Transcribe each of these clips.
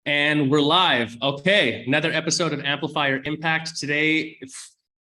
And we're live. Okay, another episode of Amplify Your Impact. Today,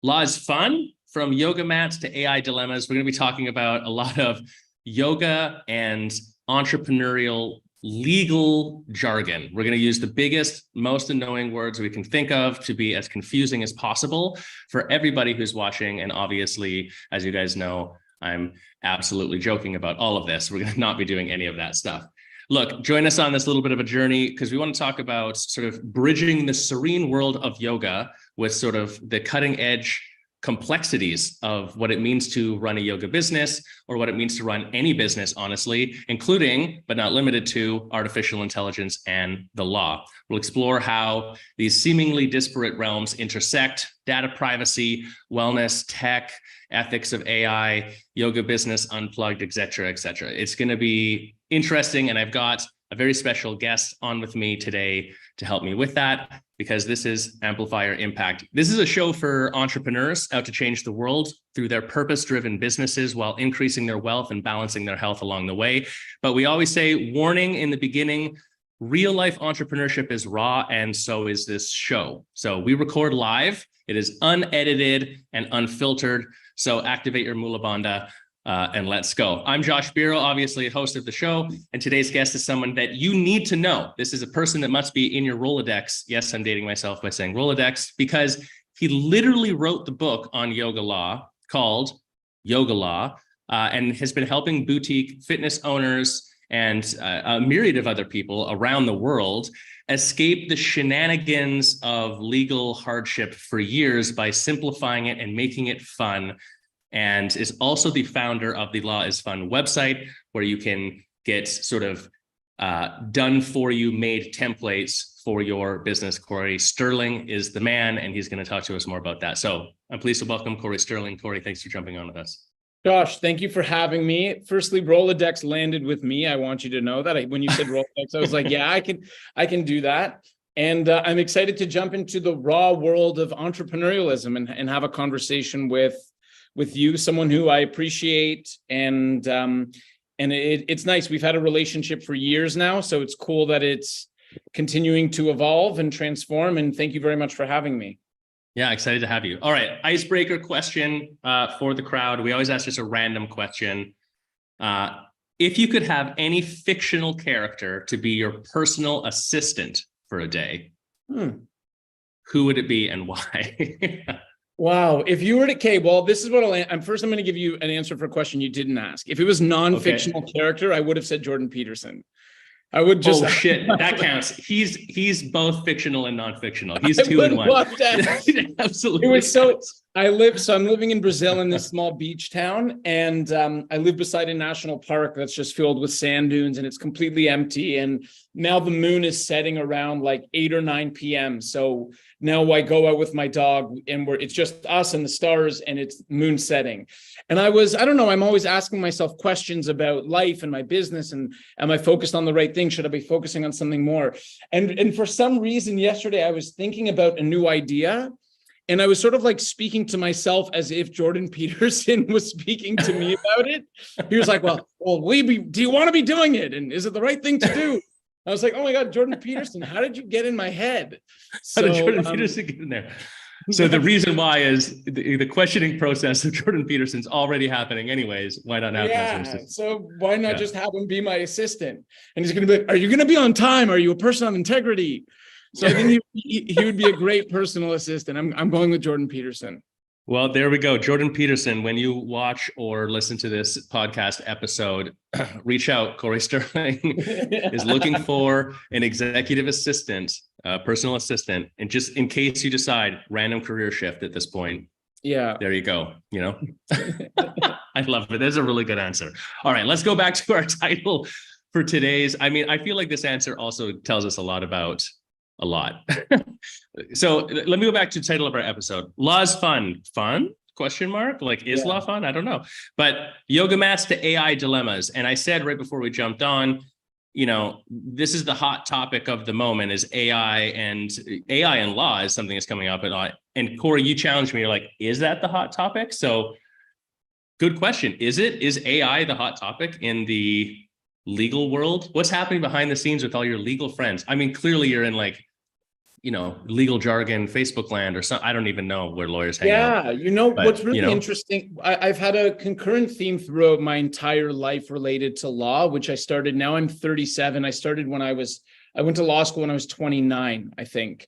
law is fun, from yoga mats to AI dilemmas. We're going to be talking about a lot of yoga and entrepreneurial legal jargon. We're going to use the biggest, most annoying words we can think of to be as confusing as possible for everybody who's watching. And obviously, as you guys know, I'm absolutely joking about all of this. We're going to not be doing any of that stuff. Look, join us on this little bit of a journey because we want to talk about sort of bridging the serene world of yoga with sort of the cutting edge complexities of what it means to run a yoga business or what it means to run any business, honestly, including, but not limited to, artificial intelligence and the law. We'll explore how these seemingly disparate realms intersect: data privacy, wellness, tech, ethics of AI, yoga business unplugged, et cetera, et cetera. It's going to be interesting. And I've got a very special guest on with me today to help me with that, because this is Amplify Your Impact. This is a show for entrepreneurs out to change the world through their purpose-driven businesses while increasing their wealth and balancing their health along the way. But we always say, warning in the beginning, real life entrepreneurship is raw, and so is this show. So we record live. It is unedited and unfiltered. So activate your Mula Bandha and let's go. I'm Josh Biro, obviously a host of the show, and today's guest is someone that you need to know. This is a person that must be in your Rolodex. Yes, I'm dating myself by saying Rolodex, because he literally wrote the book on yoga law called Yoga Law, and has been helping boutique fitness owners and a myriad of other people around the world escape the shenanigans of legal hardship for years by simplifying it and making it fun. And is also the founder of the Law is Fun website, where you can get sort of done for you made templates for your business. Cory Sterling is the man, and he's going to talk to us more about that. So I'm pleased to welcome Cory Sterling. Cory, thanks for jumping on with us. Josh, thank you for having me. Firstly, Rolodex landed with me. I want you to know that. When you said Rolodex, I was like, yeah, I can do that. And I'm excited to jump into the raw world of entrepreneurialism and have a conversation with you, someone who I appreciate. And it's nice. We've had a relationship for years now, so it's cool that it's continuing to evolve and transform. And thank you very much for having me. Yeah, excited to have you. All right, icebreaker question for the crowd. We always ask just a random question. If you could have any fictional character to be your personal assistant for a day, who would it be and why? Wow. If you were to, well, this is what I'm going to give you an answer for a question you didn't ask. If it was non-fictional character, I would have said Jordan Peterson. I would just. Oh shit, that counts. He's both fictional and non-fictional. He's two in one. Absolutely. It was so. I'm living in Brazil in this small beach town, and I live beside a national park that's just filled with sand dunes, and it's completely empty. And now the moon is setting around like 8 or 9 p.m. So now I go out with my dog, and it's just us and the stars, and it's moon setting. And I don't know, I'm always asking myself questions about life and my business, and am I focused on the right thing? Should I be focusing on something more? And for some reason yesterday, I was thinking about a new idea, and I was sort of like speaking to myself as if Jordan Peterson was speaking to me about it. He was like, well, do you want to be doing it? And is it the right thing to do? I was like, oh my God, Jordan Peterson, how did you get in my head? How did Jordan Peterson get in there? So the reason why is the questioning process of Jordan Peterson's already happening anyways. Why not have him? So why not just have him be my assistant? And he's going to be like, are you going to be on time? Are you a person of integrity? So I think he would be a great personal assistant. I'm going with Jordan Peterson. Well, there we go. Jordan Peterson, when you watch or listen to this podcast episode, reach out. Cory Sterling is looking for an executive assistant, personal assistant. And just in case you decide random career shift at this point, yeah, there you go. You know, I love it. That's a really good answer. All right, let's go back to our title for today's. I mean, I feel like this answer also tells us a lot about a lot. So let me go back to the title of our episode. Law is fun. Fun? Question mark? Like, is law fun? I don't know. But yoga mats to AI dilemmas. And I said right before we jumped on, you know, this is the hot topic of the moment, is AI and law is something that's coming up a lot. And Cory, you challenged me. You're like, is that the hot topic? So good question. Is AI the hot topic in the legal world? What's happening behind the scenes with all your legal friends? I mean, clearly you're in like, legal jargon, Facebook land or something. I don't even know where lawyers hang out. Yeah, what's But, really interesting, I've had a concurrent theme throughout my entire life related to law, which I started, now I'm 37. I started I went to law school when I was 29, I think.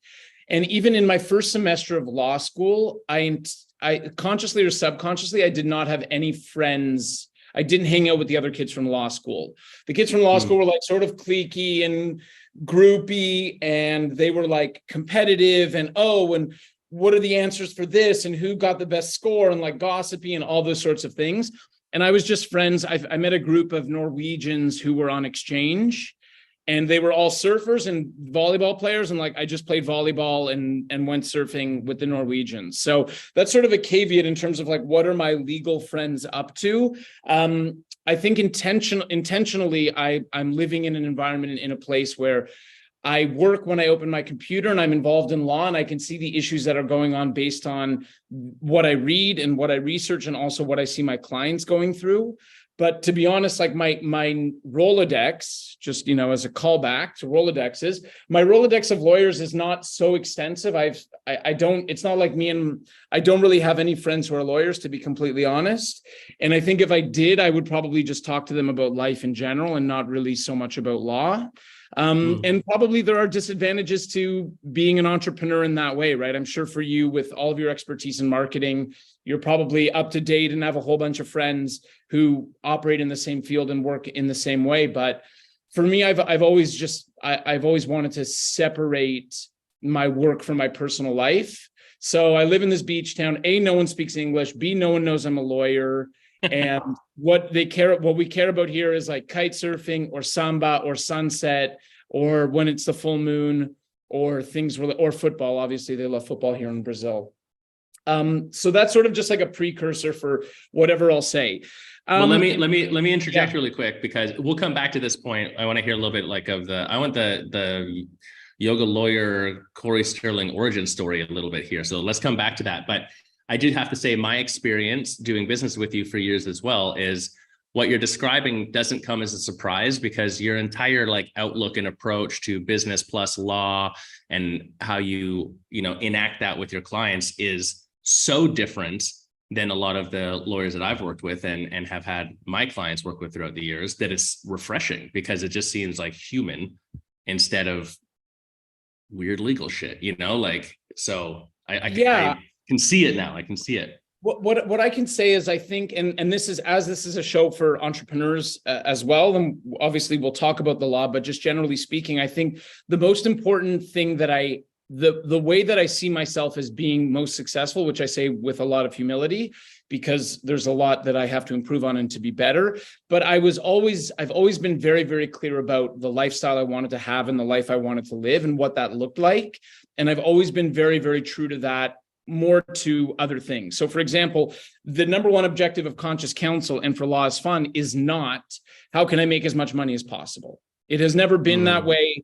And even in my first semester of law school, I consciously or subconsciously, I did not have any friends. I didn't hang out with the other kids from law school. The kids from law school were like sort of cliquey and groupie, and they were like competitive and what are the answers for this and who got the best score and like gossipy and all those sorts of things. And I was just friends. I met a group of Norwegians who were on exchange, and they were all surfers and volleyball players. And like, I just played volleyball and went surfing with the Norwegians. So that's sort of a caveat in terms of like, what are my legal friends up to? I think intentionally, I'm living in an environment, in a place where I work when I open my computer and I'm involved in law, and I can see the issues that are going on based on what I read and what I research, and also what I see my clients going through. But to be honest, like my Rolodex, just, as a callback to Rolodexes, my Rolodex of lawyers is not so extensive. It's not like I don't really have any friends who are lawyers, to be completely honest. And I think if I did, I would probably just talk to them about life in general and not really so much about law. And probably there are disadvantages to being an entrepreneur in that way, right? I'm sure for you, with all of your expertise in marketing, you're probably up to date and have a whole bunch of friends who operate in the same field and work in the same way. But for me, I've always wanted to separate my work from my personal life. So I live in this beach town. A, no one speaks English. B, no one knows I'm a lawyer. And what we care about here is like kite surfing or samba or sunset, or when it's the full moon, or or football. Obviously, they love football here in Brazil. So that's sort of just like a precursor for whatever I'll say. Well, let me interject really quick, because we'll come back to this point. I want to hear a little bit like I want the yoga lawyer Cory Sterling origin story a little bit here. So let's come back to that. But I did have to say, my experience doing business with you for years as well is what you're describing doesn't come as a surprise, because your entire like outlook and approach to business plus law and how you enact that with your clients is so different than a lot of the lawyers that I've worked with and have had my clients work with throughout the years, that it's refreshing, because it just seems like human instead of weird legal shit, so I can see it now. I can see it. What I can say is, I think, and this is a show for entrepreneurs as well, and obviously we'll talk about the law, but just generally speaking, I think the most important thing that the way that I see myself as being most successful, which I say with a lot of humility, because there's a lot that I have to improve on and to be better. But I've always been very, very clear about the lifestyle I wanted to have and the life I wanted to live and what that looked like. And I've always been very, very true to that, more to other things. So for example, the number one objective of Conscious Counsel and for Law is Fun is not, how can I make as much money as possible? It has never been that way.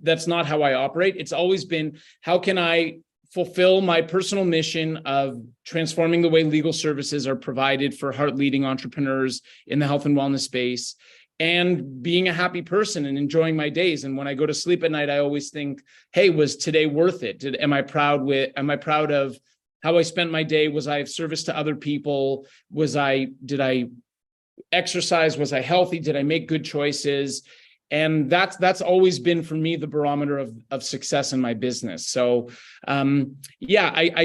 That's not how I operate. It's always been, how can I fulfill my personal mission of transforming the way legal services are provided for heart-leading entrepreneurs in the health and wellness space, and being a happy person and enjoying my days. And when I go to sleep at night, I always think, hey, was today worth it? Am I proud of how I spent my day? Was I of service to other people? Did I exercise? Was I healthy? Did I make good choices? And that's always been for me the barometer of success in my business. So I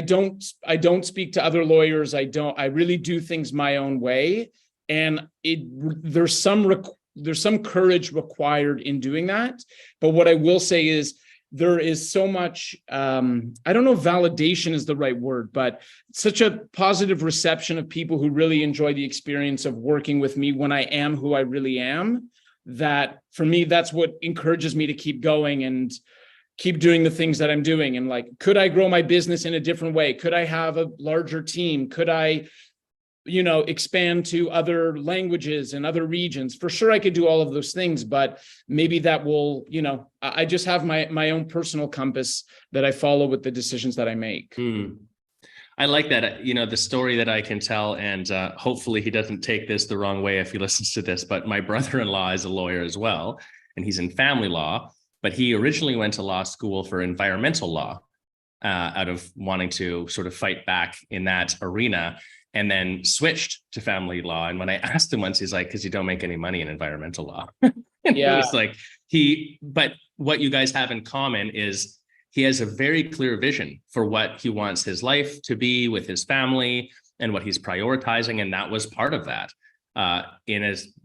don't speak to other lawyers. I really do things my own way. And there's some courage required in doing that. But what I will say is, there is so much, I don't know if validation is the right word, but such a positive reception of people who really enjoy the experience of working with me when I am who I really am, that for me, that's what encourages me to keep going and keep doing the things that I'm doing. And like, could I grow my business in a different way? Could I have a larger team? Could I expand to other languages and other regions? For sure, I could do all of those things, but maybe that will, I just have my own personal compass that I follow with the decisions that I make. I like that, the story that I can tell, and hopefully he doesn't take this the wrong way if he listens to this, but my brother-in-law is a lawyer as well, and he's in family law, but he originally went to law school for environmental law out of wanting to sort of fight back in that arena, and then switched to family law. And when I asked him once, he's like, because you don't make any money in environmental law. And Yeah. it was like but what you guys have in common is he has a very clear vision for what he wants his life to be with his family and what he's prioritizing. And that was part of that. In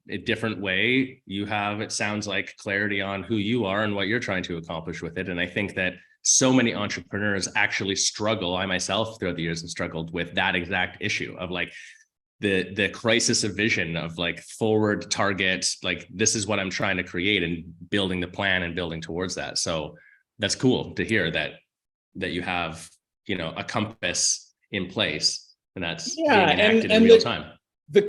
a different way, you have, it sounds like, clarity on who you are and what you're trying to accomplish with it. And I think that so many entrepreneurs actually struggle. I myself throughout the years have struggled with that exact issue of like the crisis of vision of like forward target, like this is what I'm trying to create, and building the plan and building towards that. So that's cool to hear that you have, a compass in place, and that's being enacted in real time. The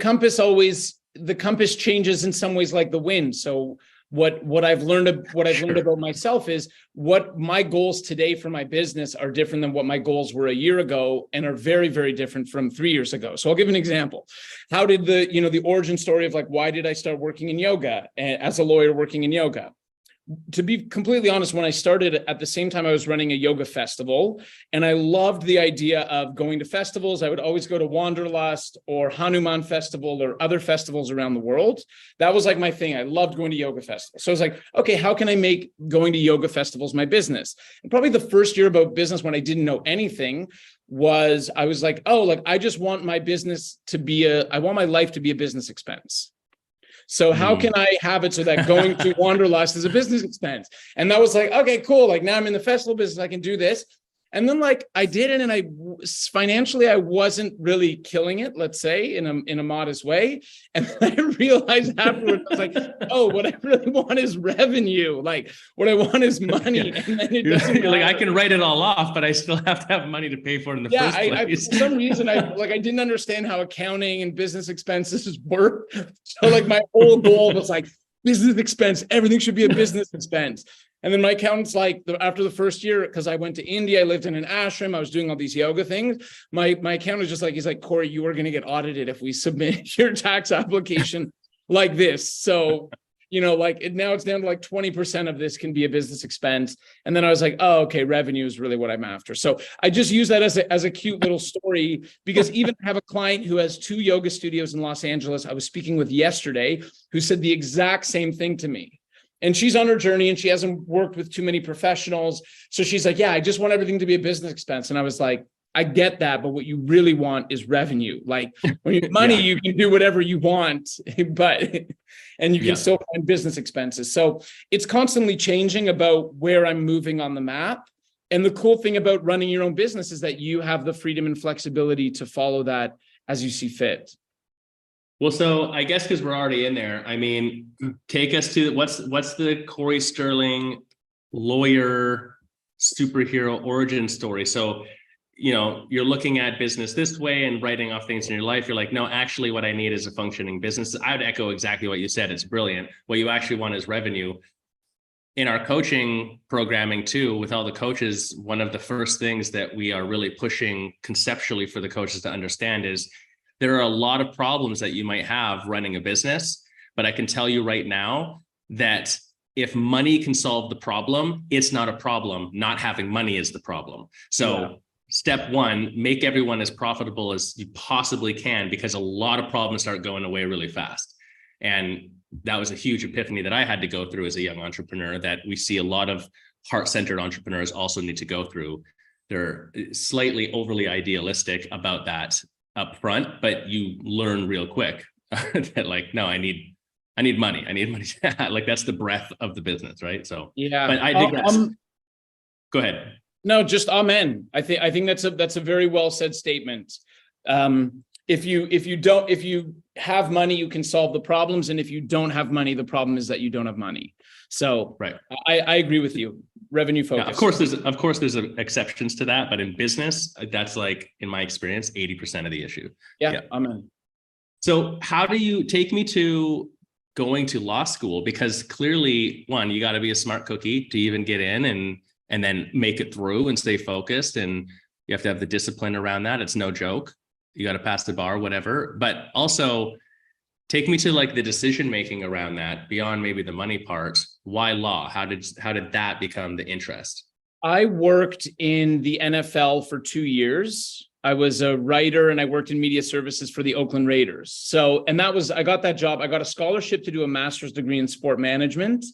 compass changes in some ways like the wind. So what I've learned about myself is what my goals today for my business are different than what my goals were a year ago, and are very, very different from 3 years ago. So I'll give an example. How did the origin story of like, why did I start working in yoga as a lawyer working in yoga? To be completely honest, when I started, at the same time I was running a yoga festival, and I loved the idea of going to festivals. I would always go to Wanderlust or Hanuman Festival or other festivals around the world. That was like my thing. I loved going to yoga festivals. So I was like, okay, how can I make going to yoga festivals my business? And probably the first year about business, when I didn't know anything, was I was like, oh, like I just want my business to be I want my life to be a business expense. So how can I have it so that going to Wanderlust is a business expense? And that was like, okay, cool. Like now I'm in the festival business, I can do this. And then like I did it, and financially I wasn't really killing it, let's say, in a modest way. And then I realized afterwards, I was like, oh, what I really want is revenue. Like what I want is money. Yeah. And then you're like, I can write it all off, but I still have to have money to pay for it in the first place. For some reason, I didn't understand how accounting and business expenses work. So like my whole goal was like, business expense, everything should be a business expense. And then my accountant's like, after the first year, because I went to India, I lived in an ashram, I was doing all these yoga things. My accountant was just like, he's like, Cory, you are going to get audited if we submit your tax application like this. So, now it's down to like 20% of this can be a business expense. And then I was like, oh, okay, revenue is really what I'm after. So I just use that as a cute little story, because even I have a client who has 2 yoga studios in Los Angeles I was speaking with yesterday, who said the exact same thing to me. And she's on her journey and she hasn't worked with too many professionals. So she's like, yeah, I just want everything to be a business expense. And I was like, I get that, but what you really want is revenue. Like when you have money, you can do whatever you want, and you can still find business expenses. So it's constantly changing about where I'm moving on the map. And the cool thing about running your own business is that you have the freedom and flexibility to follow that as you see fit. Well, so I guess because we're already in there, I mean, take us to what's the Cory Sterling lawyer superhero origin story. So, you're looking at business this way and writing off things in your life. You're like, no, actually what I need is a functioning business. I would echo exactly what you said. It's brilliant. What you actually want is revenue. In our coaching programming too, with all the coaches, one of the first things that we are really pushing conceptually for the coaches to understand is there are a lot of problems that you might have running a business, but I can tell you right now that if money can solve the problem, it's not a problem. Not having money is the problem. So step one, make everyone as profitable as you possibly can, because a lot of problems start going away really fast. And that was a huge epiphany that I had to go through as a young entrepreneur, that we see a lot of heart-centered entrepreneurs also need to go through. They're slightly overly idealistic about that up front, but you learn real quick that like, no, I need money. I need money. Like that's the breadth of the business, right? So yeah, but I think go ahead. No, just amen. I think that's a very well said statement. If you have money, you can solve the problems, and if you don't have money, the problem is that you don't have money. So right, I agree with you. Revenue focus. Yeah, of course there's exceptions to that, but in business, that's like, in my experience, 80% of the issue. Yeah, amen. So how do you take me to going to law school? Because clearly, one, you got to be a smart cookie to even get in and then make it through and stay focused. And You have to have the discipline around that. It's no joke. You got to pass the bar, whatever. But also take me to like the decision-making around that beyond maybe the money part. Why law? How did that become the interest? I worked in the NFL for 2 years. I was a writer and I worked in media services for the Oakland Raiders. So, and I got that job. I got a scholarship to do a master's degree in sport management.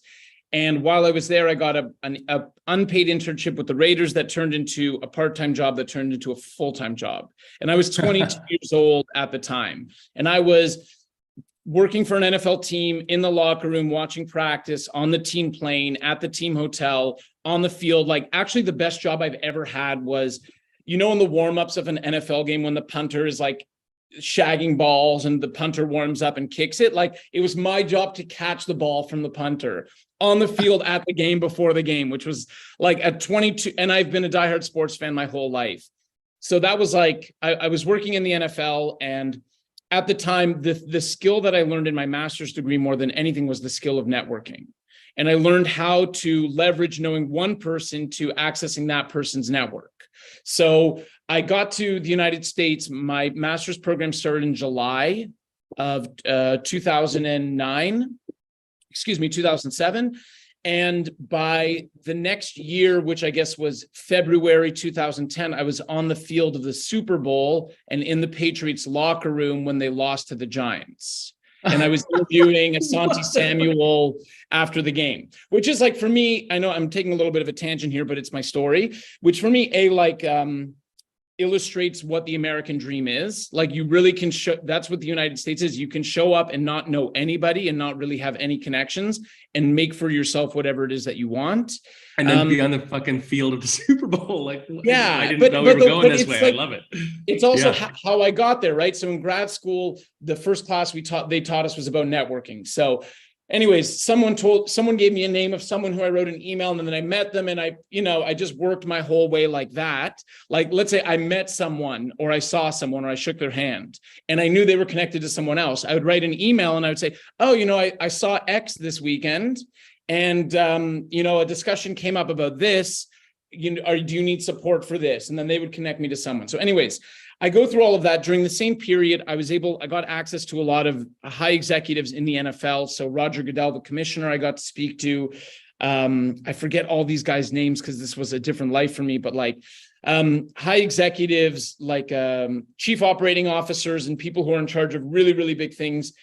And while I was there, I got an unpaid internship with the Raiders that turned into a part-time job that turned into a full-time job. And I was 22 years old at the time. And I was working for an NFL team in the locker room, watching practice, on the team plane, at the team hotel, on the field. Like, actually, the best job I've ever had was, in the warm-ups of an NFL game when the punter is like shagging balls and the punter warms up and kicks it. Like, it was my job to catch the ball from the punter on the field at the game before the game, which was like at 22. And I've been a diehard sports fan my whole life. So that was like, I was working in the NFL, and at the time, the skill that I learned in my master's degree more than anything was the skill of networking. And I learned how to leverage knowing one person to accessing that person's network. So I got to the United States. My master's program started in July of 2007. And by the next year, which I guess was February 2010, I was on the field of the Super Bowl and in the Patriots locker room when they lost to the Giants. And I was interviewing Asante Samuel after the game, which is like, for me, I know I'm taking a little bit of a tangent here, but it's my story, which for me, illustrates what the American dream is. Like, you really can show, that's what the United States is. You can show up and not know anybody and not really have any connections and make for yourself whatever it is that you want. And then be on the fucking field of the Super Bowl. Like, yeah, I didn't know we were going this way. Like, I love it. It's also how I got there, right? So in grad school, the first class they taught us was about networking. So anyways, someone gave me a name of someone who I wrote an email, and then I met them, and I just worked my whole way like that. Like, let's say I met someone, or I saw someone, or I shook their hand, and I knew they were connected to someone else. I would write an email and I would say, oh, I saw X this weekend, and a discussion came up about this. Do you need support for this? And then they would connect me to someone. So anyways, I go through all of that. During the same period, I got access to a lot of high executives in the NFL. So Roger Goodell, the commissioner, I got to speak to. I forget all these guys' names because this was a different life for me, but like high executives, like chief operating officers and people who are in charge of really, really big things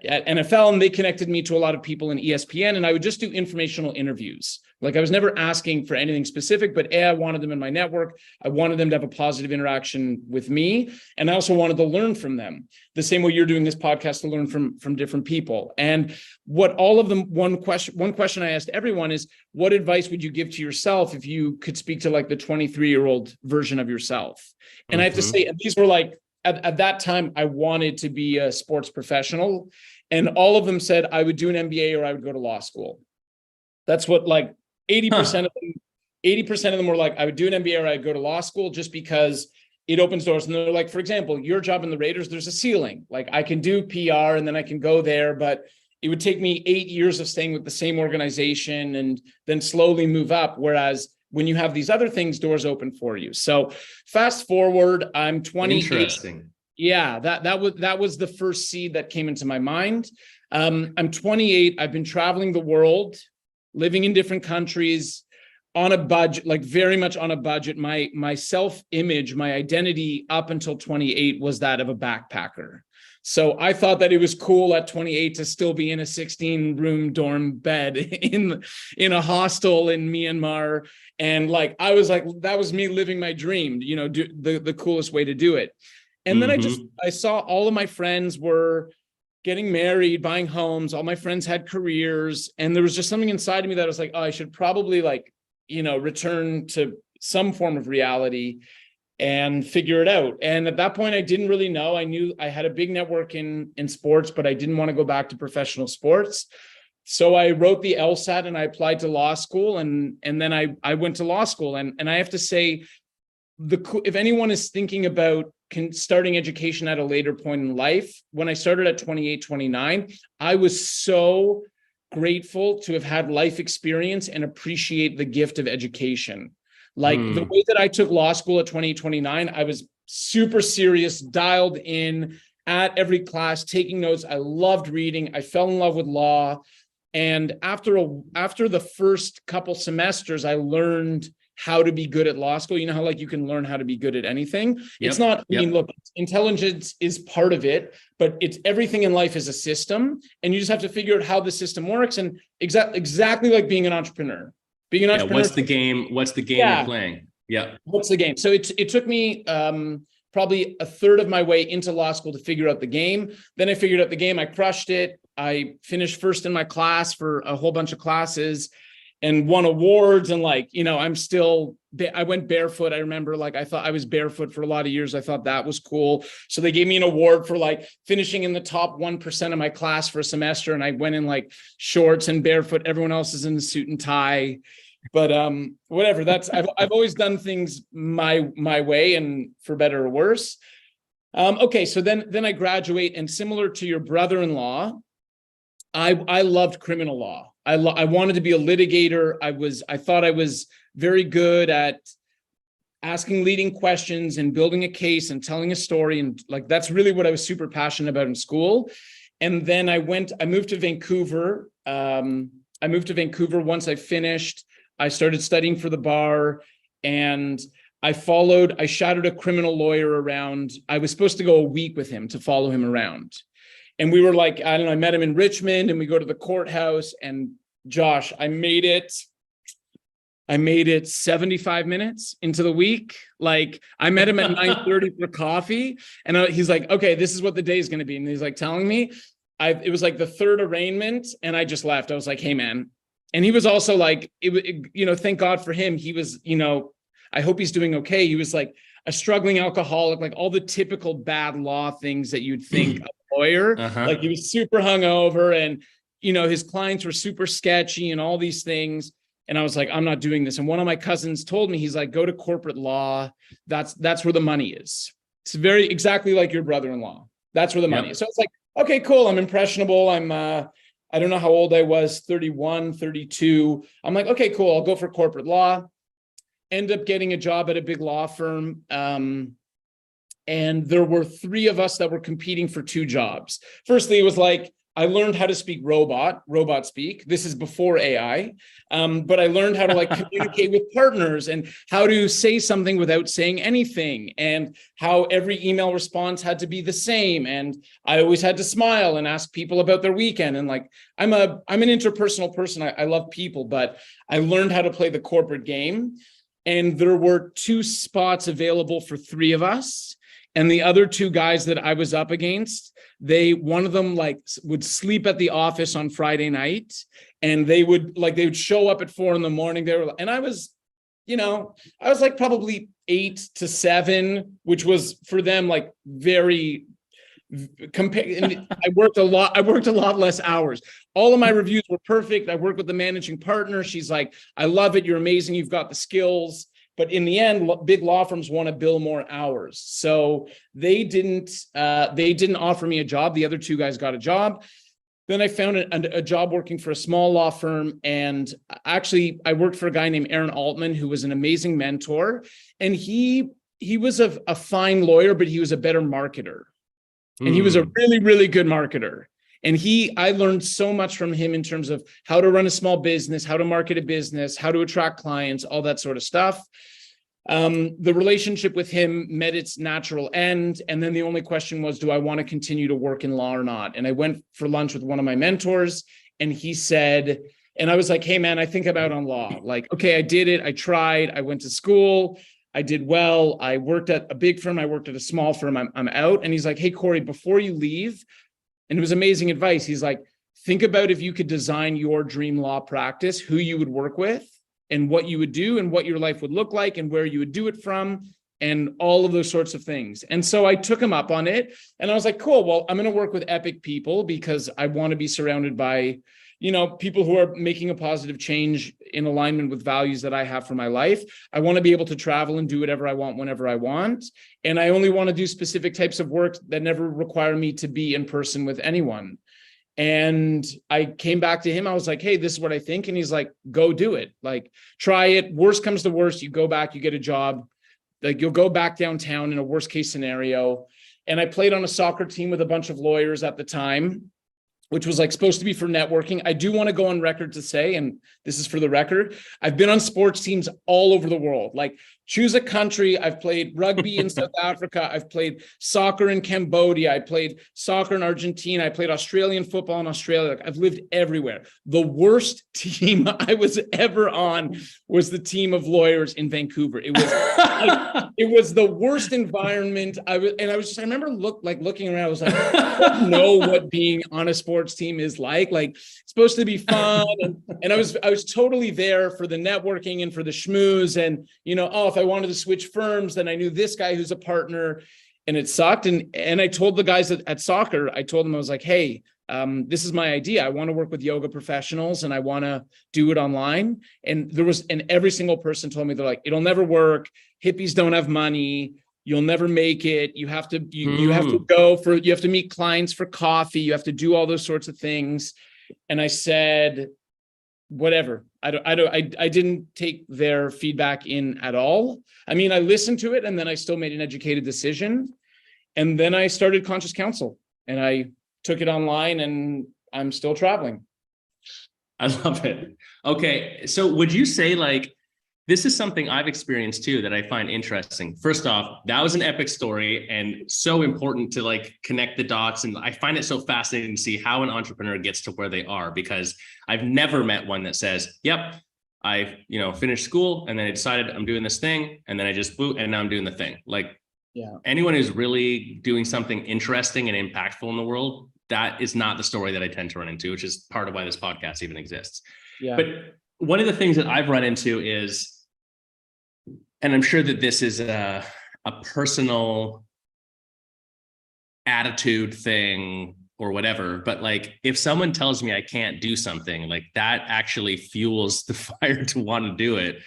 at NFL. And they connected me to a lot of people in ESPN, and I would just do informational interviews. Like, I was never asking for anything specific, but I wanted them in my network. I wanted them to have a positive interaction with me. And I also wanted to learn from them the same way you're doing this podcast, to learn from different people. And what all of them, one question I asked everyone is, what advice would you give to yourself if you could speak to like the 23-year-old version of yourself? And I have to say, and these were like, at that time, I wanted to be a sports professional. And all of them said I would do an MBA or I would go to law school. That's what, like, 80% of them were like, I would do an MBA or I'd go to law school, just because it opens doors. And they're like, for example, your job in the Raiders, there's a ceiling. Like, I can do PR and then I can go there, but it would take me 8 years of staying with the same organization and then slowly move up. Whereas when you have these other things, doors open for you. So fast forward, I'm 28. Interesting. Yeah, that was the first seed that came into my mind. I'm 28. I've been traveling the world, living in different countries, on a budget, like very much on a budget. My self-image, my identity up until 28 was that of a backpacker. So I thought that it was cool at 28 to still be in a 16-room dorm bed in a hostel in Myanmar. And like, I was like, that was me living my dream, the coolest way to do it. And then I saw all of my friends were getting married, buying homes. All my friends had careers. And there was just something inside of me that was like, oh, I should probably return to some form of reality and figure it out. And at that point, I didn't really know. I knew I had a big network in sports, but I didn't want to go back to professional sports. So I wrote the LSAT and I applied to law school. And then I went to law school. And I have to say, if anyone is thinking about starting education at a later point in life, when I started at 28, 29, I was so grateful to have had life experience and appreciate the gift of education. Like the way that I took law school at 28, 29, I was super serious, dialed in at every class, taking notes. I loved reading. I fell in love with law. And after the first couple semesters, I learned how to be good at law school. You know how like you can learn how to be good at anything. It's not, I mean, look, intelligence is part of it, but it's everything in life is a system, and you just have to figure out how the system works. And exactly like being an entrepreneur. Being an entrepreneur. What's the game? What's the game you're playing? Yeah. What's the game? So it took me probably a third of my way into law school to figure out the game. Then I figured out the game. I crushed it. I finished first in my class for a whole bunch of classes and won awards. And like, you know, I went barefoot. I remember like, I thought I was barefoot for a lot of years. I thought that was cool. So they gave me an award for like finishing in the top 1% of my class for a semester. And I went in like shorts and barefoot. Everyone else is in a suit and tie. But whatever, I've always done things my way, and for better or worse. Okay, so then I graduate, and similar to your brother-in-law, I loved criminal law. I wanted to be a litigator. I thought I was very good at asking leading questions and building a case and telling a story, and like that's really what I was super passionate about in school. And then I moved to Vancouver. Once I finished. I started studying for the bar, and I shadowed a criminal lawyer around. I was supposed to go a week with him to follow him around. And we were like, I don't know, I met him in Richmond, and we go to the courthouse, and Josh, I made it 75 minutes into the week. Like I met him at 9:30 for coffee, and he's like, okay, this is what the day is going to be. And he's like telling me, it was like the third arraignment, and I just left. I was like, hey man. And he was also like, thank God for him. He was, I hope he's doing okay. He was like a struggling alcoholic, like all the typical bad law things that you'd think a lawyer. Like he was super hungover, and, his clients were super sketchy and all these things. And I was like, I'm not doing this. And one of my cousins told me, he's like, go to corporate law. That's where the money is. It's exactly like your brother-in-law. That's where the money is. So it's like, okay, cool. I'm impressionable. I don't know how old I was, 31, 32. I'm like, okay, cool. I'll go for corporate law. End up getting a job at a big law firm. And there were 3 of us that were competing for 2 jobs. Firstly, it was like, I learned how to speak robot speak. This is before AI. But I learned how to like communicate with partners, and how to say something without saying anything, and how every email response had to be the same. And I always had to smile and ask people about their weekend. And like, I'm an interpersonal person. I love people, but I learned how to play the corporate game. And there were 2 spots available for 3 of us. And the other 2 guys that I was up against, one of them like would sleep at the office on Friday night, and they would show up at 4 a.m. And I was like probably 8 to 7, which was for them like very I worked a lot less hours. All of my reviews were perfect. I worked with the managing partner. She's like, I love it. You're amazing. You've got the skills. But in the end, big law firms want to bill more hours. So they didn't offer me a job. The other 2 guys got a job. Then I found a job working for a small law firm. And actually, I worked for a guy named Aaron Altman, who was an amazing mentor. And he was a fine lawyer, but he was a better marketer. And he was a really, really good marketer. And I learned so much from him in terms of how to run a small business, how to market a business, how to attract clients, all that sort of stuff. The relationship with him met its natural end. And then the only question was, do I want to continue to work in law or not? And I went for lunch with one of my mentors, and he said, and I was like, hey man, I think I'm out on law. Like, okay, I did it. I tried. I went to school. I did well. I worked at a big firm. I worked at a small firm. I'm out. And he's like, hey, Cory, before you leave, and it was amazing advice. He's like, think about if you could design your dream law practice, who you would work with, and what you would do, and what your life would look like, and where you would do it from, and all of those sorts of things. And so I took him up on it, and I was like, cool, well, I'm going to work with epic people, because I want to be surrounded by, people who are making a positive change in alignment with values that I have for my life. I want to be able to travel and do whatever I want, whenever I want. And I only want to do specific types of work that never require me to be in person with anyone. And I came back to him. I was like, hey, this is what I think. And he's like, go do it. Like, try it. Worst comes to worst, you go back, you get a job. Like, you'll go back downtown in a worst case scenario. And I played on a soccer team with a bunch of lawyers at the time, which was like supposed to be for networking. I do want to go on record to say, and this is for the record, I've been on sports teams all over the world. Like, choose a country. I've played rugby in South Africa. I've played soccer in Cambodia. I played soccer in Argentina. I played Australian football in Australia. Like, I've lived everywhere. The worst team I was ever on was the team of lawyers in Vancouver. It was like, it was the worst environment. I remember looking around. I was like, I don't know what being on a sports team is like. Like, it's supposed to be fun. And I was totally there for the networking and for the schmooze. And, if I wanted to switch firms, then I knew this guy who's a partner, and it sucked. And I told the guys at soccer, I told them, I was like, hey, this is my idea. I want to work with yoga professionals and I want to do it online. And every single person told me, they're like, it'll never work. Hippies don't have money. You'll never make it. You have to you have to meet clients for coffee. You have to do all those sorts of things. And I said, whatever. I didn't take their feedback in at all. I mean, I listened to it and then I still made an educated decision. And then I started Conscious Counsel and I took it online and I'm still traveling. I love it. Okay. So would you say, like, this is something I've experienced too that I find interesting. First off, that was an epic story and so important to like connect the dots. And I find it so fascinating to see how an entrepreneur gets to where they are, because I've never met one that says, yep, I finished school and then I decided I'm doing this thing and then I just blew and now I'm doing the thing. Like, yeah, anyone anyone who's really doing something interesting and impactful in the world, that is not the story that I tend to run into, which is part of why this podcast even exists. Yeah. But one of the things that I've run into is, and I'm sure that this is a personal attitude thing or whatever, but like, if someone tells me I can't do something, like, that actually fuels the fire to want to do it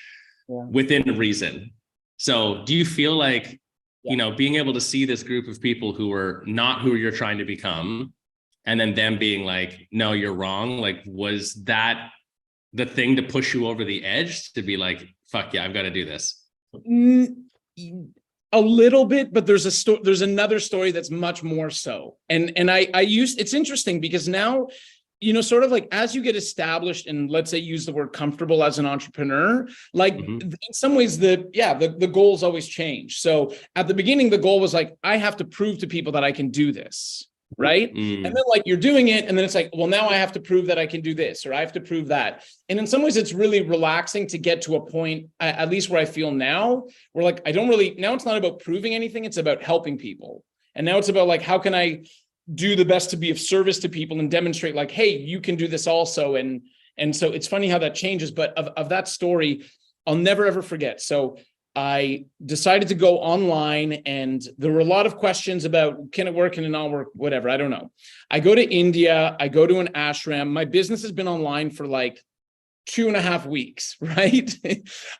within reason. So do you feel like, being able to see this group of people who are not who you're trying to become, and then them being like, no, you're wrong. Like, was that the thing to push you over the edge to be like, fuck yeah, I've got to do this? A little bit, but there's another story that's much more so. And it's interesting because now, sort of like as you get established and let's say use the word comfortable as an entrepreneur, like in some ways the goals always change. So at the beginning, the goal was like, I have to prove to people that I can do this. Right. And then like you're doing it. And then it's like, well, now I have to prove that I can do this, or I have to prove that. And in some ways it's really relaxing to get to a point, at least where I feel now, where like, now it's not about proving anything. It's about helping people. And now it's about like, how can I do the best to be of service to people and demonstrate like, hey, you can do this also. And so it's funny how that changes, but of that story, I'll never, ever forget. So I decided to go online and there were a lot of questions about, can it work, can it not work, whatever, I don't know. I go to India, I go to an ashram. My business has been online for like 2.5 weeks, right?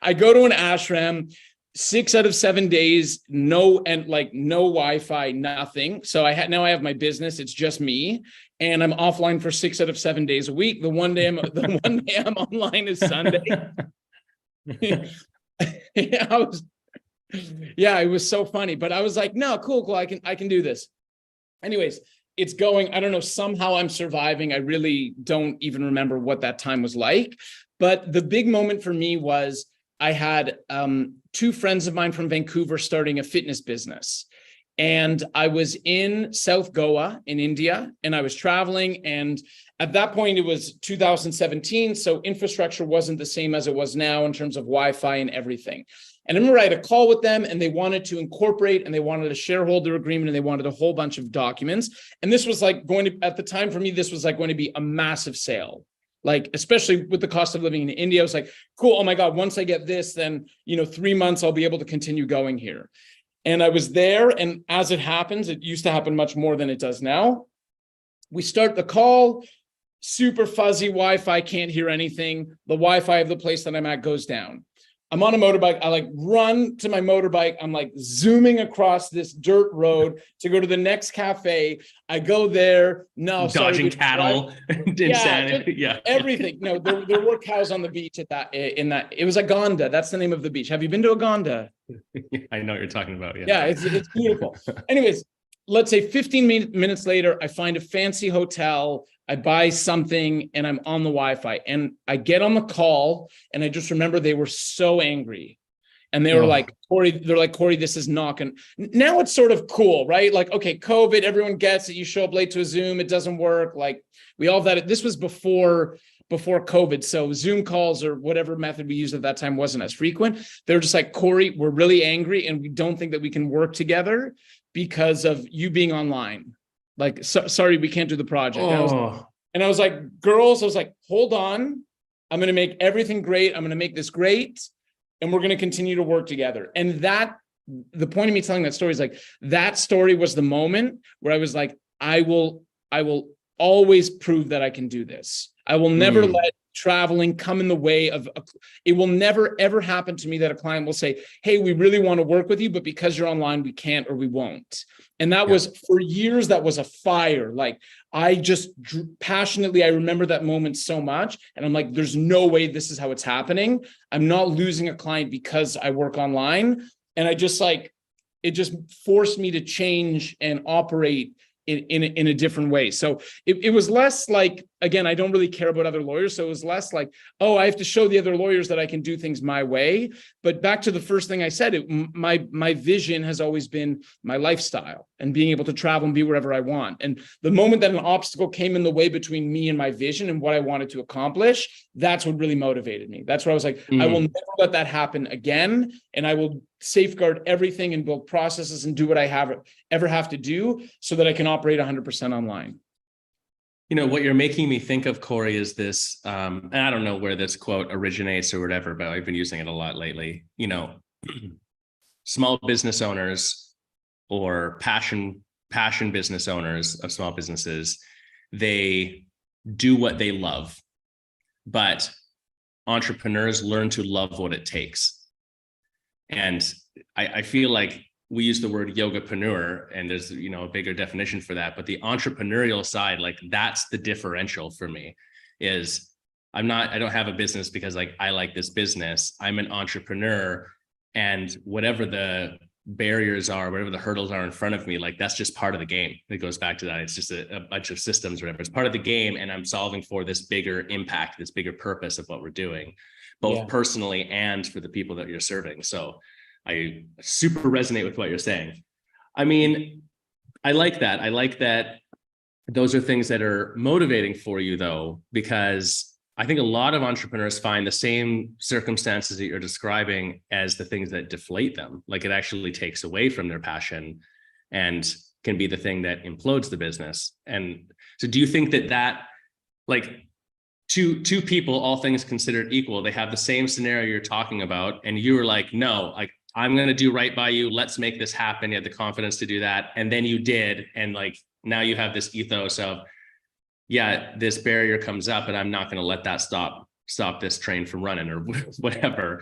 I go to an ashram, 6 out of 7 days, no Wi-Fi, nothing. So now I have my business, it's just me. And I'm offline for 6 out of 7 days a week. The one day I'm online is Sunday. It was so funny, but I was like, no, cool. I can do this. Anyways, it's going, I don't know, somehow I'm surviving. I really don't even remember what that time was like. But the big moment for me was I had 2 friends of mine from Vancouver starting a fitness business. And I was in South Goa in India and I was traveling. And at that point, it was 2017. So infrastructure wasn't the same as it was now in terms of Wi-Fi and everything. And I remember I had a call with them and they wanted to incorporate and they wanted a shareholder agreement and they wanted a whole bunch of documents. And this was like at the time for me, this was like going to be a massive sale. Like, especially with the cost of living in India, I was like, cool. Oh my God, once I get this, then, 3 months, I'll be able to continue going here. And I was there, and as it happens, it used to happen much more than it does now. We start the call, super fuzzy Wi-Fi, can't hear anything. The Wi-Fi of the place that I'm at goes down. I'm on a motorbike. I like run to my motorbike. I'm like zooming across this dirt road to go to the next cafe. I go there. No, Dodging cattle. Insanity. Yeah, everything. No, there were cows on the beach at that. It was Agonda. That's the name of the beach. Have you been to Agonda? I know what you're talking about. Yeah. Yeah, it's beautiful. Anyways, let's say 15 minutes later, I find a fancy hotel. I buy something and I'm on the Wi-Fi and I get on the call and I just remember they were so angry. And they were like, Cory, this is not going to, now it's sort of cool, right? Like, okay, COVID, everyone gets it. You show up late to a Zoom, it doesn't work. Like we all that, this was before COVID. So Zoom calls or whatever method we used at that time wasn't as frequent. They're just like, Cory, we're really angry and we don't think that we can work together because of you being online. Like, sorry, we can't do the project. And I was like, girls, I was like, hold on. I'm going to make everything great. I'm going to make this great. And we're going to continue to work together. And that, the point of me telling that story is like, that story was the moment where I was like, I will always prove that I can do this. I will never let traveling come in the way of, it will never, ever happen to me that a client will say, hey, we really want to work with you, but because you're online, we can't, or we won't. And that was for years, that was a fire. Like I just passionately, I remember that moment so much. And I'm like, there's no way this is how it's happening. I'm not losing a client because I work online. And I just like, it just forced me to change and operate in a different way. So it was less like, again, I don't really care about other lawyers. So it was less like, oh, I have to show the other lawyers that I can do things my way. But back to the first thing I said, my vision has always been my lifestyle and being able to travel and be wherever I want. And the moment that an obstacle came in the way between me and my vision and what I wanted to accomplish, that's what really motivated me. That's where I was like, I will never let that happen again. And I will safeguard everything and build processes and do what I ever have to do so that I can operate 100% online. You know, what you're making me think of, Cory, is this, and I don't know where this quote originates or whatever, but I've been using it a lot lately. You know, small business owners or passion business owners of small businesses, they do what they love, but entrepreneurs learn to love what it takes. And I feel like we use the word yogapreneur, and there's, you know, a bigger definition for that, but the entrepreneurial side, like that's the differential for me, is I don't have a business because like I like this business. I'm an entrepreneur, and whatever the barriers are, whatever the hurdles are in front of me, like that's just part of the game. It goes back to that. It's just a bunch of systems or whatever. It's part of the game, and I'm solving for this bigger impact, this bigger purpose of what we're doing, both personally and for the people that you're serving. So I super resonate with what you're saying. I mean, I like that. I like that those are things that are motivating for you, though, because I think a lot of entrepreneurs find the same circumstances that you're describing as the things that deflate them. Like it actually takes away from their passion and can be the thing that implodes the business. And so do you think that like two people, all things considered equal, they have the same scenario you're talking about, and you were like, no, like I'm going to do right by you. Let's make this happen. You had the confidence to do that. And then you did. And like, now you have this ethos of, yeah, this barrier comes up and I'm not going to let that stop this train from running or whatever.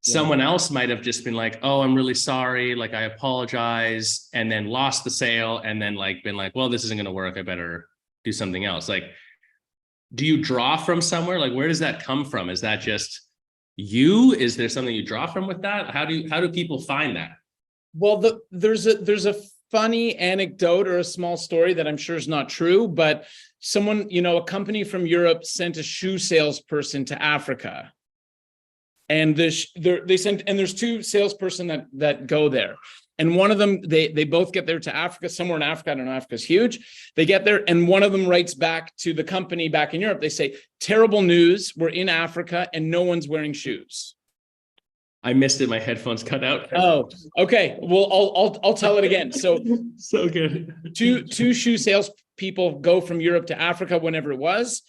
Yeah. Someone else might have just been like, oh, I'm really sorry. Like, I apologize. And then lost the sale. And then like been like, well, this isn't going to work. I better do something else. Like, do you draw from somewhere? Like, where does that come from? Is that just you? Is there something you draw from with that? How do people find that? Well, there's a funny anecdote or a small story that I'm sure is not true, but someone, you know, a company from Europe sent a shoe salesperson to Africa, and there's two salesperson that go there. And one of them, they both get there to Africa, somewhere in Africa. I don't know, Africa's huge. They get there, and one of them writes back to the company back in Europe. They say, terrible news, we're in Africa and no one's wearing shoes. I missed it. My headphones cut out. Oh, okay. Well, I'll tell it again. So good. Two shoe sales people go from Europe to Africa, whenever it was.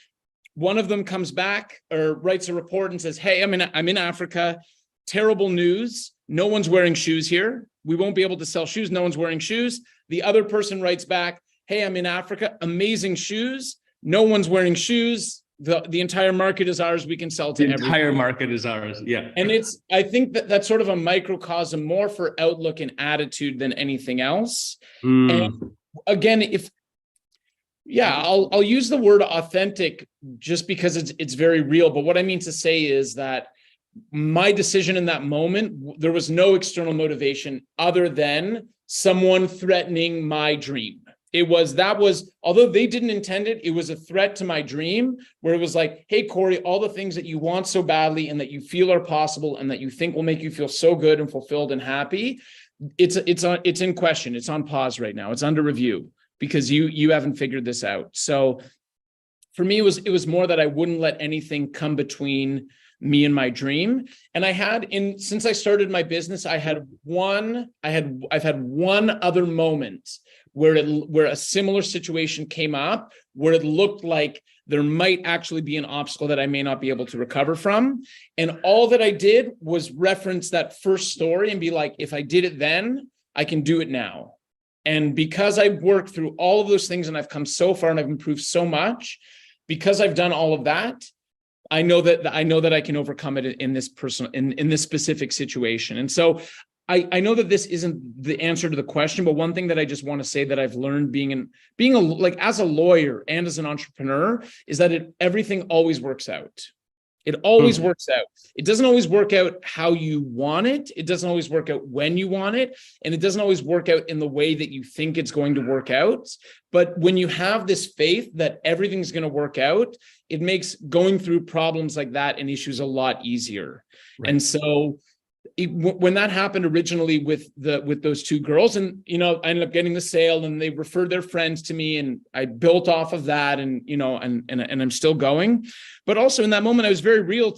One of them comes back or writes a report and says, hey, I'm in Africa. Terrible news. No one's wearing shoes here. We won't be able to sell shoes. No one's wearing shoes. The other person writes back, hey, I'm in Africa. Amazing shoes. No one's wearing shoes. the entire market is ours. We can sell to The everyone. entire market is ours. Yeah. And I think that's sort of a microcosm more for outlook and attitude than anything else. And again, I'll use the word authentic just because it's very real. But what I mean to say is that my decision in that moment, there was no external motivation other than someone threatening my dream. That was, although they didn't intend it, it was a threat to my dream where it was like, hey, Cory, all the things that you want so badly and that you feel are possible and that you think will make you feel so good and fulfilled and happy, it's in question. It's on pause right now. It's under review because you haven't figured this out. So for me, it was more that I wouldn't let anything come between me and my dream. And since I started my business, I've had one other moment where a similar situation came up, where it looked like there might actually be an obstacle that I may not be able to recover from. And all that I did was reference that first story and be like, if I did it then, I can do it now. And because I've worked through all of those things and I've come so far and I've improved so much, because I've done all of that, I know that I can overcome it in this specific situation. And so I know that this isn't the answer to the question, but one thing that I just want to say that I've learned being as a lawyer and as an entrepreneur is that everything always works out. It always works out. It doesn't always work out how you want it. It doesn't always work out when you want it. And it doesn't always work out in the way that you think it's going to work out. But when you have this faith that everything's going to work out, it makes going through problems like that and issues a lot easier. Right. And so when that happened originally with those two girls, and I ended up getting the sale, and they referred their friends to me, and I built off of that, and I'm still going. But also in that moment, I was very real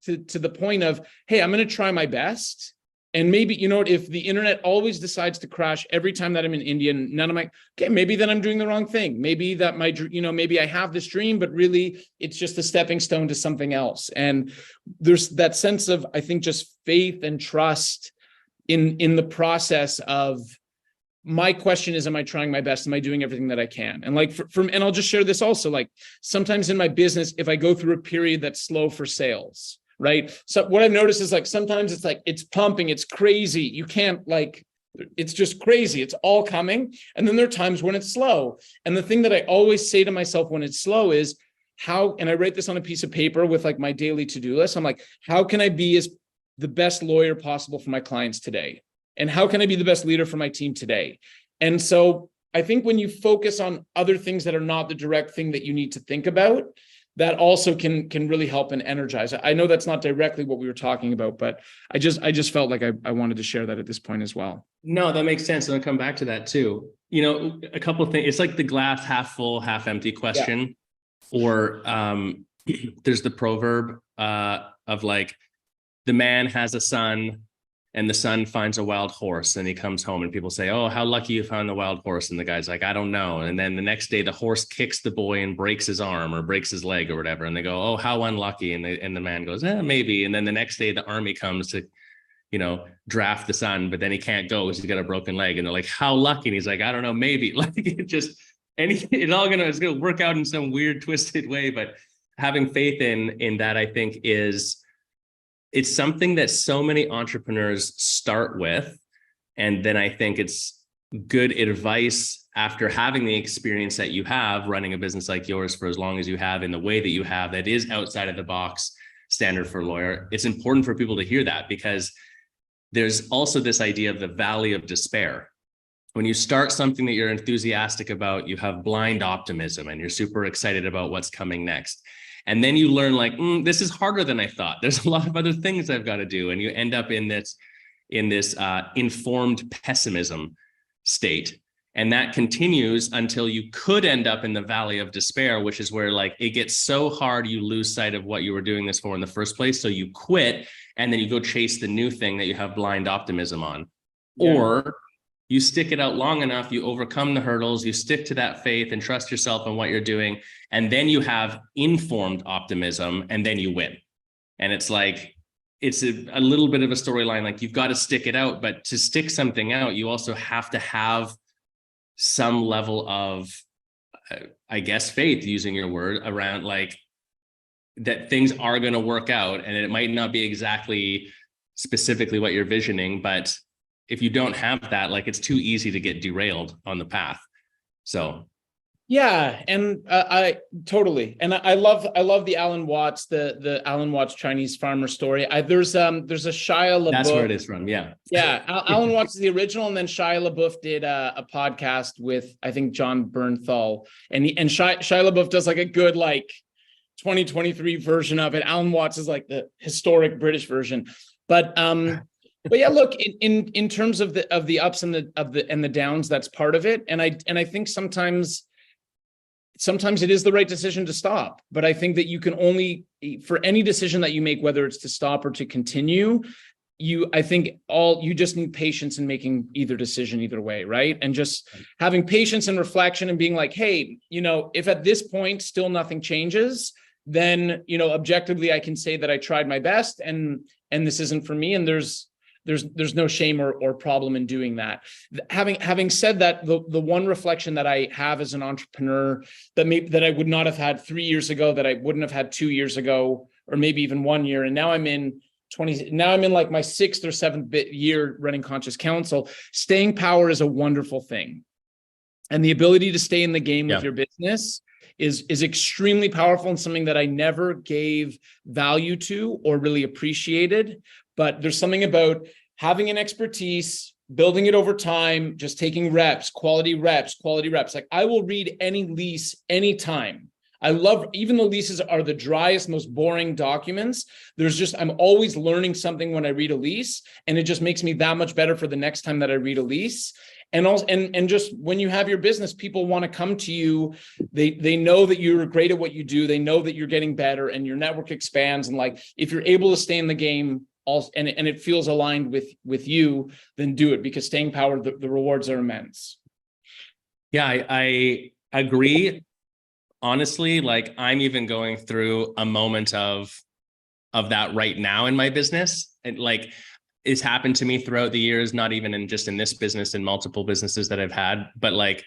to the point of, hey, I'm going to try my best. And maybe, if the internet always decides to crash every time that I'm in India, and okay, maybe then I'm doing the wrong thing. Maybe that maybe I have this dream, but really it's just a stepping stone to something else. And there's that sense of, I think, just faith and trust in the process of, my question is, am I trying my best? Am I doing everything that I can? And and I'll just share this also, like sometimes in my business, if I go through a period that's slow for sales, right? So what I've noticed is sometimes it's pumping, it's crazy. You can't it's just crazy. It's all coming. And then there are times when it's slow. And the thing that I always say to myself when it's slow is and I write this on a piece of paper with my daily to-do list. I'm like, how can I be the best lawyer possible for my clients today? And how can I be the best leader for my team today? And so I think when you focus on other things that are not the direct thing that you need to think about, that also can really help and energize. I know that's not directly what we were talking about, but I just felt like I wanted to share that at this point as well. No, that makes sense. And I'll come back to that too. A couple of things. It's like the glass half full, half empty question. Yeah. Or there's the proverb of the man has a son, and the son finds a wild horse, and he comes home and people say, oh, how lucky you found the wild horse. And the guy's like, I don't know. And then the next day the horse kicks the boy and breaks his arm or breaks his leg or whatever. And they go, oh, how unlucky. And the man goes, maybe. And then the next day the army comes to, draft the son, but then he can't go because he's got a broken leg. And they're like, how lucky? And he's like, I don't know, maybe. It's gonna work out in some weird, twisted way. But having faith in that, I think it's something that so many entrepreneurs start with. And then I think it's good advice after having the experience that you have running a business like yours for as long as you have in the way that you have, that is outside of the box standard for a lawyer. It's important for people to hear that, because there's also this idea of the valley of despair. When you start something that you're enthusiastic about, you have blind optimism and you're super excited about what's coming next. And then you learn this is harder than I thought. There's a lot of other things I've got to do. And you end up in this informed pessimism state. And that continues until you could end up in the valley of despair, which is where it gets so hard, you lose sight of what you were doing this for in the first place. So you quit, and then you go chase the new thing that you have blind optimism on. Yeah. Or you stick it out long enough, you overcome the hurdles, you stick to that faith and trust yourself in what you're doing. And then you have informed optimism, and then you win. And it's a little bit of a storyline. You've got to stick it out, but to stick something out, you also have to have some level of, I guess, faith, using your word, around that things are going to work out, and it might not be exactly specifically what you're visioning, but if you don't have that, like, it's too easy to get derailed on the path. So yeah, and I totally, and I love the Alan Watts, the Alan Watts Chinese farmer story. There's a Shia LaBeouf. that's where it is from. Yeah. Alan Watts is the original, and then Shia LaBeouf did a podcast with, I think, John Bernthal, and Shia LaBeouf does like a good, like, 2023 version of it. Alan Watts is like the historic British version, but yeah, look, in terms of the ups and the downs, that's part of it, and I think sometimes it is the right decision to stop, but I think that you can only, for any decision that you make, whether it's to stop or to continue, I think you just need patience in making either decision either way, right? And just having patience and reflection and being like, hey, if at this point still nothing changes, then, objectively I can say that I tried my best and this isn't for me, and there's no shame or problem in doing that. Having said that, the one reflection that I have as an entrepreneur that I would not have had 3 years ago, that I wouldn't have had 2 years ago, or maybe even 1 year, and now I'm in like my 6th or 7th year running Conscious Counsel. Staying power is a wonderful thing, and the ability to stay in the game with your business is extremely powerful, and something that I never gave value to or really appreciated. But there's something about having an expertise, building it over time, just taking reps, quality reps. Like, I will read any lease anytime. I love, even though leases are the driest, most boring documents, I'm always learning something when I read a lease, and it just makes me that much better for the next time that I read a lease. And also, and just when you have your business, people want to come to you. They know that you're great at what you do. They know that you're getting better, and your network expands. And like, if you're able to stay in the game, and it feels aligned with you, then do it, because staying power, the rewards are immense. Yeah, I agree. Honestly, like, I'm even going through a moment of that right now in my business. And like, it's happened to me throughout the years, not even in this business, in multiple businesses that I've had, but like,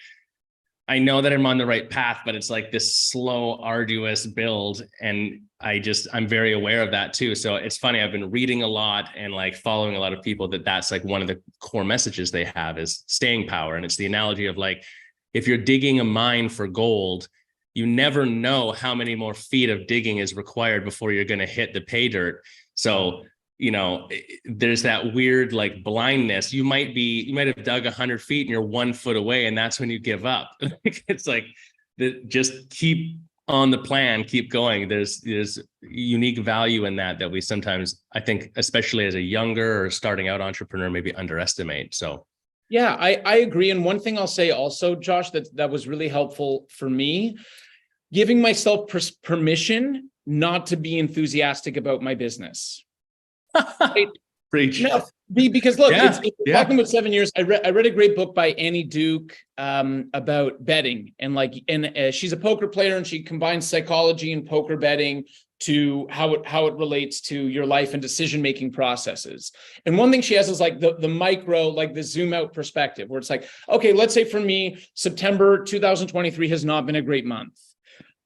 I know that I'm on the right path, but it's like this slow, arduous build. And I'm very aware of that too. So it's funny, I've been reading a lot and like following a lot of people that's like one of the core messages they have is staying power. And it's the analogy of like, if you're digging a mine for gold, you never know how many more feet of digging is required before you're going to hit the pay dirt. So, there's that weird like blindness. You might have dug 100 feet and you're 1 foot away, and that's when you give up. It's like, just keep on the plan, keep going. There's unique value in that we sometimes, I think, especially as a younger or starting out entrepreneur, maybe underestimate. So yeah, I agree. And one thing I'll say also, Josh, that was really helpful for me, giving myself permission not to be enthusiastic about my business. Preach. No, because look, it's talking about 7 years. I read a great book by Annie Duke about betting, and she's a poker player, and she combines psychology and poker betting to how it relates to your life and decision-making processes. And one thing she has is like the micro, like the zoom out perspective, where it's like, okay, let's say for me, September 2023 has not been a great month.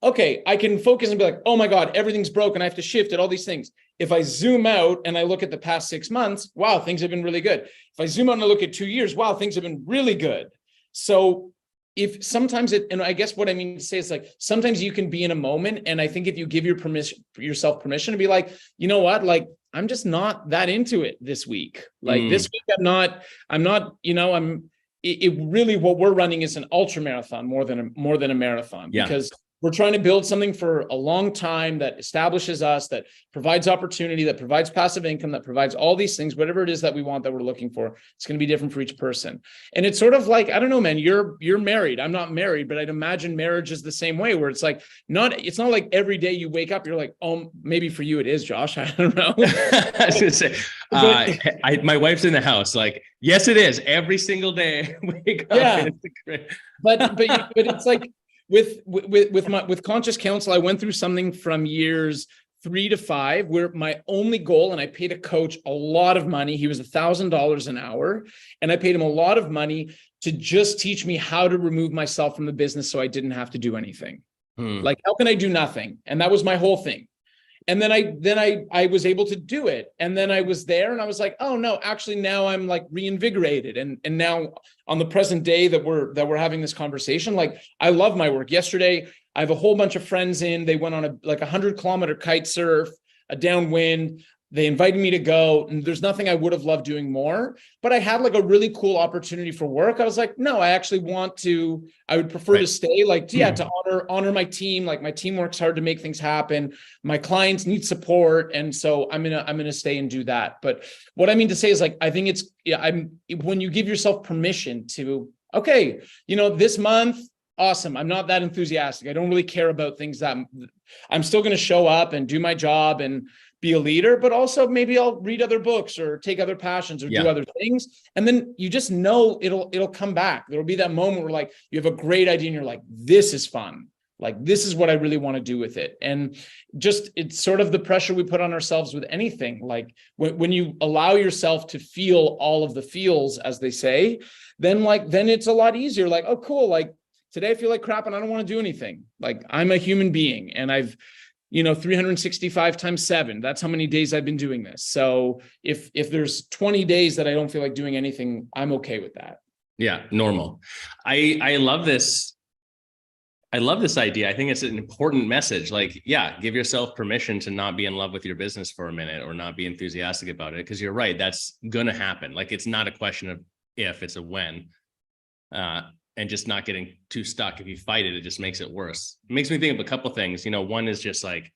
Okay, I can focus and be like, oh my God, everything's broken. I have to shift at all these things. If I zoom out and I look at the past 6 months, wow, things have been really good. If I zoom out and I look at 2 years, wow, things have been really good. So if sometimes and I guess what I mean to say is like, sometimes you can be in a moment. And I think if you give yourself permission to be like, you know what, like, I'm just not that into it this week. Like this week, I'm not, it really, what we're running is an ultra marathon more than a marathon, because we're trying to build something for a long time that establishes us, that provides opportunity, that provides passive income, that provides all these things, whatever it is that we want, that we're looking for. It's going to be different for each person. And it's sort of like, I don't know, man, you're married. I'm not married, but I'd imagine marriage is the same way, where it's like, it's not like every day you wake up, you're like, oh, maybe for you it is, Josh. I don't know. I was going to say, my wife's in the house. Like, yes, it is. Every single day I wake up. Yeah. But it's like, with Conscious Counsel, I went through something from years 3 to 5 where my only goal, and I paid a coach a lot of money. He was $1,000 an hour, and I paid him a lot of money to just teach me how to remove myself from the business so I didn't have to do anything. Like, how can I do nothing? And that was my whole thing. And then I was able to do it. And then I was there and I was like, oh no, actually now I'm like reinvigorated. And now on the present day that we're having this conversation, like I love my work. Yesterday, I have a whole bunch of friends in, they went on a 100-kilometer kite surf, a downwind. They invited me to go, and there's nothing I would have loved doing more, but I had like a really cool opportunity for work. I was like, no, I actually I would prefer to stay, like, to honor my team. Like my team works hard to make things happen. My clients need support. And so I'm going to stay and do that. But what I mean to say is like, I think when you give yourself permission to, okay, this month, awesome. I'm not that enthusiastic. I don't really care about things that I'm still going to show up and do my job and be a leader, but also maybe I'll read other books or take other passions or do other things. And then you just know it'll come back. There'll be that moment where like you have a great idea and you're like, this is fun. Like, this is what I really want to do with it. And just, it's sort of the pressure we put on ourselves with anything. Like when you allow yourself to feel all of the feels, as they say, then it's a lot easier. Like, oh, cool. Like today I feel like crap and I don't want to do anything. Like I'm a human being and I've 365 times 7. That's how many days I've been doing this. So if there's 20 days that I don't feel like doing anything, I'm okay with that. Yeah, normal. I love this. I love this idea. I think it's an important message. Like, yeah, give yourself permission to not be in love with your business for a minute or not be enthusiastic about it. Because you're right, that's going to happen. Like, it's not a question of if, it's a when. And just not getting too stuck. If you fight it, it just makes it worse. It makes me think of a couple of things. One is just like,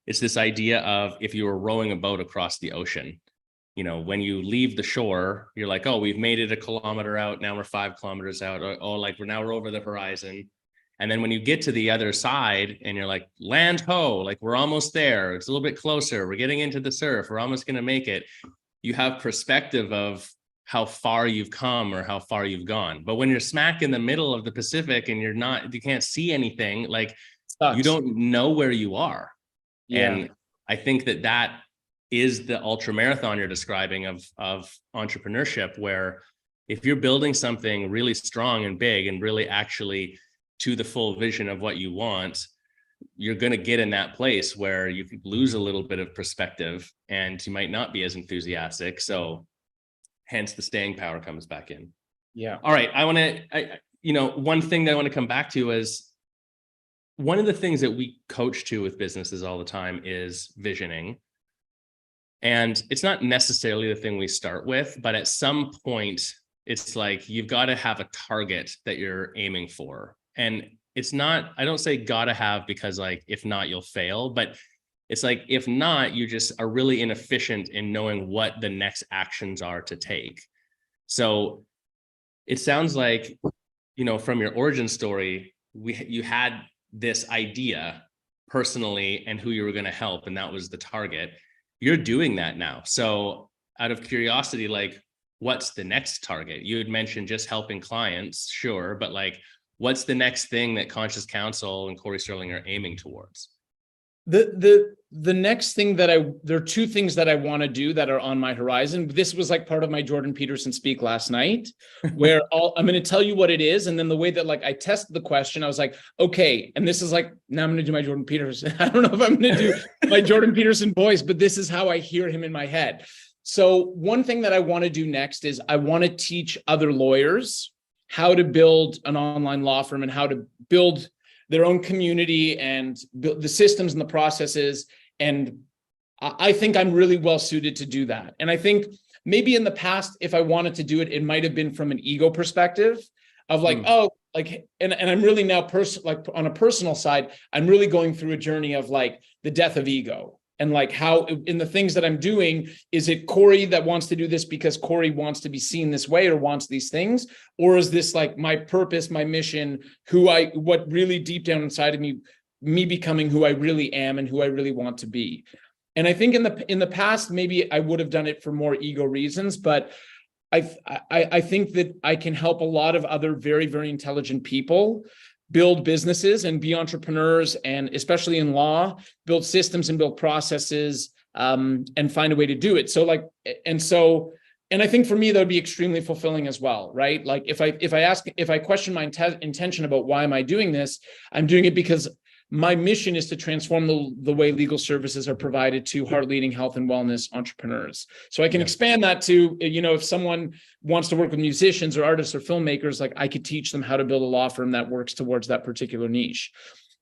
it's this idea of if you were rowing a boat across the ocean, when you leave the shore, you're like, oh, we've made it a kilometer out. Now we're 5 kilometers out. Oh, like we're over the horizon. And then when you get to the other side and you're like, land ho, like we're almost there. It's a little bit closer. We're getting into the surf. We're almost going to make it. You have perspective of how far you've come or how far you've gone. But when you're smack in the middle of the Pacific and you can't see anything, like you don't know where you are. Yeah. And I think that is the ultra marathon you're describing of entrepreneurship, where if you're building something really strong and big and really actually to the full vision of what you want, you're going to get in that place where you lose a little bit of perspective and you might not be as enthusiastic. So hence the staying power comes back in. Yeah. All right. One thing that I want to come back to is one of the things that we coach to with businesses all the time is visioning. And it's not necessarily the thing we start with, but at some point it's like, you've got to have a target that you're aiming for. And it's not, I don't say gotta have because like, if not, you'll fail, but it's like, if not, you just are really inefficient in knowing what the next actions are to take. So it sounds like, from your origin story, you had this idea personally and who you were going to help, and that was the target. You're doing that now. So out of curiosity, like, what's the next target? You had mentioned just helping clients, sure, but like, what's the next thing that Conscious Counsel and Cory Sterling are aiming towards? The next thing there are 2 things that I want to do that are on my horizon. This was like part of my Jordan Peterson speak last night, where I'm going to tell you what it is. And then the way that like I tested the question, I was like, okay. And this is like, now I'm going to do my Jordan Peterson. I don't know if I'm going to do my Jordan Peterson voice, but this is how I hear him in my head. So one thing that I want to do next is I want to teach other lawyers how to build an online law firm and how to build their own community and build the systems and the processes. And I think I'm really well suited to do that. And I think maybe in the past, if I wanted to do it, it might have been from an ego perspective of like, and I'm really now like on a personal side, I'm really going through a journey of like the death of ego. And like how in the things that I'm doing, is it Cory that wants to do this because Cory wants to be seen this way or wants these things? Or is this like my purpose, my mission, what really deep down inside of me becoming who I really am and who I really want to be? And I think in the past, maybe I would have done it for more ego reasons, but I think that I can help a lot of other very, very intelligent people build businesses and be entrepreneurs, and especially in law, build systems and build processes, and find a way to do it. So like, and I think for me, that would be extremely fulfilling as well, right? Like if I question my intention about why am I doing this, I'm doing it because my mission is to transform the way legal services are provided to heart-leading health and wellness entrepreneurs. So I can expand that to, if someone wants to work with musicians or artists or filmmakers, like I could teach them how to build a law firm that works towards that particular niche.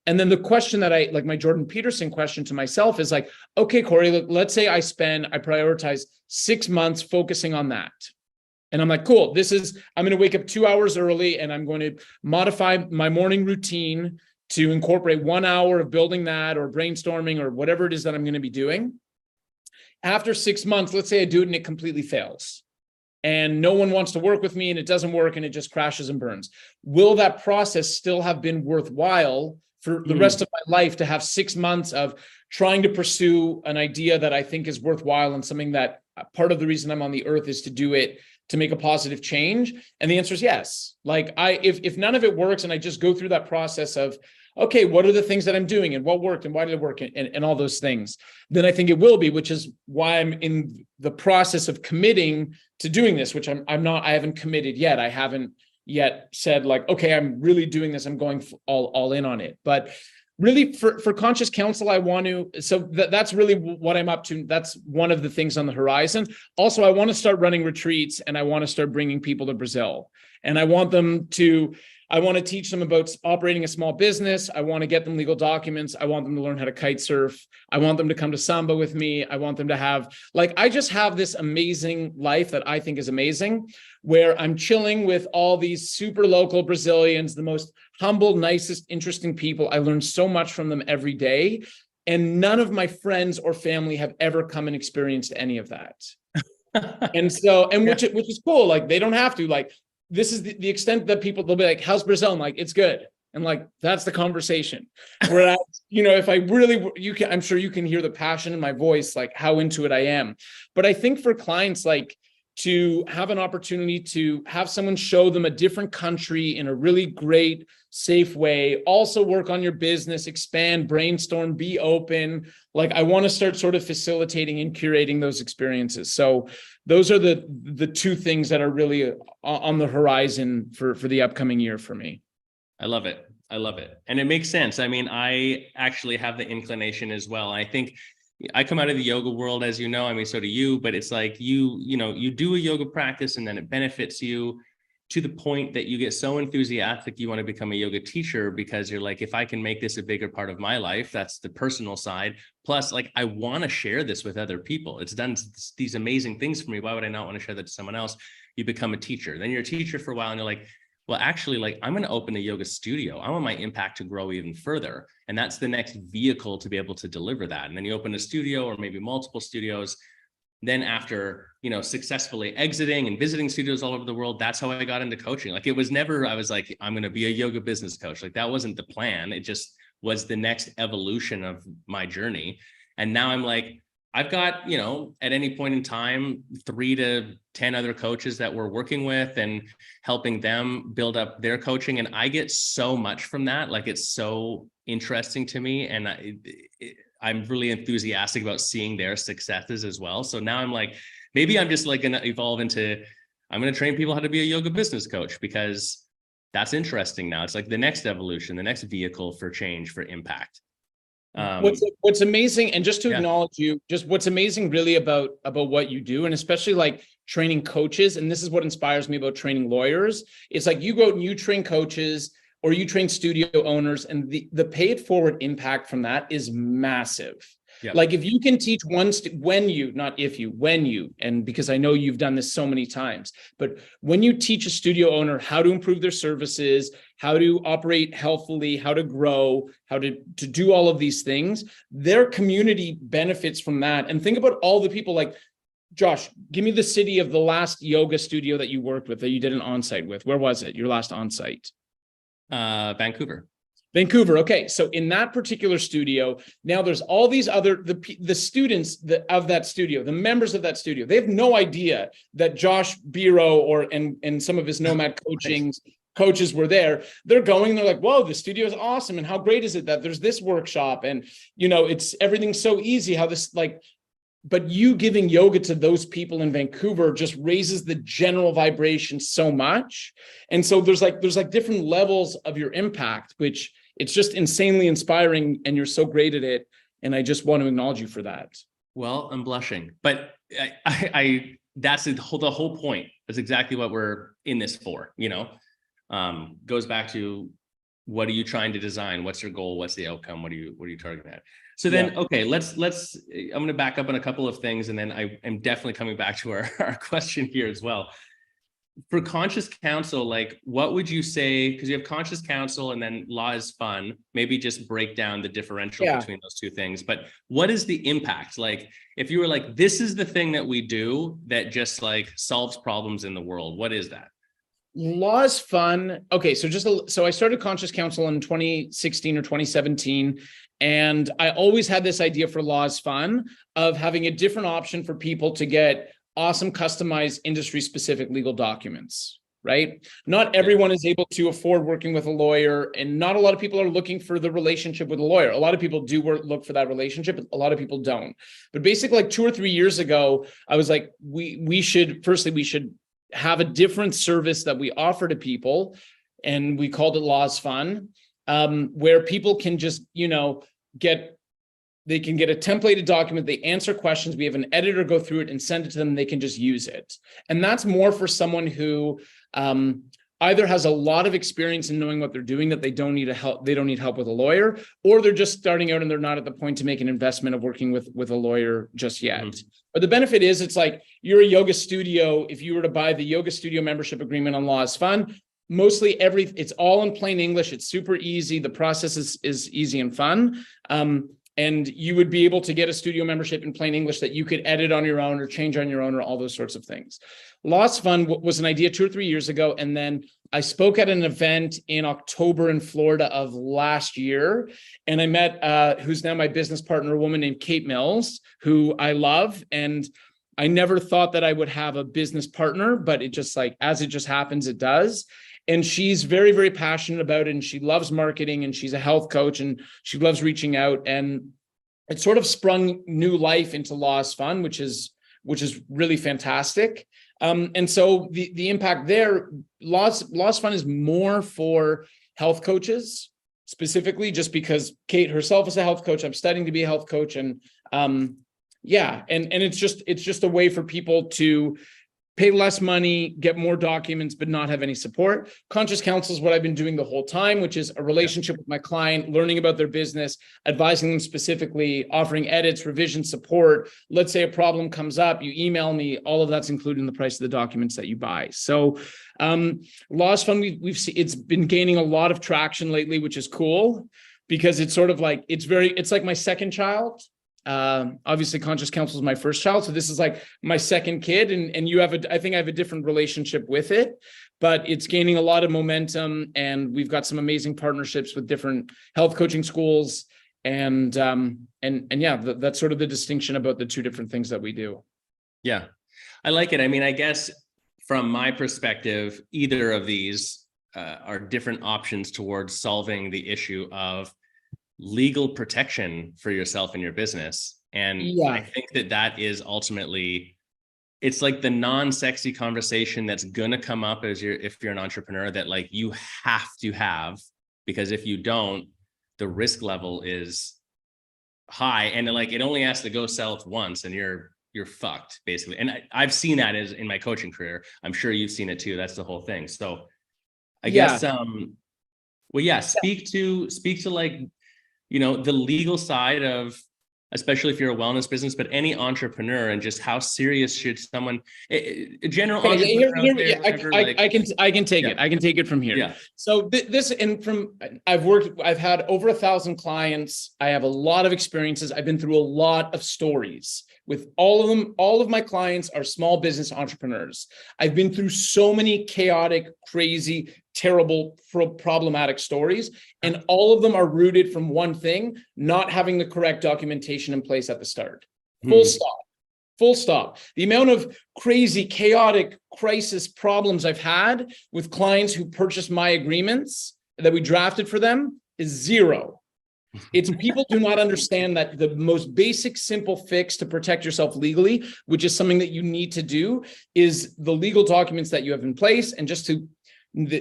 And then the question that my Jordan Peterson question to myself is like, okay, Cory, look, let's say I prioritize 6 months focusing on that. And I'm like, cool, I'm going to wake up 2 hours early and I'm going to modify my morning routine to incorporate 1 hour of building that or brainstorming or whatever it is that I'm going to be doing. After 6 months, let's say I do it and it completely fails and no one wants to work with me and it doesn't work and it just crashes and burns. Will that process still have been worthwhile for the rest of my life to have 6 months of trying to pursue an idea that I think is worthwhile and something that part of the reason I'm on the earth is to do it to make a positive change? And the answer is yes. Like if none of it works and I just go through that process of, okay, what are the things that I'm doing and what worked and why did it work and all those things, then I think it will be, which is why I'm in the process of committing to doing this, which I haven't committed yet. I haven't yet said like, okay, I'm really doing this. I'm going all in on it. But really for Conscious Counsel, that's really what I'm up to. That's one of the things on the horizon. Also, I want to start running retreats and I want to start bringing people to Brazil. And I want to teach them about operating a small business. I want to get them legal documents. I want them to learn how to kite surf. I want them to come to Samba with me. I want them to have, I just have this amazing life that I think is amazing, where I'm chilling with all these super local Brazilians, the most humble, nicest, interesting people. I learn so much from them every day. And none of my friends or family have ever come and experienced any of that. Which is cool. Like, they don't have to, this is the extent that they'll be like, how's Brazil? I'm like, it's good. And that's the conversation. Whereas, if I really, I'm sure you can hear the passion in my voice, like how into it I am. But I think for clients, to have an opportunity to have someone show them a different country in a really great, safe way, also work on your business, expand, brainstorm, be open. I want to start sort of facilitating and curating those experiences. So those are the two things that are really on the horizon for the upcoming year for me. I love it. And it makes sense. I mean, I actually have the inclination as well. I think I come out of the yoga world, as you know, I mean, so do you, but it's like you do a yoga practice and then it benefits you to the point that you get so enthusiastic, you want to become a yoga teacher because you're like, if I can make this a bigger part of my life, that's the personal side. Plus, I want to share this with other people. It's done these amazing things for me. Why would I not want to share that to someone else? You become a teacher. Then you're a teacher for a while and you're like, well, actually, I'm going to open a yoga studio. I want my impact to grow even further. And that's the next vehicle to be able to deliver that. And then you open a studio or maybe multiple studios. Then after, successfully exiting and visiting studios all over the world, that's how I got into coaching. It was never, I was like, I'm going to be a yoga business coach. that wasn't the plan. It just was the next evolution of my journey. And now I'm like, I've got, at any point in time, 3 to 10 other coaches that we're working with and helping them build up their coaching. And I get so much from that. It's so interesting to me. And I'm really enthusiastic about seeing their successes as well. So now I'm like, maybe I'm just going to evolve into, I'm going to train people how to be a yoga business coach because that's interesting now. It's the next evolution, the next vehicle for change, for impact. What's amazing, and just to acknowledge you, just what's amazing really about what you do, and especially training coaches, and this is what inspires me about training lawyers, it's you go out and you train coaches or you train studio owners, and the pay it forward impact from that is massive. Yeah. If you can teach when you, and because I know you've done this so many times, but when you teach a studio owner how to improve their services, how to operate healthily, how to grow, how to do all of these things, their community benefits from that. And think about all the people Josh, give me the city of the last yoga studio that you worked with, that you did an onsite with. Where was it? Your last onsite? Vancouver. Okay. So in that particular studio, now there's all these other, the students of that studio, the members of that studio, they have no idea that Josh Biro and some of his nomad coaches were there. They're going, they're like, whoa, the studio is awesome. And how great is it that there's this workshop? And, it's everything's so easy how this but you giving yoga to those people in Vancouver just raises the general vibration so much. And so there's different levels of your impact, which it's just insanely inspiring, and you're so great at it. And I just want to acknowledge you for that. Well, I'm blushing, but I that's the whole point. That's exactly what we're in this for, goes back to, what are you trying to design? What's your goal? What's the outcome? What are you targeting at? So then, okay, let's, I'm going to back up on a couple of things. And then I am definitely coming back to our question here as well. For conscious counsel, like, what would you say? Because you have conscious counsel and then law is fun. Maybe just break down the differential between those two things. But what is the impact? Like, if you were like, this is the thing that we do that just like solves problems in the world, what is that? Law is fun. Okay, so I started Conscious Counsel in 2016 or 2017, and I always had this idea for Law is Fun of having a different option for people to get awesome, customized, industry-specific legal documents, right? Not everyone is able to afford working with a lawyer, and not a lot of people are looking for the relationship with a lawyer. A lot of people do look for that relationship, but a lot of people don't. But basically, like 2 or 3 years ago, I was like, we should have a different service that we offer to people, and we called it Law is Fun, where people can just, they can get a templated document, they answer questions, we have an editor go through it and send it to them, and they can just use it. And that's more for someone who either has a lot of experience in knowing what they're doing, that they don't need help with a lawyer, or they're just starting out and they're not at the point to make an investment of working with a lawyer just yet. Mm-hmm. But the benefit is, it's like you're a yoga studio. If you were to buy the yoga studio membership agreement on Law is Fun, mostly it's all in plain English. It's super easy. The process is easy and fun. And you would be able to get a studio membership in plain English that you could edit on your own or change on your own, or all those sorts of things. Law is Fun was an idea 2 or 3 years ago. And then I spoke at an event in October in Florida of last year. And I met who's now my business partner, a woman named Kate Mills, who I love. And I never thought that I would have a business partner, but it just as it just happens, it does. And she's very, very passionate about it. And she loves marketing, and she's a health coach, and she loves reaching out. And it sort of sprung new life into Law is Fun, which is really fantastic. And so the impact there, Law is Fun is more for health coaches specifically, just because Kate herself is a health coach. I'm studying to be a health coach. And and it's just a way for people to pay less money, get more documents, but not have any support. Conscious Counsel is what I've been doing the whole time, which is a relationship with my client, learning about their business, advising them specifically, offering edits, revision support. Let's say a problem comes up, you email me, all of that's included in the price of the documents that you buy. So Law is Fun, we've seen, it's been gaining a lot of traction lately, which is cool, because it's sort of like, it's like my second child. Obviously Conscious Counsel is my first child, so this is like my second kid, and I think I have a different relationship with it, but it's gaining a lot of momentum, and we've got some amazing partnerships with different health coaching schools, and that's sort of the distinction about the two different things that we do. Yeah, I like it. I mean, I guess from my perspective, either of these are different options towards solving the issue of legal protection for yourself and your business. And I think that is ultimately, it's like the non-sexy conversation that's going to come up if you're an entrepreneur, that like you have to have, because if you don't, the risk level is high, and like it only has to go south once and you're fucked basically. And I've seen that as in my coaching career. I'm sure you've seen it too. That's the whole thing. So I guess speak to like, the legal side of, especially if you're a wellness business, but any entrepreneur, and just how serious should someone, a general entrepreneur I can take it. I can take it from here. Yeah. So I've had over 1,000 clients. I have a lot of experiences. I've been through a lot of stories with all of them. All of my clients are small business entrepreneurs. I've been through so many chaotic, crazy, terrible, problematic stories, and all of them are rooted from one thing: not having the correct documentation in place at the start. Full stop. The amount of crazy, chaotic, crisis problems I've had with clients who purchased my agreements that we drafted for them is zero. It's people do not understand that the most basic, simple fix to protect yourself legally, which is something that you need to do, is the legal documents that you have in place, and just to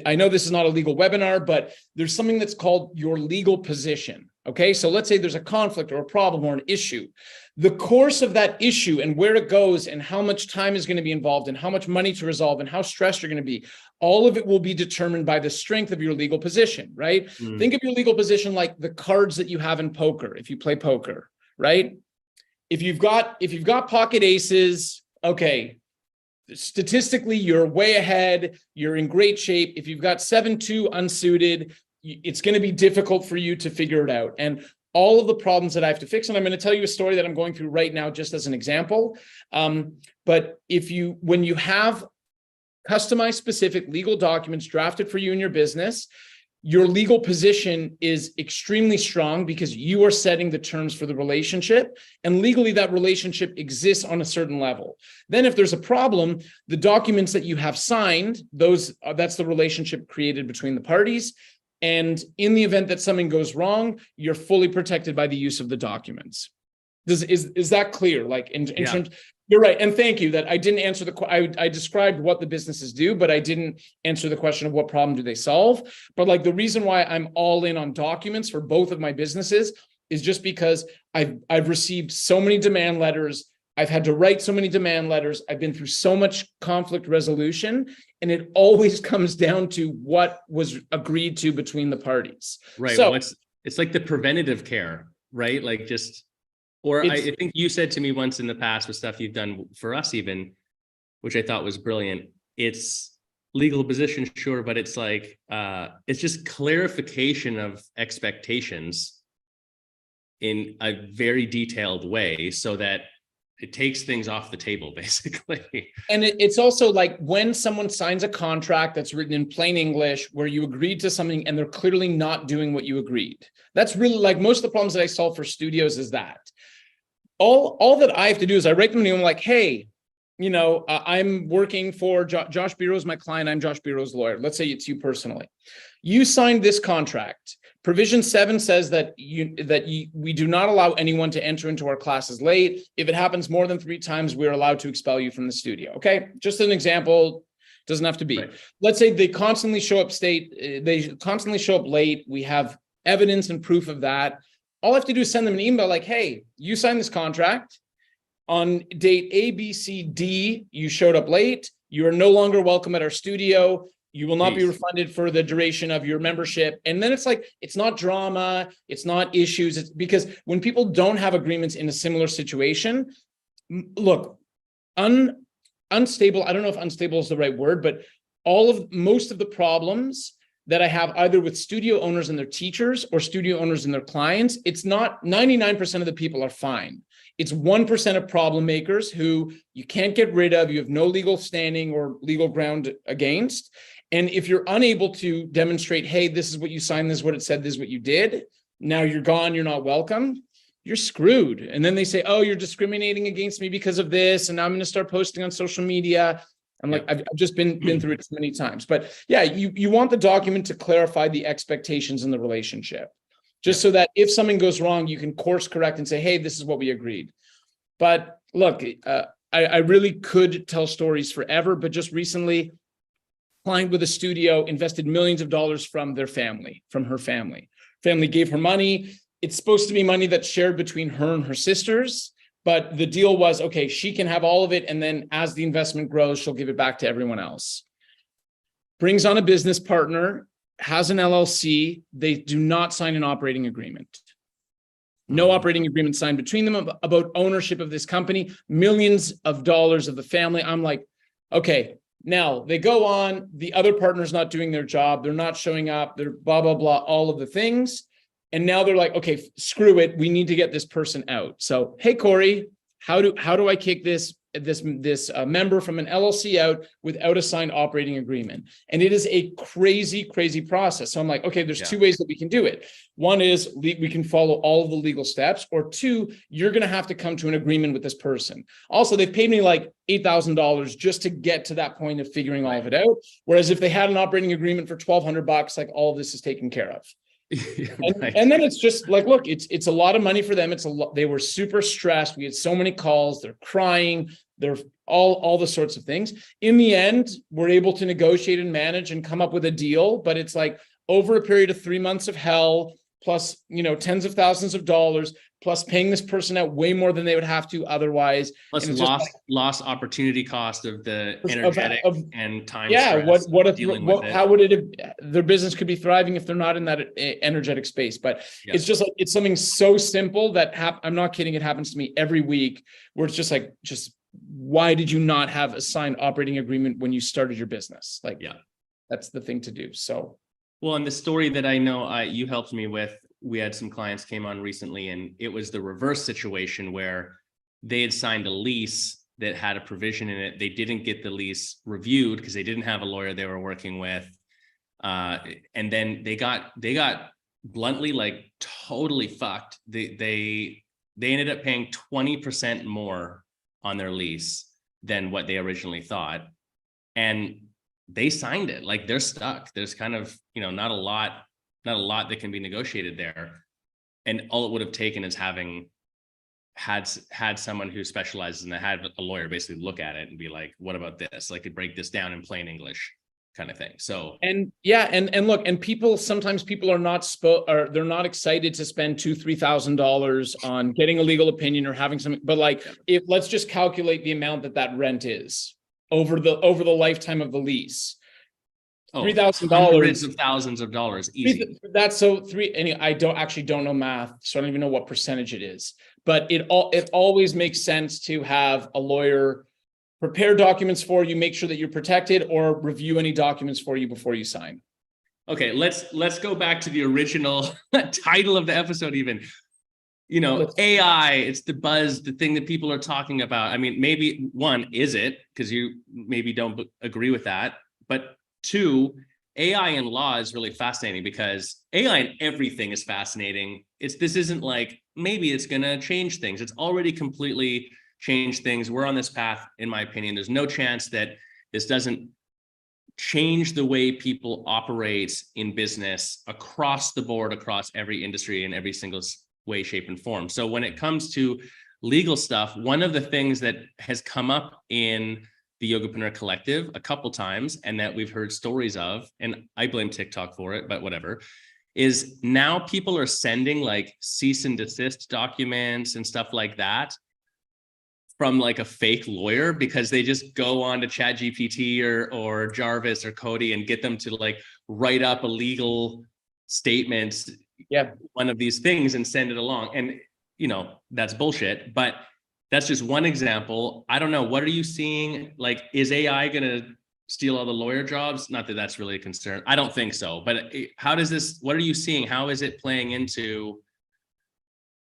I know this is not a legal webinar, but there's something that's called your legal position. Okay, so let's say there's a conflict or a problem or an issue. The course of that issue and where it goes and how much time is going to be involved and how much money to resolve and how stressed you're going to be, all of it will be determined by the strength of your legal position, right? Think of your legal position like the cards that you have in poker, if you play poker, right? If you've got pocket aces, okay, statistically, you're way ahead. You're in great shape. If you've got 7-2 unsuited, it's going to be difficult for you to figure it out. And all of the problems that I have to fix, and I'm going to tell you a story that I'm going through right now, just as an example. But when you have customized specific legal documents drafted for you in your business, your legal position is extremely strong because you are setting the terms for the relationship, and legally that relationship exists on a certain level. Then if there's a problem, the documents that you have signed, that's the relationship created between the parties. And in the event that something goes wrong, you're fully protected by the use of the documents. Is that clear? Like in terms, you're right. And thank you that I didn't answer I described what the businesses do, but I didn't answer the question of what problem do they solve. But like the reason why I'm all in on documents for both of my businesses is just because I've received so many demand letters. I've had to write so many demand letters. I've been through so much conflict resolution, and it always comes down to what was agreed to between the parties. Right. So well, it's like the preventative care, right? Like I think you said to me once in the past with stuff you've done for us even, which I thought was brilliant. It's legal position, sure, but it's like, it's just clarification of expectations in a very detailed way so that it takes things off the table, basically. And it's also like when someone signs a contract that's written in plain English where you agreed to something and they're clearly not doing what you agreed. That's really like most of the problems that I solve for studios is that. All that I have to do is I write them an email like, hey, I'm working for Josh Biro is my client. I'm Josh Biro's lawyer. Let's say it's you personally. You signed this contract. Provision 7 says that we do not allow anyone to enter into our classes late. If it happens more than 3 times, we're allowed to expel you from the studio. Okay, just an example. Doesn't have to be. Right. Let's say they constantly show up late. We have evidence and proof of that. All I have to do is send them an email like, hey, you signed this contract. On date A, B, C, D, you showed up late. You are no longer welcome at our studio. You will not be refunded for the duration of your membership. And then it's like, it's not drama. It's not issues. It's because when people don't have agreements in a similar situation, look, unstable. I don't know if unstable is the right word, but most of the problems that I have either with studio owners and their teachers or studio owners and their clients, it's not 99% of the people are fine. It's 1% of problem makers who you can't get rid of, you have no legal standing or legal ground against. And if you're unable to demonstrate, hey, this is what you signed, this is what it said, this is what you did, now you're gone, you're not welcome, you're screwed. And then they say, oh, you're discriminating against me because of this, and now I'm going to start posting on social media. I'm like, I've just been through it many times. But yeah, you want the document to clarify the expectations in the relationship, just so that if something goes wrong, you can course correct and say, hey, this is what we agreed. But look, I really could tell stories forever, but just recently, client with a studio invested millions of dollars from her family. Family gave her money. It's supposed to be money that's shared between her and her sisters. But the deal was, okay, she can have all of it. And then as the investment grows, she'll give it back to everyone else. Brings on a business partner, has an LLC. They do not sign an operating agreement. No operating agreement signed between them about ownership of this company, millions of dollars of the family. I'm like, okay, now they go on, the other partner's not doing their job. They're not showing up. They're blah, blah, blah, all of the things. And now they're like, okay, screw it. We need to get this person out. So, hey, Cory, how do I kick this member from an LLC out without a signed operating agreement? And it is a crazy, crazy process. So I'm like, okay, there's 2 ways that we can do it. One is we can follow all of the legal steps, or 2, you're going to have to come to an agreement with this person. Also, they've paid me like $8,000 just to get to that point of figuring all of it out. Whereas if they had an operating agreement for $1,200, like all of this is taken care of. And then it's just like, look, it's a lot of money for them. They were super stressed. We had so many calls. They're crying. they're all the sorts of things. In the end, we're able to negotiate and manage and come up with a deal, but it's like over a period of 3 months of hell, plus, tens of thousands of dollars, plus paying this person out way more than they would have to otherwise. Plus and lost opportunity cost of the energetic and time stress. How would it have, their business could be thriving if they're not in that energetic space? But it's just like, it's something so simple that I'm not kidding. It happens to me every week where it's just like, why did you not have a signed operating agreement when you started your business? Like, that's the thing to do. So, well, and the story that I know you helped me with, we had some clients came on recently, and it was the reverse situation where they had signed a lease that had a provision in it. They didn't get the lease reviewed because they didn't have a lawyer they were working with. And then they got bluntly, like, totally fucked. They ended up paying 20% more on their lease than what they originally thought. And they signed it. Like, they're stuck. There's kind of, not a lot that can be negotiated there. And all it would have taken is having had someone who specializes in that, had a lawyer basically look at it and be like, what about this? Like, to break this down in plain English kind of thing. So, and look, and sometimes people are not they're not excited to spend $2,000-3,000 on getting a legal opinion or having something, but like, let's just calculate the amount that rent is over the lifetime of the lease. $3,000, hundreds of thousands of dollars, easy. That's so three. And I don't know math, so I don't even know what percentage it is. But it always makes sense to have a lawyer prepare documents for you, make sure that you're protected, or review any documents for you before you sign. Okay, let's go back to the original title of the episode. Even, AI, it's the buzz, the thing that people are talking about. I mean, maybe one, is it? Because you maybe don't agree with that, but two, AI and law is really fascinating, because AI and everything is fascinating. This isn't like, maybe it's going to change things. It's already completely changed things. We're on this path, in my opinion. There's no chance that this doesn't change the way people operate in business across the board, across every industry, in every single way, shape, and form. So when it comes to legal stuff, one of the things that has come up in the Yogapreneur Collective a couple times, and that we've heard stories of, and I blame TikTok for it, but whatever, is now people are sending like cease and desist documents and stuff like that from like a fake lawyer, because they just go on to ChatGPT or Jarvis or Cody and get them to like write up a legal statement, one of these things, and send it along. And that's bullshit, but that's just one example. I don't know. What are you seeing? Like, is AI going to steal all the lawyer jobs? Not that that's really a concern. I don't think so. But what are you seeing? How is it playing into,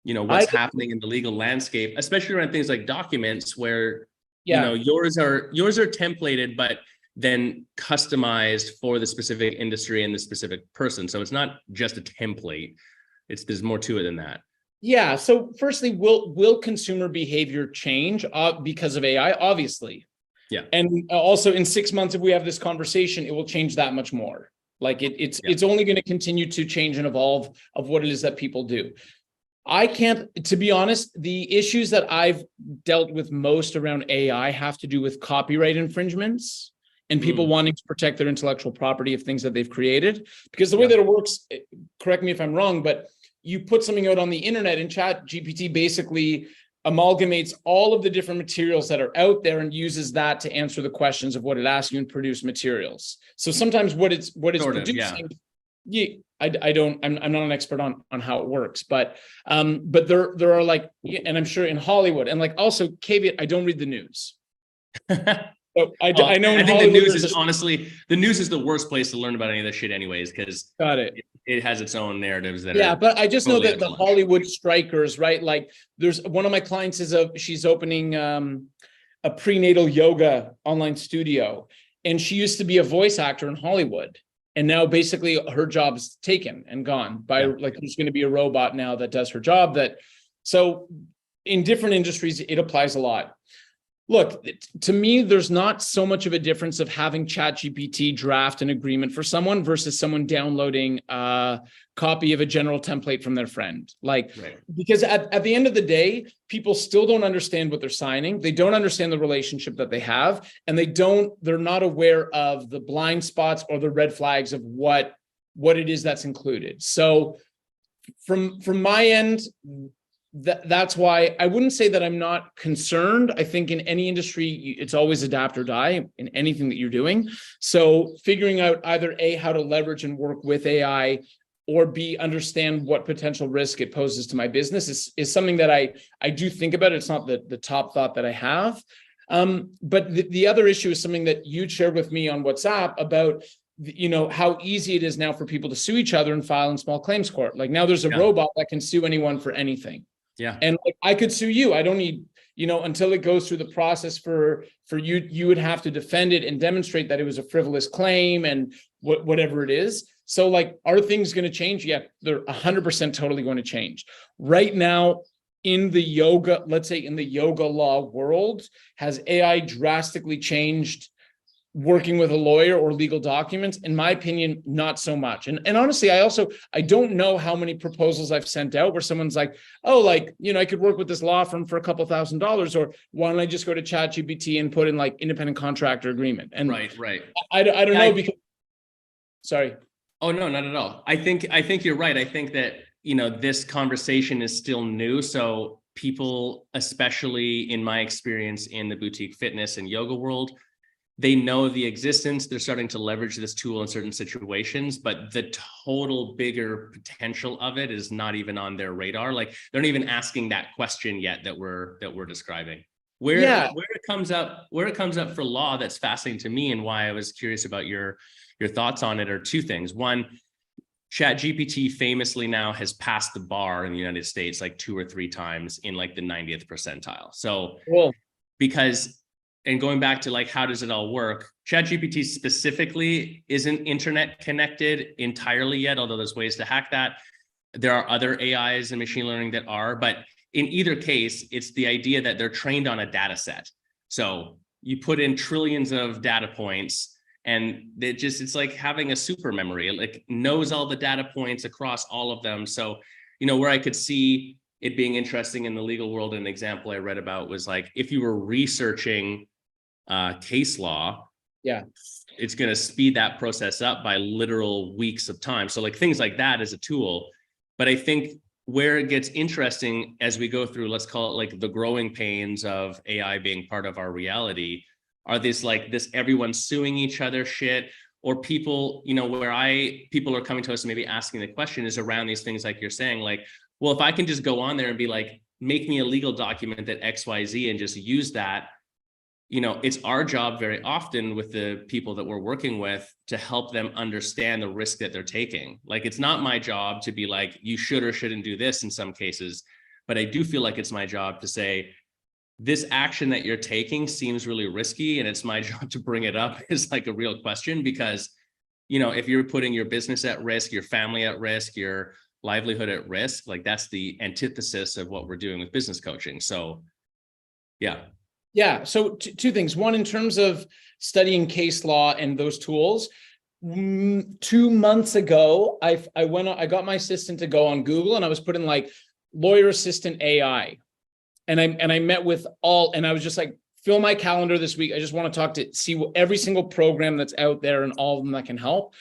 what's happening in the legal landscape, especially around things like documents where, yours are templated, but then customized for the specific industry and the specific person. So it's not just a template. There's more to it than that. Yeah. So firstly, will consumer behavior change because of AI? Obviously. Yeah. And also in 6 months, if we have this conversation, it will change that much more. Like it's only going to continue to change and evolve of what it is that people do. To be honest, the issues that I've dealt with most around AI have to do with copyright infringements and people wanting to protect their intellectual property of things that they've created. Because the way that it works, correct me if I'm wrong, but you put something out on the internet, and ChatGPT basically amalgamates all of the different materials that are out there and uses that to answer the questions of what it asks you and produce materials. So sometimes what it's producing, I'm not an expert on how it works, but there are like, and I'm sure in Hollywood, and like also caveat, I don't read the news. So I know. I think the news is honestly, the news is the worst place to learn about any of this shit anyways, because it has its own narratives that but I just know that the Hollywood strikers, right? Like there's one of my clients she's opening a prenatal yoga online studio, and she used to be a voice actor in Hollywood. And now basically her job's taken and gone by like, there's going to be a robot now that does her job. So in different industries, it applies a lot. Look, to me, there's not so much of a difference of having ChatGPT draft an agreement for someone versus someone downloading a copy of a general template from their friend. Like, Right. because at the end of the day, people still don't understand what they're signing. They don't understand the relationship that they have, and they're not aware of the blind spots or the red flags of what it is that's included. So from my end, that's why I wouldn't say that I'm not concerned. I think in any industry, it's always adapt or die in anything that you're doing. So figuring out either A, how to leverage and work with AI, or B, understand what potential risk it poses to my business is something that I do think about. It's not the top thought that I have. But the other issue is something that you shared with me on WhatsApp about, how easy it is now for people to sue each other and file in small claims court. Like now there's a robot that can sue anyone for anything. Yeah. And like, I could sue you. I don't need, until it goes through the process for you would have to defend it and demonstrate that it was a frivolous claim and whatever it is. So like, are things going to change? Yeah, they're 100% totally going to change. Right now in the yoga, let's say in the yoga law world, has AI drastically changed working with a lawyer or legal documents? In my opinion, not so much. And honestly, I don't know how many proposals I've sent out where someone's like, oh, like, I could work with this law firm for a couple $1,000s, or why don't I just go to ChatGPT and put in like independent contractor agreement? And right. I don't know because, sorry. Oh, no, not at all. I think you're right. I think that, this conversation is still new. So people, especially in my experience in the boutique fitness and yoga world, they know the existence. They're starting to leverage this tool in certain situations, but the total bigger potential of it is not even on their radar. Like they're not even asking that question yet that we're describing. Where it comes up for law, that's fascinating to me, and why I was curious about your thoughts on it are two things. One, ChatGPT famously now has passed the bar in the United States like 2 or 3 times in like the 90th percentile. So and going back to like, how does it all work? ChatGPT specifically isn't internet connected entirely yet, although there's ways to hack that. There are other AIs and machine learning that are, but in either case, it's the idea that they're trained on a data set. So you put in trillions of data points and it's like having a super memory. It like knows all the data points across all of them. So, where I could see it being interesting in the legal world, an example I read about was like, if you were researching case law, it's going to speed that process up by literal weeks of time. So like things like that as a tool. But I think where it gets interesting as we go through, let's call it like the growing pains of AI being part of our reality, are this everyone suing each other shit, or people, people are coming to us and maybe asking the question is around these things like you're saying, like, well, if I can just go on there and be like, make me a legal document that XYZ and just use that, it's our job very often with the people that we're working with to help them understand the risk that they're taking. Like, it's not my job to be like, you should or shouldn't do this in some cases, but I do feel like it's my job to say, this action that you're taking seems really risky, and it's my job to bring it up as like a real question, because, if you're putting your business at risk, your family at risk, your livelihood at risk, like that's the antithesis of what we're doing with business coaching. So, yeah. So two things. One, in terms of studying case law and those tools, 2 months ago, I got my assistant to go on Google, and I was putting like lawyer assistant AI. And I met with and I was just like, fill my calendar this week. I just want to see every single program that's out there and all of them that can help.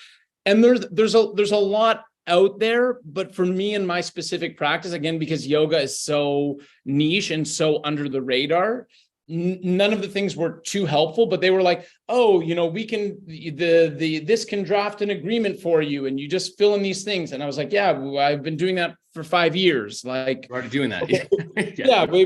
And there's a lot out there, but for me and my specific practice, again, because yoga is so niche and so under the radar, none of the things were too helpful, but they were like, oh, we can, this can draft an agreement for you, and you just fill in these things. And I was like, yeah, I've been doing that for 5 years. Like, we're already doing that.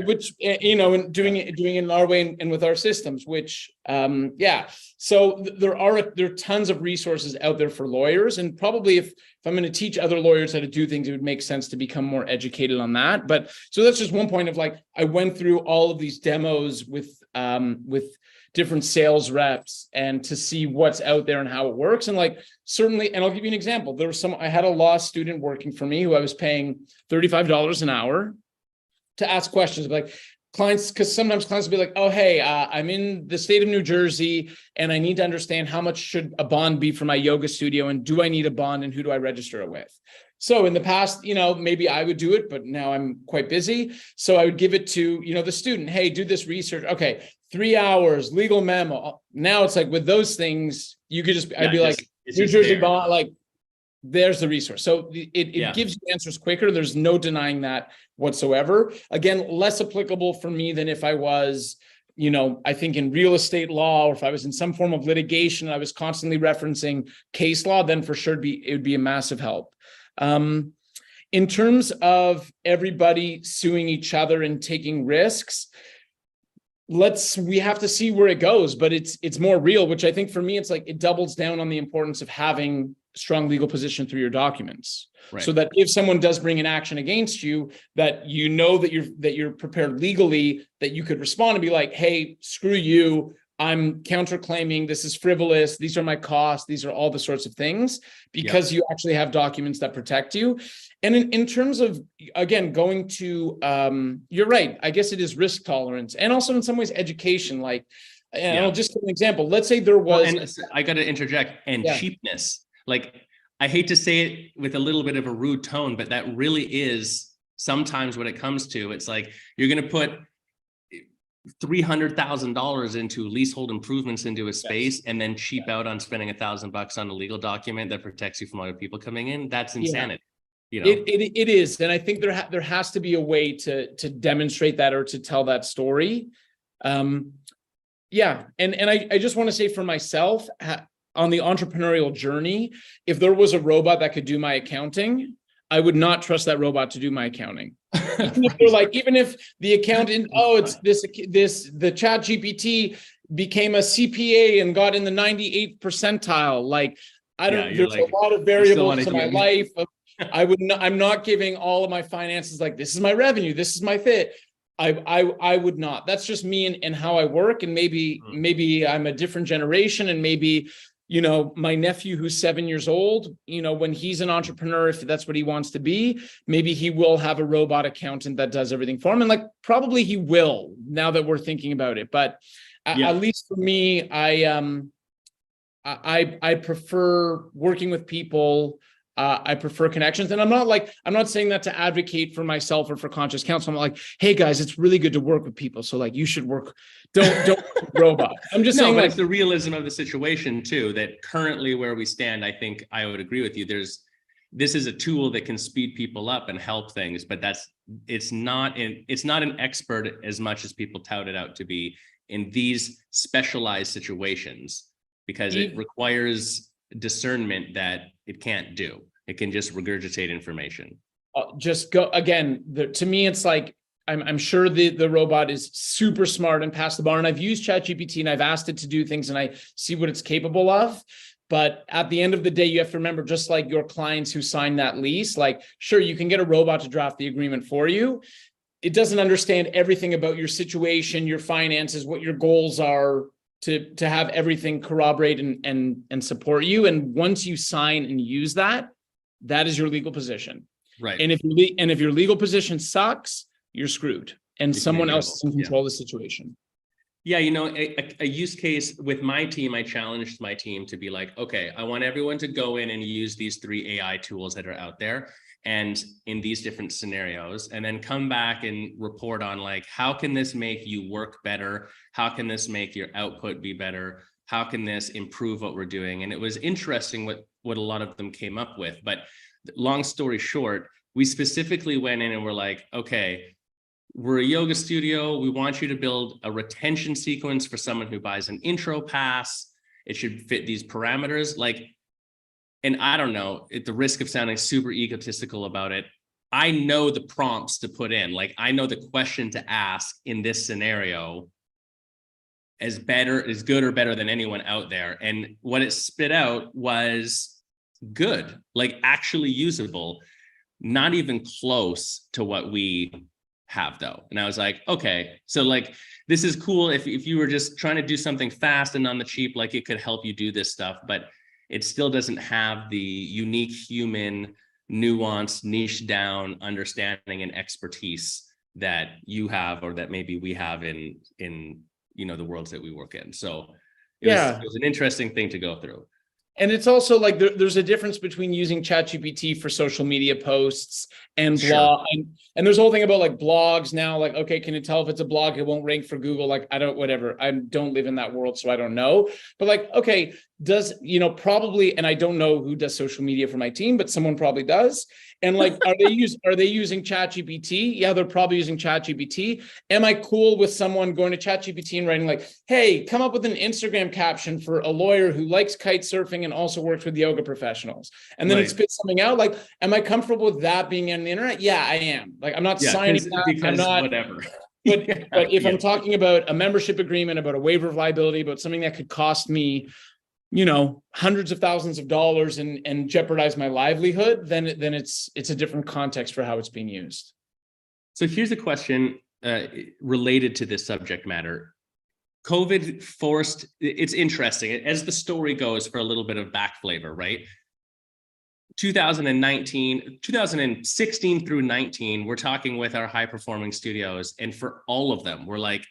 Which, and doing it in our way and with our systems, which, so there are tons of resources out there for lawyers. And probably if I'm going to teach other lawyers how to do things, it would make sense to become more educated on that. But so that's just one point of like, I went through all of these demos with different sales reps and to see what's out there and how it works. And like, certainly, and I'll give you an example. I had a law student working for me who I was paying $35 an hour to ask questions like, clients, because sometimes clients will be like, oh, hey, I'm in the state of New Jersey and I need to understand how much should a bond be for my yoga studio, and do I need a bond, and who do I register it with? So in the past, maybe I would do it, but now I'm quite busy. So I would give it to, the student, hey, do this research. Okay, 3 hours, legal memo. Now it's like with those things, you could just, I'd be like, New Jersey bond, like, there's the resource. So it gives you answers quicker. There's no denying that whatsoever. Again, less applicable for me than if I was, I think in real estate law, or if I was in some form of litigation, I was constantly referencing case law, then for sure it would be a massive help. In terms of everybody suing each other and taking risks, we have to see where it goes, but it's more real, which I think for me, it's like, it doubles down on the importance of having strong legal position through your documents. Right. So that if someone does bring an action against you, that that you're prepared legally, that you could respond and be like, hey, screw you, I'm counterclaiming, this is frivolous, these are my costs, these are all the sorts of things, because you actually have documents that protect you. And in terms of, again, going to, you're right, I guess it is risk tolerance, and also in some ways education, like, and I'll just give an example. Let's say there was... and I got to interject, and cheapness. Like, I hate to say it with a little bit of a rude tone, but that really is sometimes what it comes to. It's like, you're going to put $300,000 into leasehold improvements into a space, and then cheap out on spending $1,000 on a legal document that protects you from other people coming in. That's insanity. It is. And I think there has to be a way to demonstrate that, or to tell that story. And I just want to say for myself, on the entrepreneurial journey, if there was a robot that could do my accounting, I would not trust that robot to do my accounting. Even if the accountant, it's the chat GPT became a CPA and got in the 98th percentile. Like, there's a lot of variables to my life. I'm not giving all of my finances, like, this is my revenue, this is my fit. I would not. That's just me and how I work. And maybe I'm a different generation, and maybe, my nephew who's 7 years old, when he's an entrepreneur, if that's what he wants to be, maybe he will have a robot accountant that does everything for him. And like, probably he will, now that we're thinking about it. But at least for me, I prefer working with people. I prefer connections. And I'm not saying that to advocate for myself or for Conscious Counsel. I'm like, hey guys, it's really good to work with people, so like, you should work, don't robot. I'm just saying, but like, it's the realism of the situation too, that currently where we stand, I think I would agree with you. This is a tool that can speed people up and help things, but it's not an expert as much as people tout it out to be in these specialized situations, because it requires discernment that it can't do. It can just regurgitate information. Just go again. To me, it's like, I'm sure the robot is super smart and past the bar. And I've used ChatGPT and I've asked it to do things, and I see what it's capable of. But at the end of the day, you have to remember, just like your clients who sign that lease, like, sure, you can get a robot to draft the agreement for you. It doesn't understand everything about your situation, your finances, what your goals are, to have everything corroborate and support you. And once you sign and use that is your legal position. Right. And if your legal position sucks, you're screwed, and someone else is in control of the situation. Yeah, a use case with my team, I challenged my team to be like, okay, I want everyone to go in and use these 3 AI tools that are out there, and in these different scenarios, and then come back and report on, like, how can this make you work better? How can this make your output be better? How can this improve what we're doing? And it was interesting what a lot of them came up with. But long story short, we specifically went in and were like, okay, we're a yoga studio. We want you to build a retention sequence for someone who buys an intro pass. It should fit these parameters. Like, and I don't know, at the risk of sounding super egotistical about it, I know the prompts to put in. Like, I know the question to ask in this scenario as good or better than anyone out there. And what it spit out was good, like actually usable, not even close to what we have though. And I was like, okay, so like, this is cool. If you were just trying to do something fast and on the cheap, like, it could help you do this stuff, but it still doesn't have the unique human nuance, niche down understanding and expertise that you have, or that maybe we have in the worlds that we work in. So it was an interesting thing to go through. And it's also like there's a difference between using ChatGPT for social media posts and blog. And there's a whole thing about like blogs now, like, okay, can you tell if it's a blog? It won't rank for Google. Like, I don't live in that world, so I don't know. But like, okay, probably, and I don't know who does social media for my team, but someone probably does. And like, are they using ChatGPT? Yeah, they're probably using ChatGPT. Am I cool with someone going to ChatGPT and writing like, hey, come up with an Instagram caption for a lawyer who likes kite surfing and also works with yoga professionals? And then it spits something out. Like, am I comfortable with that being on the internet? Yeah, I am. Like, I'm not signing that. Because I'm not whatever. But if I'm talking about a membership agreement, about a waiver of liability, about something that could cost me, hundreds of thousands of dollars and jeopardize my livelihood, then it's a different context for how it's being used. So here's a question related to this subject matter. COVID forced, it's interesting, as the story goes, for a little bit of back flavor, right? 2016 through 19, we're talking with our high performing studios, and for all of them, we're like,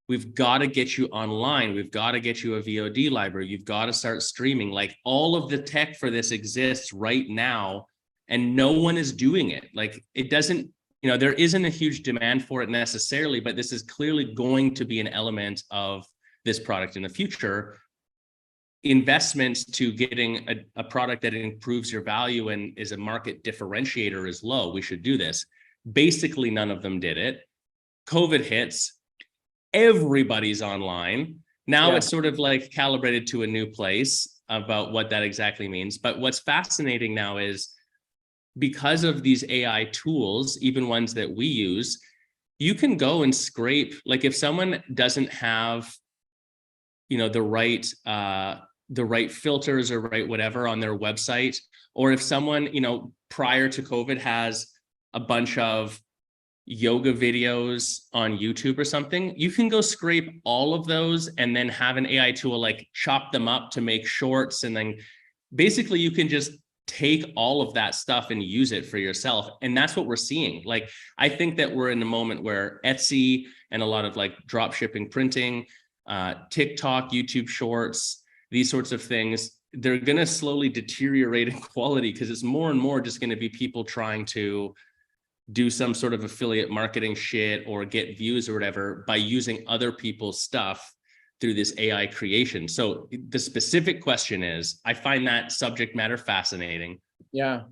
we've got to get you online. We've got to get you a VOD library. You've got to start streaming. Like, all of the tech for this exists right now, and no one is doing it. Like, it doesn't, there isn't a huge demand for it necessarily, but this is clearly going to be an element of this product in the future. Investments to getting a product that improves your value and is a market differentiator is low. We should do this. Basically, none of them did it. COVID hits. Everybody's online. Now it's sort of like calibrated to a new place about what that exactly means. But what's fascinating now is, because of these AI tools, even ones that we use, you can go and scrape. Like, if someone doesn't have, the right filters or right whatever on their website, or if someone, prior to COVID has a bunch of yoga videos on YouTube or something, you can go scrape all of those and then have an AI tool like chop them up to make shorts. And then basically you can just take all of that stuff and use it for yourself. And that's what we're seeing. Like, I think that we're in a moment where Etsy and a lot of like drop shipping, printing, TikTok, YouTube shorts, these sorts of things, they're going to slowly deteriorate in quality, because it's more and more just going to be people trying to do some sort of affiliate marketing shit or get views or whatever by using other people's stuff through this AI creation. So the specific question is, I find that subject matter fascinating. Yeah.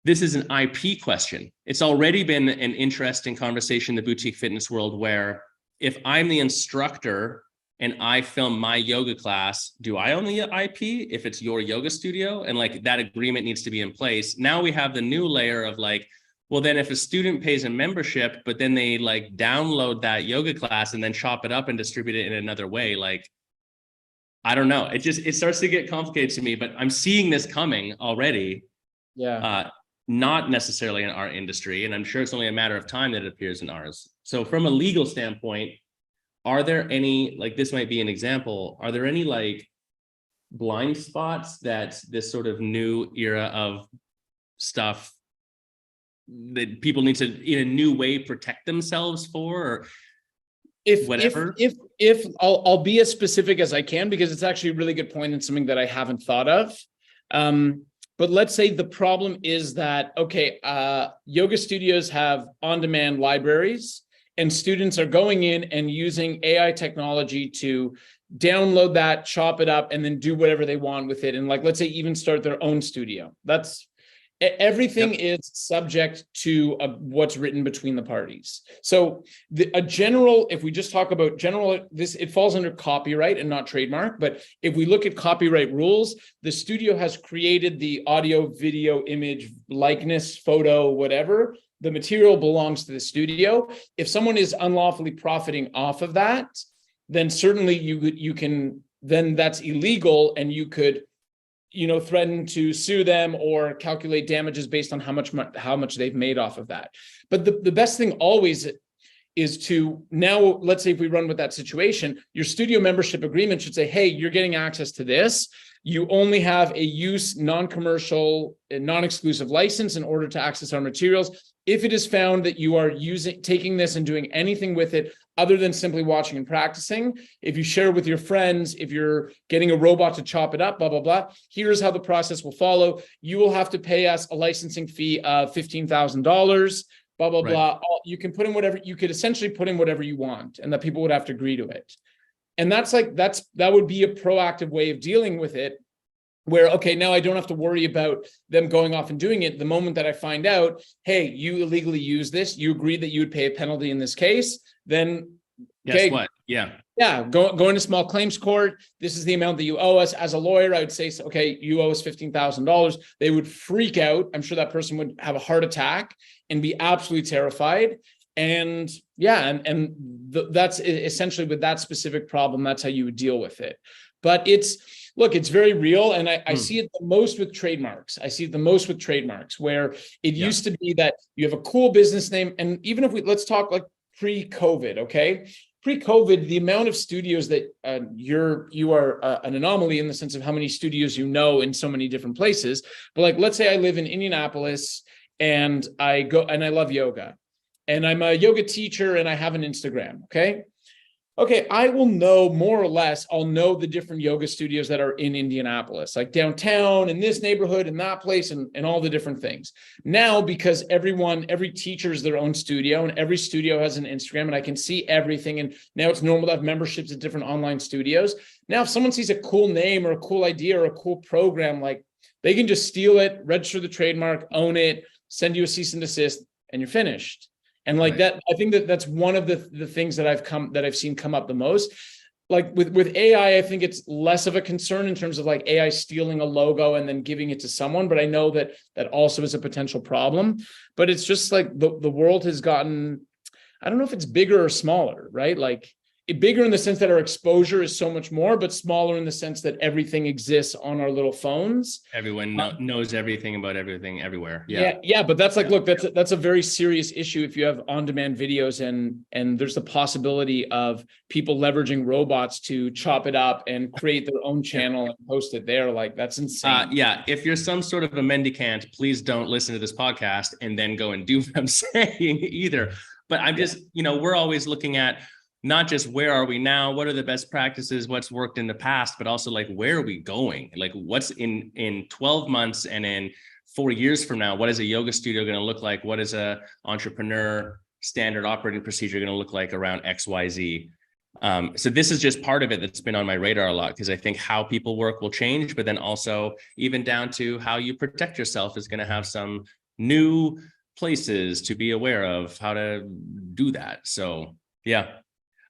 This is an IP question. It's already been an interesting conversation in the boutique fitness world, where if I'm the instructor and I film my yoga class, do I own the IP if it's your yoga studio? And like, that agreement needs to be in place. Now we have the new layer of like, well, then if a student pays a membership, but then they like download that yoga class and then chop it up and distribute it in another way, like, I don't know. It starts to get complicated to me, but I'm seeing this coming already. Yeah. Not necessarily in our industry. And I'm sure it's only a matter of time that it appears in ours. So from a legal standpoint, are there any, like, this might be an example, are there any like blind spots that this sort of new era of stuff that people need to, in a new way, protect themselves for, or whatever? If I'll be as specific as I can, because it's actually a really good point and something that I haven't thought of. But let's say the problem is that, okay, yoga studios have on-demand libraries, and students are going in and using AI technology to download that, chop it up, and then do whatever they want with it. And like, let's say even start their own studio. Everything is subject to what's written between the parties. So if we just talk about general, it falls under copyright and not trademark. But if we look at copyright rules, the studio has created the audio, video, image, likeness, photo, whatever. The material belongs to the studio. If someone is unlawfully profiting off of that, then certainly you can, then that's illegal, and you could, threaten to sue them or calculate damages based on how much they've made off of that. But the best thing always is to, now, let's say if we run with that situation, your studio membership agreement should say, hey, you're getting access to this. You only have a use, non-commercial, non-exclusive license in order to access our materials. If it is found that you are taking this and doing anything with it other than simply watching and practicing, if you share with your friends, if you're getting a robot to chop it up, blah, blah, blah, here's how the process will follow. You will have to pay us a licensing fee of $15,000, blah, blah, blah. You can put in whatever, you could essentially put in whatever you want, and that people would have to agree to it. And that would be a proactive way of dealing with it, where, okay, now I don't have to worry about them going off and doing it. The moment that I find out, hey, you illegally use this, you agreed that you would pay a penalty in this case, then guess what? Yeah, go into small claims court. This is the amount that you owe us. As a lawyer, I would say, okay, you owe us $15,000. They would freak out. I'm sure that person would have a heart attack and be absolutely terrified. And that's essentially with that specific problem, that's how you would deal with it. But it's very real. And I see it the most with trademarks. Where it used to be that you have a cool business name. And even if let's talk like pre-COVID, okay? Pre-COVID, the amount of studios that you are an anomaly in the sense of how many studios you know in so many different places. But like, let's say I live in Indianapolis and I love yoga. And I'm a yoga teacher and I have an Instagram, okay? Okay, I will know more or less, I'll know the different yoga studios that are in Indianapolis, like downtown, in this neighborhood, in that place, and all the different things. Now, because every teacher is their own studio and every studio has an Instagram and I can see everything. And now it's normal to have memberships at different online studios. Now, if someone sees a cool name or a cool idea or a cool program, like they can just steal it, register the trademark, own it, send you a cease and desist, and you're finished. And like that, I think that's one of the things that I've seen come up the most. Like with AI, I think it's less of a concern in terms of like AI stealing a logo and then giving it to someone. But I know that also is a potential problem. But it's just like the world has gotten, I don't know if it's bigger or smaller, right? Like bigger in the sense that our exposure is so much more, but smaller in the sense that everything exists on our little phones. Everyone knows everything about everything everywhere. Yeah. But that's like, look, that's a very serious issue if you have on-demand videos and there's the possibility of people leveraging robots to chop it up and create their own channel and post it there. Like that's insane. If you're some sort of a mendicant, please don't listen to this podcast and then go and do what I'm saying either. But I'm just, we're always looking at not just where are we now, what are the best practices, what's worked in the past, but also like, where are we going? Like what's in 12 months and in 4 years from now, what is a yoga studio going to look like? What is a entrepreneur standard operating procedure going to look like around XYZ? So this is just part of it that's been on my radar a lot, because I think how people work will change, but then also even down to how you protect yourself is going to have some new places to be aware of how to do that. So, yeah.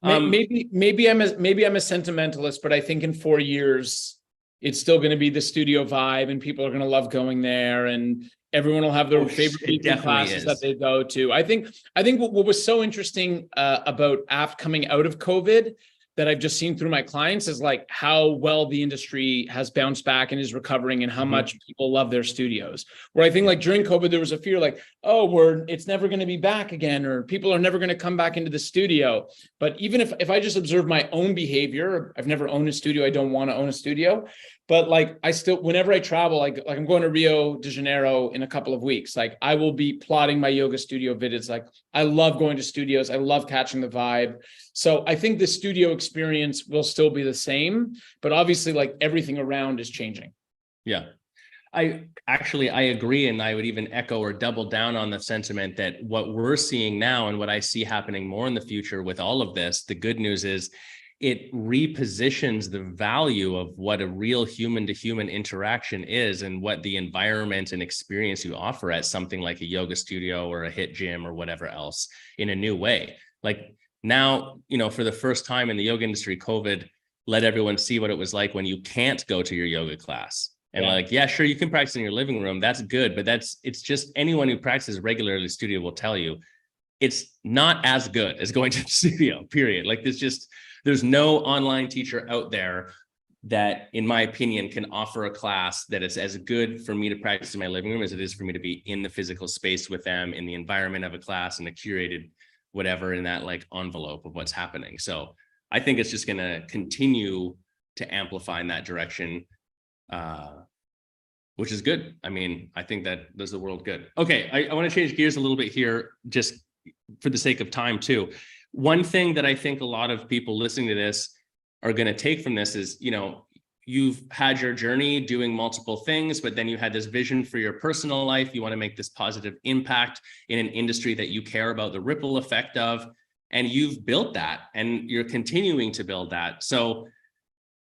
Maybe I'm a sentimentalist, but I think in 4 years, it's still going to be the studio vibe and people are going to love going there and everyone will have their favorite classes that they go to. I think what was so interesting about coming out of COVID that I've just seen through my clients is like how well the industry has bounced back and is recovering and how much people love their studios. Where I think like during COVID, there was a fear like, it's never going to be back again, or people are never going to come back into the studio. But even if I just observe my own behavior, I've never owned a studio. I don't want to own a studio. But like I still, whenever I travel, like I'm going to Rio de Janeiro in a couple of weeks, like I will be plotting my yoga studio visits. Like I love going to studios. I love catching the vibe. So I think the studio experience will still be the same, but obviously like everything around is changing. Yeah, I agree. And I would even echo or double down on the sentiment that what we're seeing now and what I see happening more in the future with all of this, the good news is it repositions the value of what a real human to human interaction is and what the environment and experience you offer at something like a yoga studio or a HIIT gym or whatever else in a new way. Like now, for the first time in the yoga industry, COVID let everyone see what it was like when you can't go to your yoga class. And sure, you can practice in your living room. That's good. But it's just anyone who practices regularly in the studio will tell you it's not as good as going to the studio, period. Like there's no online teacher out there that, in my opinion, can offer a class that is as good for me to practice in my living room as it is for me to be in the physical space with them, in the environment of a class and a curated whatever in that like envelope of what's happening. So I think it's just going to continue to amplify in that direction which is good. I mean, I think that does the world good. Okay, I want to change gears a little bit here, just for the sake of time too. One thing that I think a lot of people listening to this are going to take from this is, you've had your journey doing multiple things, but then you had this vision for your personal life. You want to make this positive impact in an industry that you care about the ripple effect of, and you've built that and you're continuing to build that. So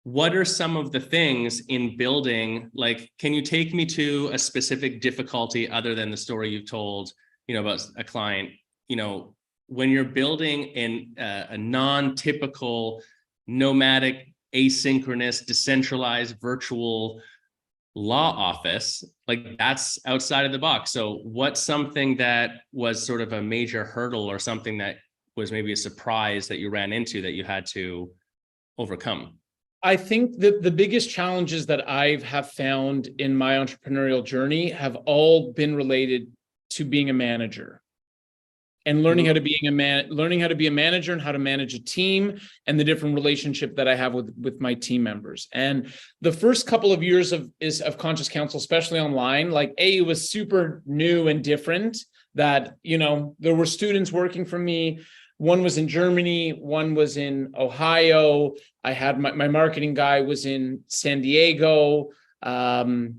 what are some of the things in building, like, can you take me to a specific difficulty other than the story you've told, about a client, when you're building in a non-typical, nomadic, asynchronous, decentralized, virtual law office, like that's outside of the box. So what's something that was sort of a major hurdle or something that was maybe a surprise that you ran into that you had to overcome? I think that the biggest challenges that I have found in my entrepreneurial journey have all been related to being a manager and learning how to be a manager and how to manage a team and the different relationship that I have with my team members. And the first couple of years of Conscious Counsel, especially online, like it was super new and different that, there were students working for me. One was in Germany, one was in Ohio. I had my marketing guy was in San Diego. I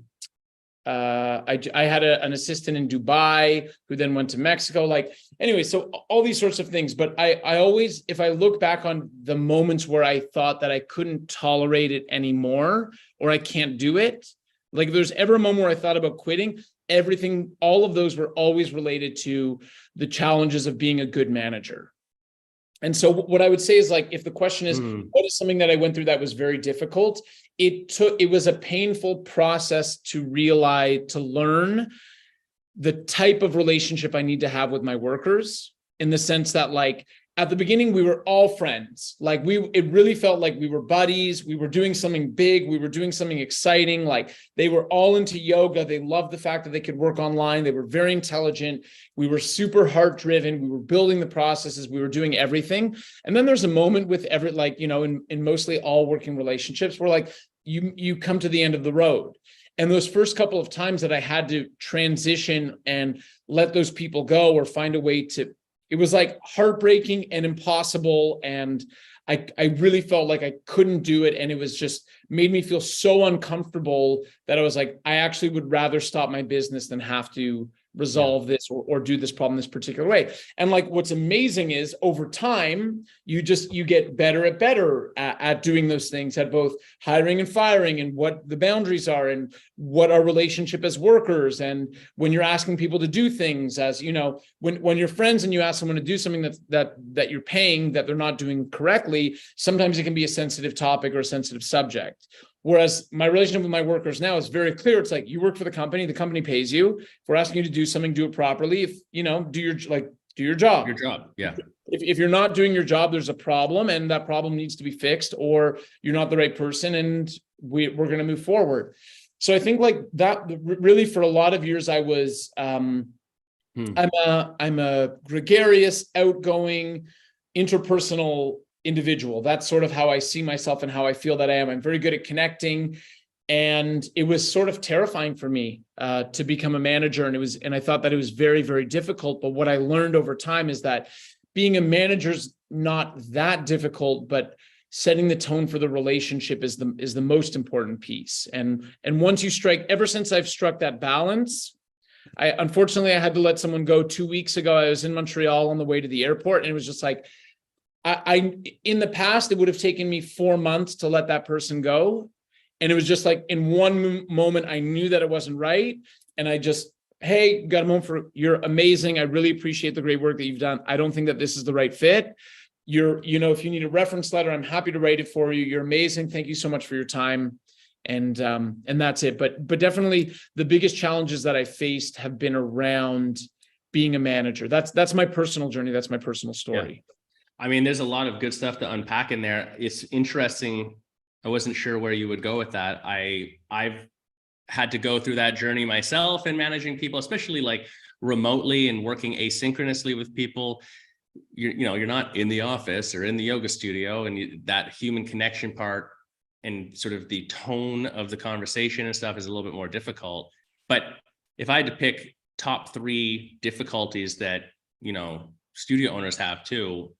had an assistant in Dubai who then went to Mexico. Anyway, so all these sorts of things. But I always, if I look back on the moments where I thought that I couldn't tolerate it anymore or I can't do it, like if there's ever a moment where I thought about quitting, all of those were always related to the challenges of being a good manager. And so what I would say is, like, if the question is, what is something that I went through that was very difficult? It was a painful process to learn the type of relationship I need to have with my workers, in the sense that, like, at the beginning, we were all friends. It really felt like we were buddies. We were doing something big. We were doing something exciting. Like, they were all into yoga. They loved the fact that they could work online. They were very intelligent. We were super heart driven. We were building the processes. We were doing everything. And then there's a moment with in mostly all working relationships where, like, you come to the end of the road. And those first couple of times that I had to transition and let those people go or find a way to, it was like heartbreaking and impossible. And I really felt like I couldn't do it. And it was just made me feel so uncomfortable that I was like, I actually would rather stop my business than have to resolve this or do this problem this particular way. And, like, what's amazing is over time, you get better at doing those things, at both hiring and firing, and what the boundaries are, and what our relationship as workers. And when you're asking people to do things, as when you're friends and you ask someone to do something that you're paying that they're not doing correctly, sometimes it can be a sensitive topic or a sensitive subject. Whereas my relationship with my workers now is very clear. It's like, you work for the company pays you. If we're asking you to do something, do it properly. If do your job. Your job, yeah. If you're not doing your job, there's a problem, and that problem needs to be fixed, or you're not the right person, and we're going to move forward. So I think, like, that really, for a lot of years, I was I'm a gregarious, outgoing, interpersonal individual. That's sort of how I see myself and how I feel that I am. I'm very good at connecting. And it was sort of terrifying for me to become a manager. And I thought that it was very, very difficult. But what I learned over time is that being a manager is not that difficult, but setting the tone for the relationship is the most important piece. And once you ever since I've struck that balance, unfortunately, I had to let someone go 2 weeks ago. I was in Montreal on the way to the airport, and it was just like, in the past, it would have taken me 4 months to let that person go. And it was just like, in one moment, I knew that it wasn't right. And I just, hey, got a moment you're amazing. I really appreciate the great work that you've done. I don't think that this is the right fit. If you need a reference letter, I'm happy to write it for you. You're amazing. Thank you so much for your time. And that's it. But definitely the biggest challenges that I faced have been around being a manager. That's my personal journey. That's my personal story. Yeah. I mean, there's a lot of good stuff to unpack in there. It's interesting. I wasn't sure where you would go with that. I've had to go through that journey myself in managing people, especially like remotely and working asynchronously with people. You're not in the office or in the yoga studio, and that human connection part and sort of the tone of the conversation and stuff is a little bit more difficult. But if I had to pick top 3 difficulties that, studio owners have too,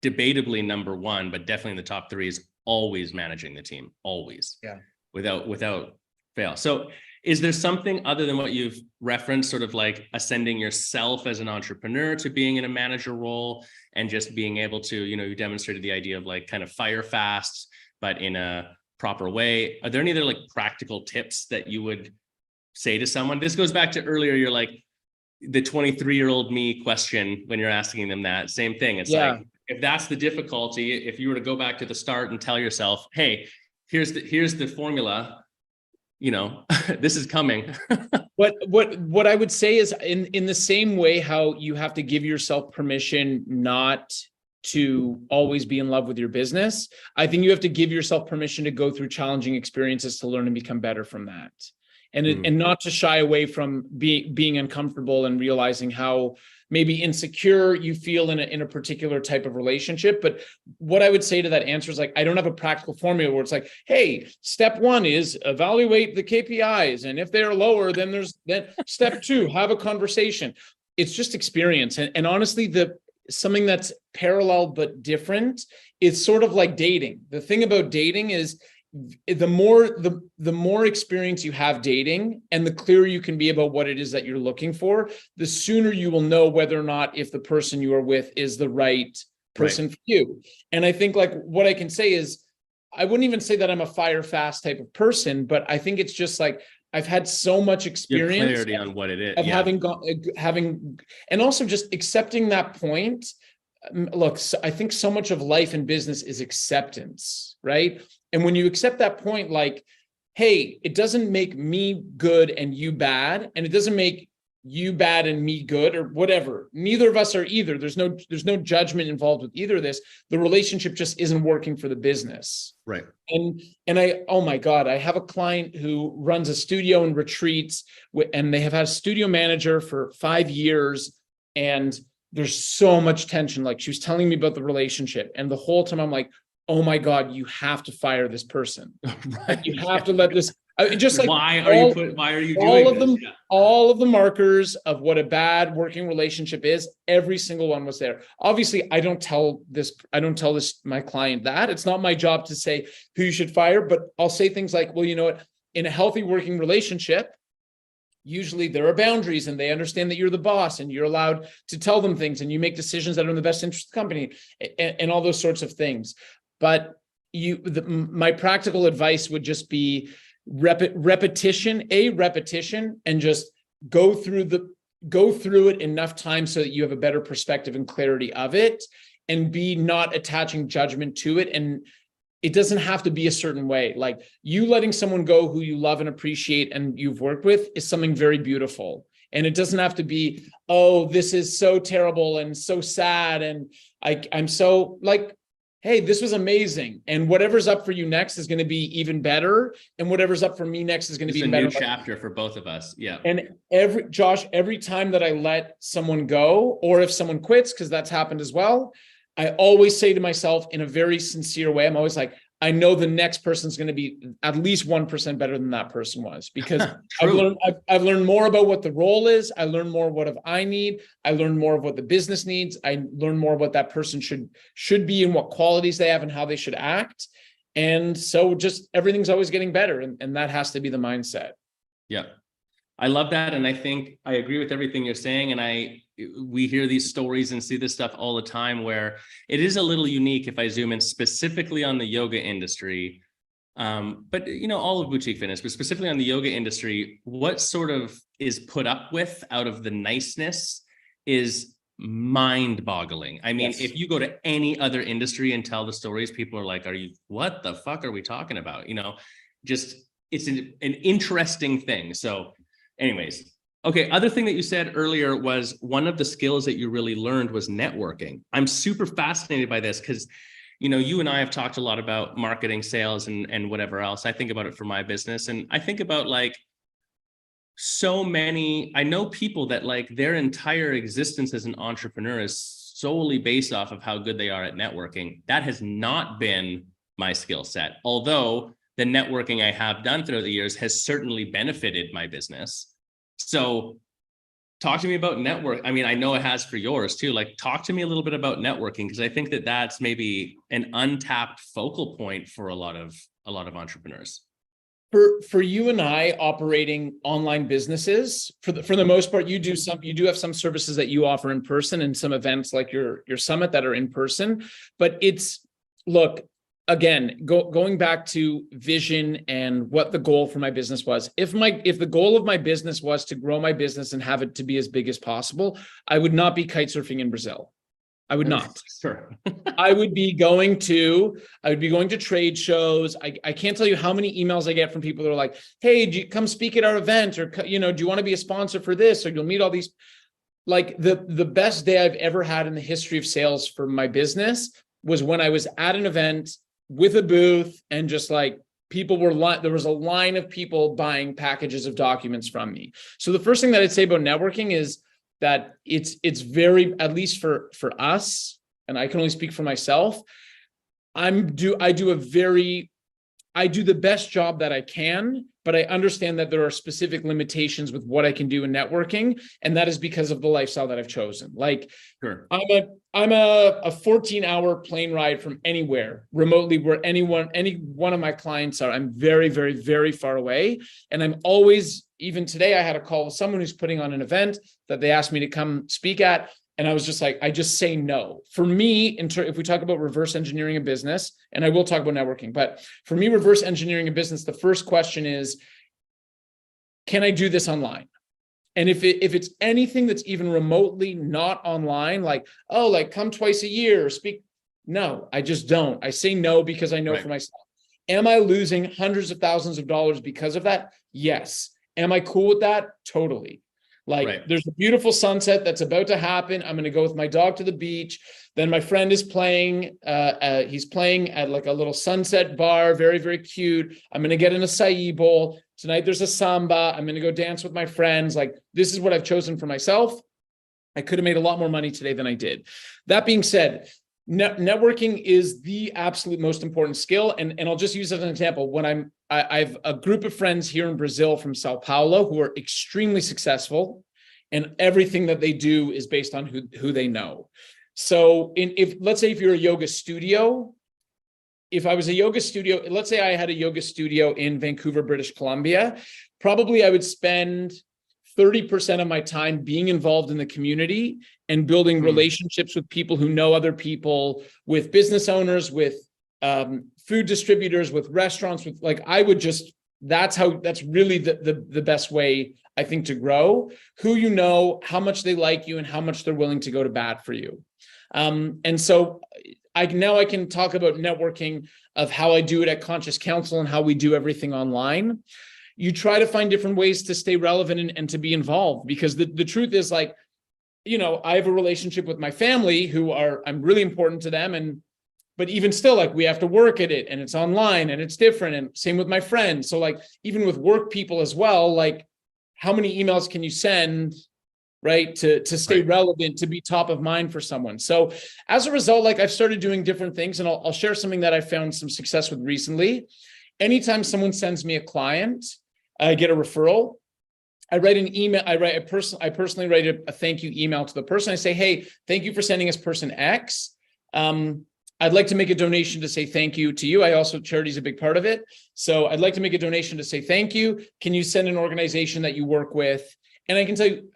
debatably number 1, but definitely in the top 3 is always managing the team, always. Yeah. Without fail. So is there something other than what you've referenced, sort of like ascending yourself as an entrepreneur to being in a manager role and just being able to, you demonstrated the idea of like kind of fire fast, but in a proper way. Are there any other like practical tips that you would say to someone? This goes back to earlier, you're like the 23-year-old me question when you're asking them that same thing. It's like, if that's the difficulty, if you were to go back to the start and tell yourself, hey, here's the formula, this is coming. What I would say is in the same way how you have to give yourself permission not to always be in love with your business, I think you have to give yourself permission to go through challenging experiences to learn and become better from that. And not to shy away from being uncomfortable and realizing how maybe insecure you feel in a particular type of relationship. But what I would say to that answer is like, I don't have a practical formula where it's like, hey, step 1 is evaluate the KPIs. And if they're lower, then step 2, have a conversation. It's just experience. And honestly, something that's parallel but different, it's sort of like dating. The thing about dating is the more experience you have dating and the clearer you can be about what it is that you're looking for, the sooner you will know whether or not if the person you are with is the right person for you. And I think like what I can say is, I wouldn't even say that I'm a fire fast type of person, but I think it's just like, I've had so much experience. Your clarity on what it is. Of having, and also just accepting that point. Look, I think so much of life and business is acceptance, right? And when you accept that point, like, hey, it doesn't make me good and you bad, and it doesn't make you bad and me good or whatever. Neither of us are either. There's no judgment involved with either of this. The relationship just isn't working for the business. Right. And oh my God, I have a client who runs a studio and retreats, and they have had a studio manager for 5 years, and there's so much tension. Like, she was telling me about the relationship, and the whole time I'm like, oh my God, you have to fire this person. Right. You have to let this, just like, why are you doing this? Yeah. All of the markers of what a bad working relationship is, every single one was there. Obviously, I don't tell my client that. It's not my job to say who you should fire, but I'll say things like, well, you know what, in a healthy working relationship, usually there are boundaries, and they understand that you're the boss and you're allowed to tell them things, and you make decisions that are in the best interest of the company, and all those sorts of things. But my practical advice would just be repetition, and just go through it enough times so that you have a better perspective and clarity of it, and be not attaching judgment to it. And it doesn't have to be a certain way. Like, you letting someone go who you love and appreciate and you've worked with is something very beautiful. And it doesn't have to be, oh, this is so terrible and so sad, and I'm so like, hey, this was amazing, and whatever's up for you next is going to be even better, and whatever's up for me next is going to be a better. New chapter for both of us. Yeah. And every time that I let someone go, or if someone quits, because that's happened as well, I always say to myself in a very sincere way, I'm always like, I know the next person's going to be at least 1% better than that person was, because I've learned more about what the role is. I learned more what I need. I learned more of what the business needs. I learned more of what that person should be and what qualities they have and how they should act. And so just everything's always getting better. And that has to be the mindset. Yeah. I love that. And I think I agree with everything you're saying. And we hear these stories and see this stuff all the time, where it is a little unique if I zoom in specifically on the yoga industry. But all of boutique fitness, but specifically on the yoga industry, what sort of is put up with out of the niceness is mind-boggling. I mean, yes. If you go to any other industry and tell the stories, people are like, what the fuck are we talking about? Just, it's an interesting thing. So anyways, okay. Other thing that you said earlier was one of the skills that you really learned was networking. I'm super fascinated by this because, you and I have talked a lot about marketing, sales, and whatever else. I think about it for my business. And I think about like I know people that like their entire existence as an entrepreneur is solely based off of how good they are at networking. That has not been my skill set. Although the networking I have done throughout the years has certainly benefited my business. So talk to me about network. I mean, I know it has for yours too. Like, talk to me a little bit about networking, because I think that that's maybe an untapped focal point for a lot of entrepreneurs. For you and I operating online businesses, for the most part, you do have some services that you offer in person and some events like your summit that are in person. But look, again, going back to vision and what the goal for my business was. If the goal of my business was to grow my business and have it to be as big as possible, I would not be kite surfing in Brazil. I would not. Sure. I would be going to trade shows. I can't tell you how many emails I get from people that are like, hey, do you come speak at our event? Or, do you want to be a sponsor for this? Or you'll meet all these. Like the best day I've ever had in the history of sales for my business was when I was at an event with a booth and just like there was a line of people buying packages of documents from me. So the first thing that I'd say about networking is that it's very, at least for us, and I can only speak for myself, I do the best job that I can, but I understand that there are specific limitations with what I can do in networking, and that is because of the lifestyle that I've chosen. Like, sure. I'm a 14-hour plane ride from anywhere remotely where any one of my clients are. I'm very, very, very far away, and I'm always. Even today, I had a call with someone who's putting on an event that they asked me to come speak at. And I was just like, I just say no. For me, if we talk about reverse engineering a business, and I will talk about networking, but for me, reverse engineering a business, the first question is, can I do this online? And if it's anything that's even remotely not online, like, oh, like come twice a year or speak. No, I just don't. I say no because I know for myself. Am I losing hundreds of thousands of dollars because of that? Yes. Am I cool with that? Totally. Like there's a beautiful sunset that's about to happen. I'm going to go with my dog to the beach. Then my friend is playing. He's playing at like a little sunset bar. Very, very cute. I'm going to get an acai bowl. Tonight there's a samba. I'm going to go dance with my friends. Like, this is what I've chosen for myself. I could have made a lot more money today than I did. That being said, networking is the absolute most important skill. And I'll just use it as an example. When I've a group of friends here in Brazil from Sao Paulo who are extremely successful, and everything that they do is based on who they know. So let's say if you're a yoga studio, if I was a yoga studio, let's say I had a yoga studio in Vancouver, British Columbia, probably I would spend 30% of my time being involved in the community and building relationships with people who know other people, with business owners, with food distributors, with restaurants, with like, that's really the best way, I think, to grow. Who you know, how much they like you, and how much they're willing to go to bat for you. And so I can talk about networking of how I do it at Conscious Counsel and how we do everything online. You try to find different ways to stay relevant and to be involved, because the truth is, like, I have a relationship with my family I'm really important to them. But even still, like, we have to work at it, and it's online and it's different, and same with my friends. So like, even with work people as well, like, how many emails can you send, right? To stay relevant, to be top of mind for someone. So as a result, like, I've started doing different things, and I'll share something that I found some success with recently. Anytime someone sends me a client, I get a referral. I write an email. I personally write a thank you email to the person. I say, hey, thank you for sending us person X. I'd like to make a donation to say thank you to you. Charity is a big part of it. So I'd like to make a donation to say thank you. Can you send an organization that you work with? And I can tell you,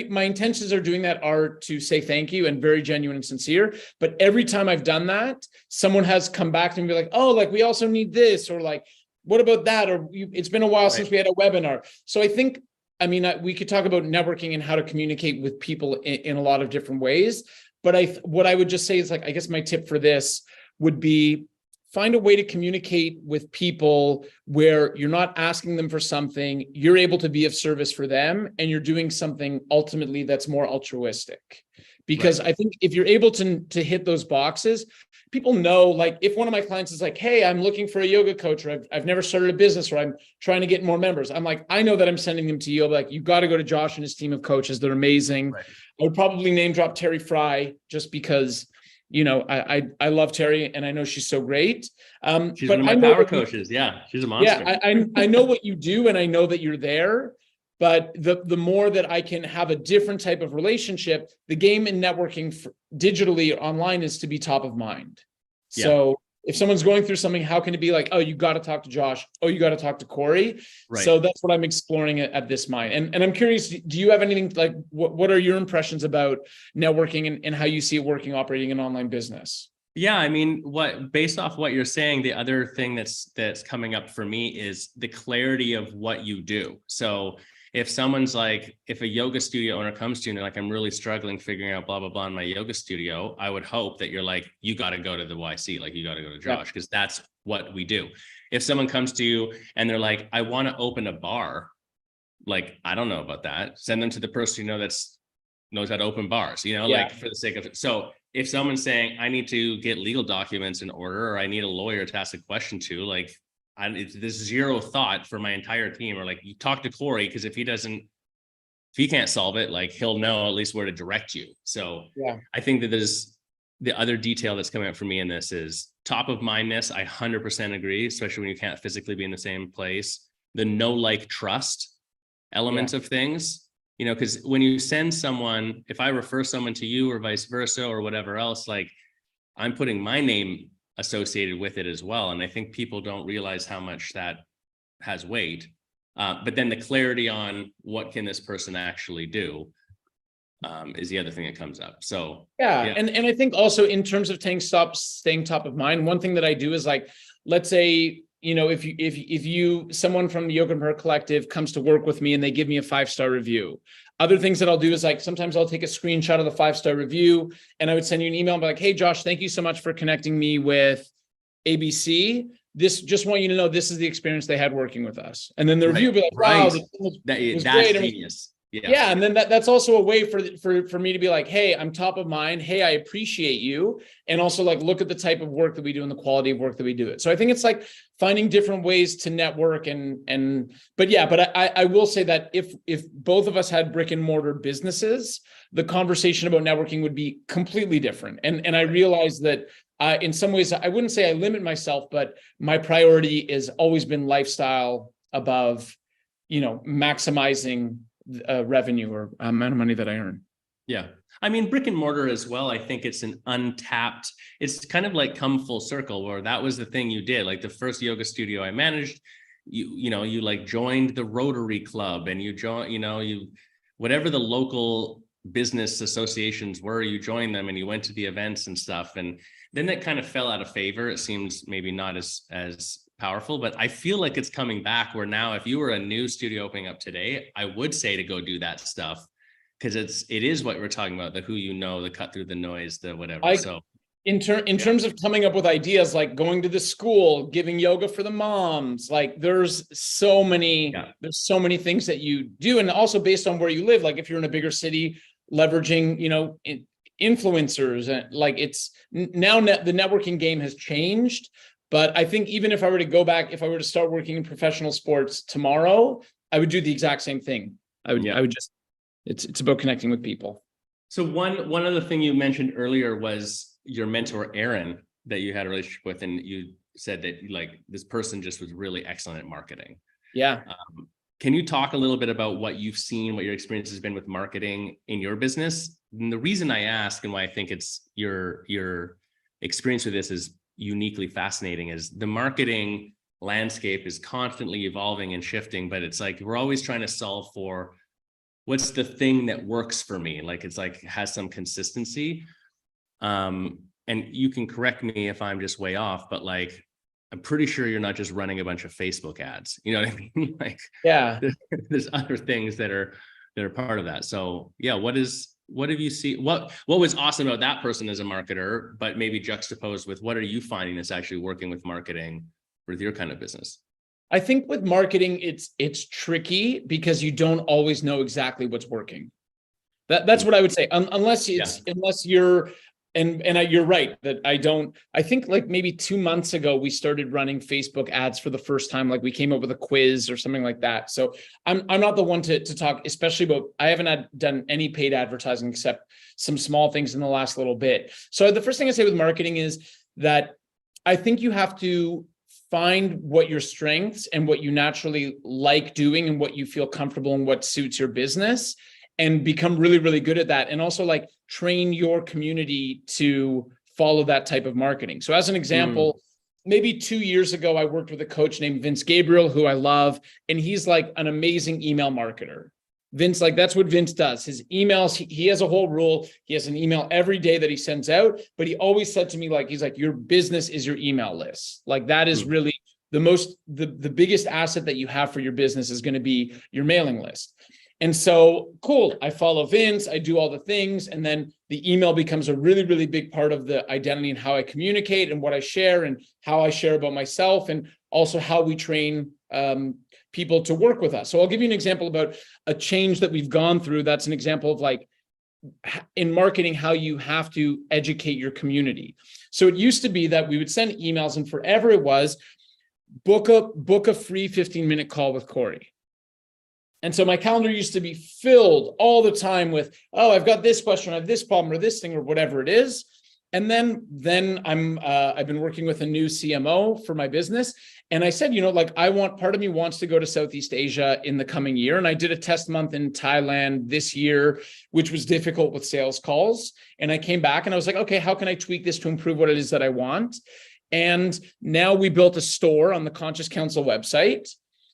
my intentions are doing that are to say thank you and very genuine and sincere. But every time I've done that, someone has come back to me and be like, oh, like, we also need this, or like, what about that? Or it's been a while since we had a webinar. So I think, we could talk about networking and how to communicate with people in a lot of different ways. But what I would just say is, like, I guess my tip for this would be, find a way to communicate with people where you're not asking them for something, you're able to be of service for them, and you're doing something ultimately that's more altruistic. Because I think if you're able to hit those boxes, people know, like, if one of my clients is like, hey, I'm looking for a yoga coach, or I've never started a business, or I'm trying to get more members. I'm like, I know that I'm sending them to you. Like, you got to go to Josh and his team of coaches. They're amazing. I would probably name drop Terry Fry, just because I love Terry, and I know she's so great. She's but one of my power coaches. Yeah, she's a monster. Yeah, I know what you do, and I know that you're there. But the more that I can have a different type of relationship, the game in networking digitally online is to be top of mind. Yeah. So if someone's going through something, how can it be like, oh, you got to talk to Josh. Oh, you got to talk to Cory. Right. So that's what I'm exploring at this mind. And I'm curious, do you have anything like, what are your impressions about networking and how you see it working, operating an online business? Yeah, I mean, based off what you're saying, the other thing that's coming up for me is the clarity of what you do. So if someone's like, if a yoga studio owner comes to you and they're like, I'm really struggling figuring out blah, blah, blah in my yoga studio, I would hope that you're like, you got to go to the YC, like you got to go to Josh, because that's what we do. If someone comes to you and they're like, I want to open a bar, like, I don't know about that. Send them to the person that's knows how to open bars, like for the sake of it. So if someone's saying, I need to get legal documents in order, or I need a lawyer to ask a question to, like, there's zero thought for my entire team, or like, you talk to Cory, because if he can't solve it, like, he'll know at least where to direct you. So I think that there's the other detail that's coming up for me in this is top of mindness. I 100% agree, especially when you can't physically be in the same place. The know, like, trust element of things, because when you send someone, if I refer someone to you or vice versa or whatever else, like, I'm putting my name associated with it as well. And I think people don't realize how much that has weight. But then the clarity on what can this person actually do is the other thing that comes up. So and I think also in terms of staying top of mind, one thing that I do is, like, let's say, if someone from the Yoga Empire Collective comes to work with me and they give me a 5-star review. Other things that I'll do is, like, sometimes I'll take a screenshot of the 5-star review and I would send you an email and be like, hey, Josh, thank you so much for connecting me with ABC. Just want you to know this is the experience they had working with us. And then the review will be like, wow, that's great. Genius. Yeah. And then that's also a way for me to be like, hey, I'm top of mind. Hey, I appreciate you. And also, like, look at the type of work that we do and the quality of work that we do it. So I think it's like finding different ways to network but I will say that if both of us had brick and mortar businesses, the conversation about networking would be completely different. And I realize that in some ways, I wouldn't say I limit myself, but my priority has always been lifestyle above, maximizing revenue or amount of money that I earn. Yeah. I mean, brick and mortar as well. I think it's an untapped, it's kind of like come full circle, where that was the thing you did. Like the first yoga studio I managed, you like joined the Rotary Club, and you joined, whatever the local business associations were, you joined them and you went to the events and stuff. And then that kind of fell out of favor. It seems maybe not as powerful, but I feel like it's coming back, where now if you were a new studio opening up today, I would say to go do that stuff, because it is what we're talking about, the who the cut through the noise, the whatever. In terms of coming up with ideas, like going to the school, giving yoga for the moms, like there's so many things that you do. And also based on where you live, like if you're in a bigger city, leveraging, influencers, and like it's now the networking game has changed. But I think even if I were to go back, if I were to start working in professional sports tomorrow, I would do the exact same thing. I would just, it's about connecting with people. So one other thing you mentioned earlier was your mentor, Aaron, that you had a relationship with, and you said that, like, this person just was really excellent at marketing. Yeah. Can you talk a little bit about what you've seen, what your experience has been with marketing in your business? And the reason I ask, and why I think it's your experience with this is uniquely fascinating, is the marketing landscape is constantly evolving and shifting, but it's like we're always trying to solve for what's the thing that works for me, like it's like has some consistency. And you can correct me if I'm just way off, but like I'm pretty sure you're not just running a bunch of Facebook ads, you know what I mean? Like, there's other things that are part of that. So yeah, what have you seen? What was awesome about that person as a marketer, but maybe juxtaposed with what are you finding that's actually working with marketing with your kind of business? I think with marketing, it's tricky because you don't always know exactly what's working. That's what I would say. Unless you're You're right that I think like maybe 2 months ago, we started running Facebook ads for the first time. Like we came up with a quiz or something like that. So I'm not the one to talk, especially about, I haven't done any paid advertising except some small things in the last little bit. So the first thing I say with marketing is that I think you have to find what your strengths and what you naturally like doing and what you feel comfortable and what suits your business, and become really, really good at that. And also like train your community to follow that type of marketing. So as an example, maybe 2 years ago, I worked with a coach named Vince Gabriel, who I love, and he's like an amazing email marketer. Vince, like that's what Vince does. His emails, he has a whole rule. He has an email every day that he sends out, but he always said to me, like, he's like, your business is your email list. Like that is really the biggest asset that you have for your business is going to be your mailing list. And so, cool, I follow Vince, I do all the things, and then the email becomes a really, really big part of the identity and how I communicate and what I share and how I share about myself, and also how we train people to work with us. So I'll give you an example about a change that we've gone through. That's an example of like in marketing, how you have to educate your community. So it used to be that we would send emails, and forever it was book a free 15-minute call with Cory. And so my calendar used to be filled all the time with, oh, I've got this question, I have this problem or this thing or whatever it is. And then I've been working with a new CMO for my business. And I said, like part of me wants to go to Southeast Asia in the coming year. And I did a test month in Thailand this year, which was difficult with sales calls. And I came back and I was like, okay, how can I tweak this to improve what it is that I want? And now we built a store on the Conscious Counsel website.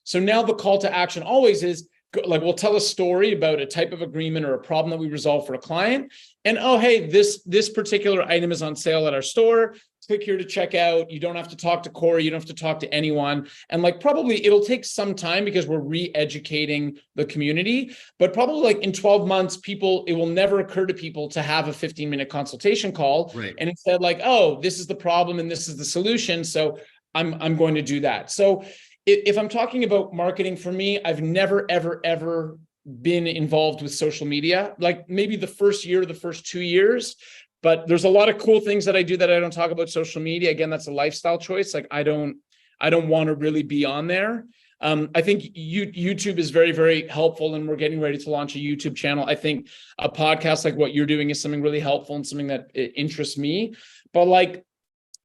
So now the call to action always is, like we'll tell a story about a type of agreement or a problem that we resolve for a client. And oh, hey, this particular item is on sale at our store. Click here to check out. You don't have to talk to Cory. You don't have to talk to anyone. And like probably it'll take some time because we're re-educating the community. But probably like in 12 months, it will never occur to people to have a 15-minute consultation call. Right. And instead like, oh, this is the problem and this is the solution. So I'm going to do that. So if I'm talking about marketing, for me, I've never, ever, ever been involved with social media, like maybe the first year, the first 2 years, but there's a lot of cool things that I do that I don't talk about social media. Again, that's a lifestyle choice. Like I don't want to really be on there. I think YouTube is very, very helpful, and we're getting ready to launch a YouTube channel. I think a podcast like what you're doing is something really helpful and something that interests me, but like,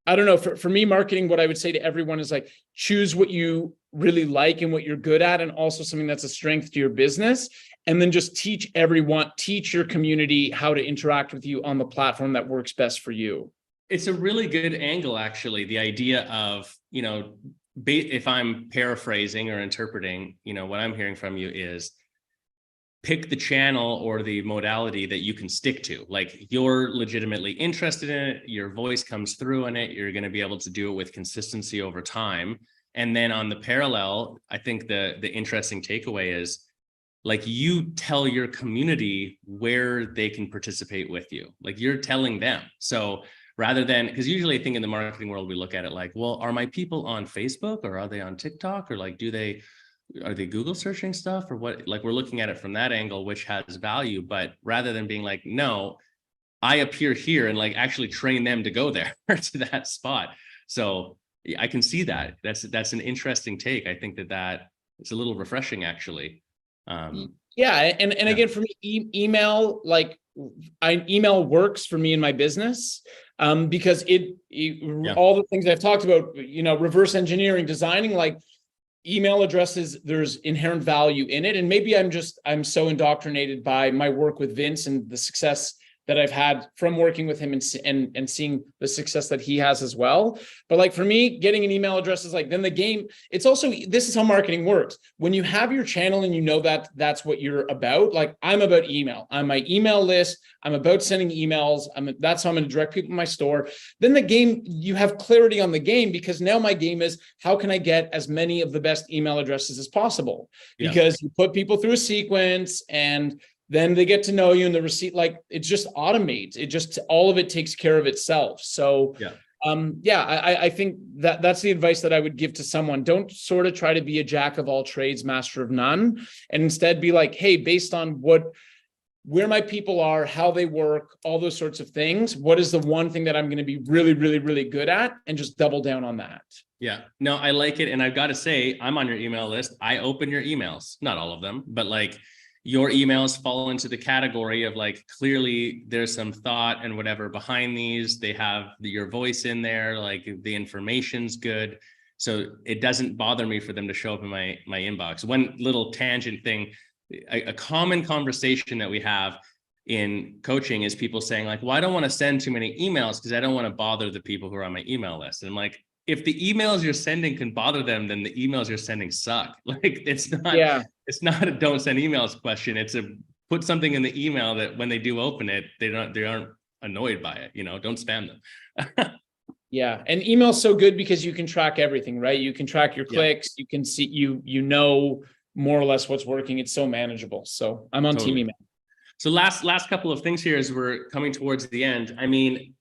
I don't know, for me, marketing, what I would say to everyone is like, choose what you really like and what you're good at, and also something that's a strength to your business. And then just teach your community how to interact with you on the platform that works best for you. It's a really good angle, actually. The idea of, if I'm paraphrasing or interpreting, what I'm hearing from you is pick the channel or the modality that you can stick to. Like you're legitimately interested in it, your voice comes through in it, you're going to be able to do it with consistency over time. And then on the parallel, I think the interesting takeaway is like you tell your community where they can participate with you. Like you're telling them. So rather than, because usually I think in the marketing world, we look at it like, well, are my people on Facebook or are they on TikTok, or like, are they Google searching stuff or what? Like we're looking at it from that angle, which has value, but rather than being like, no, I appear here, and like actually train them to go there to that spot. So I can see that. That's an interesting take. I think that it's a little refreshing, actually. Yeah. And again, for me, email email works for me in my business, because all the things I've talked about, reverse engineering, designing, like email addresses, there's inherent value in it. And maybe I'm so indoctrinated by my work with Vince and the success that I've had from working with him and seeing the success that he has as well. But like for me, getting an email address is like, then the game, it's also, this is how marketing works. When you have your channel and that that's what you're about, like I'm about email. I'm my email list. I'm about sending emails. That's how I'm going to direct people to my store. Then the game, you have clarity on the game, because now my game is how can I get as many of the best email addresses as possible? Because you put people through a sequence and then they get to know you, and the receipt, like it just automates. All of it takes care of itself. So I think that's the advice that I would give to someone. Don't sort of try to be a jack of all trades, master of none, and instead be like, hey, based on what where my people are, how they work, all those sorts of things. What is the one thing that I'm going to be really, really, really good at, and just double down on that. Yeah, no, I like it. And I've got to say, I'm on your email list. I open your emails, not all of them, but like your emails fall into the category of like, clearly there's some thought and whatever behind these. They have your voice in there, like the information's good. So it doesn't bother me for them to show up in my inbox. One little tangent thing, a common conversation that we have in coaching is people saying like, well, I don't want to send too many emails because I don't want to bother the people who are on my email list. And I'm like, if the emails you're sending can bother them, then the emails you're sending suck. Like it's not a don't send emails question. It's a put something in the email that when they do open it, they aren't annoyed by it. Don't spam them. Yeah. And email's so good because you can track everything, right? You can track your clicks. You can see, you know, more or less what's working. It's so manageable. So I'm on team email. So last couple of things here as we're coming towards the end. I mean,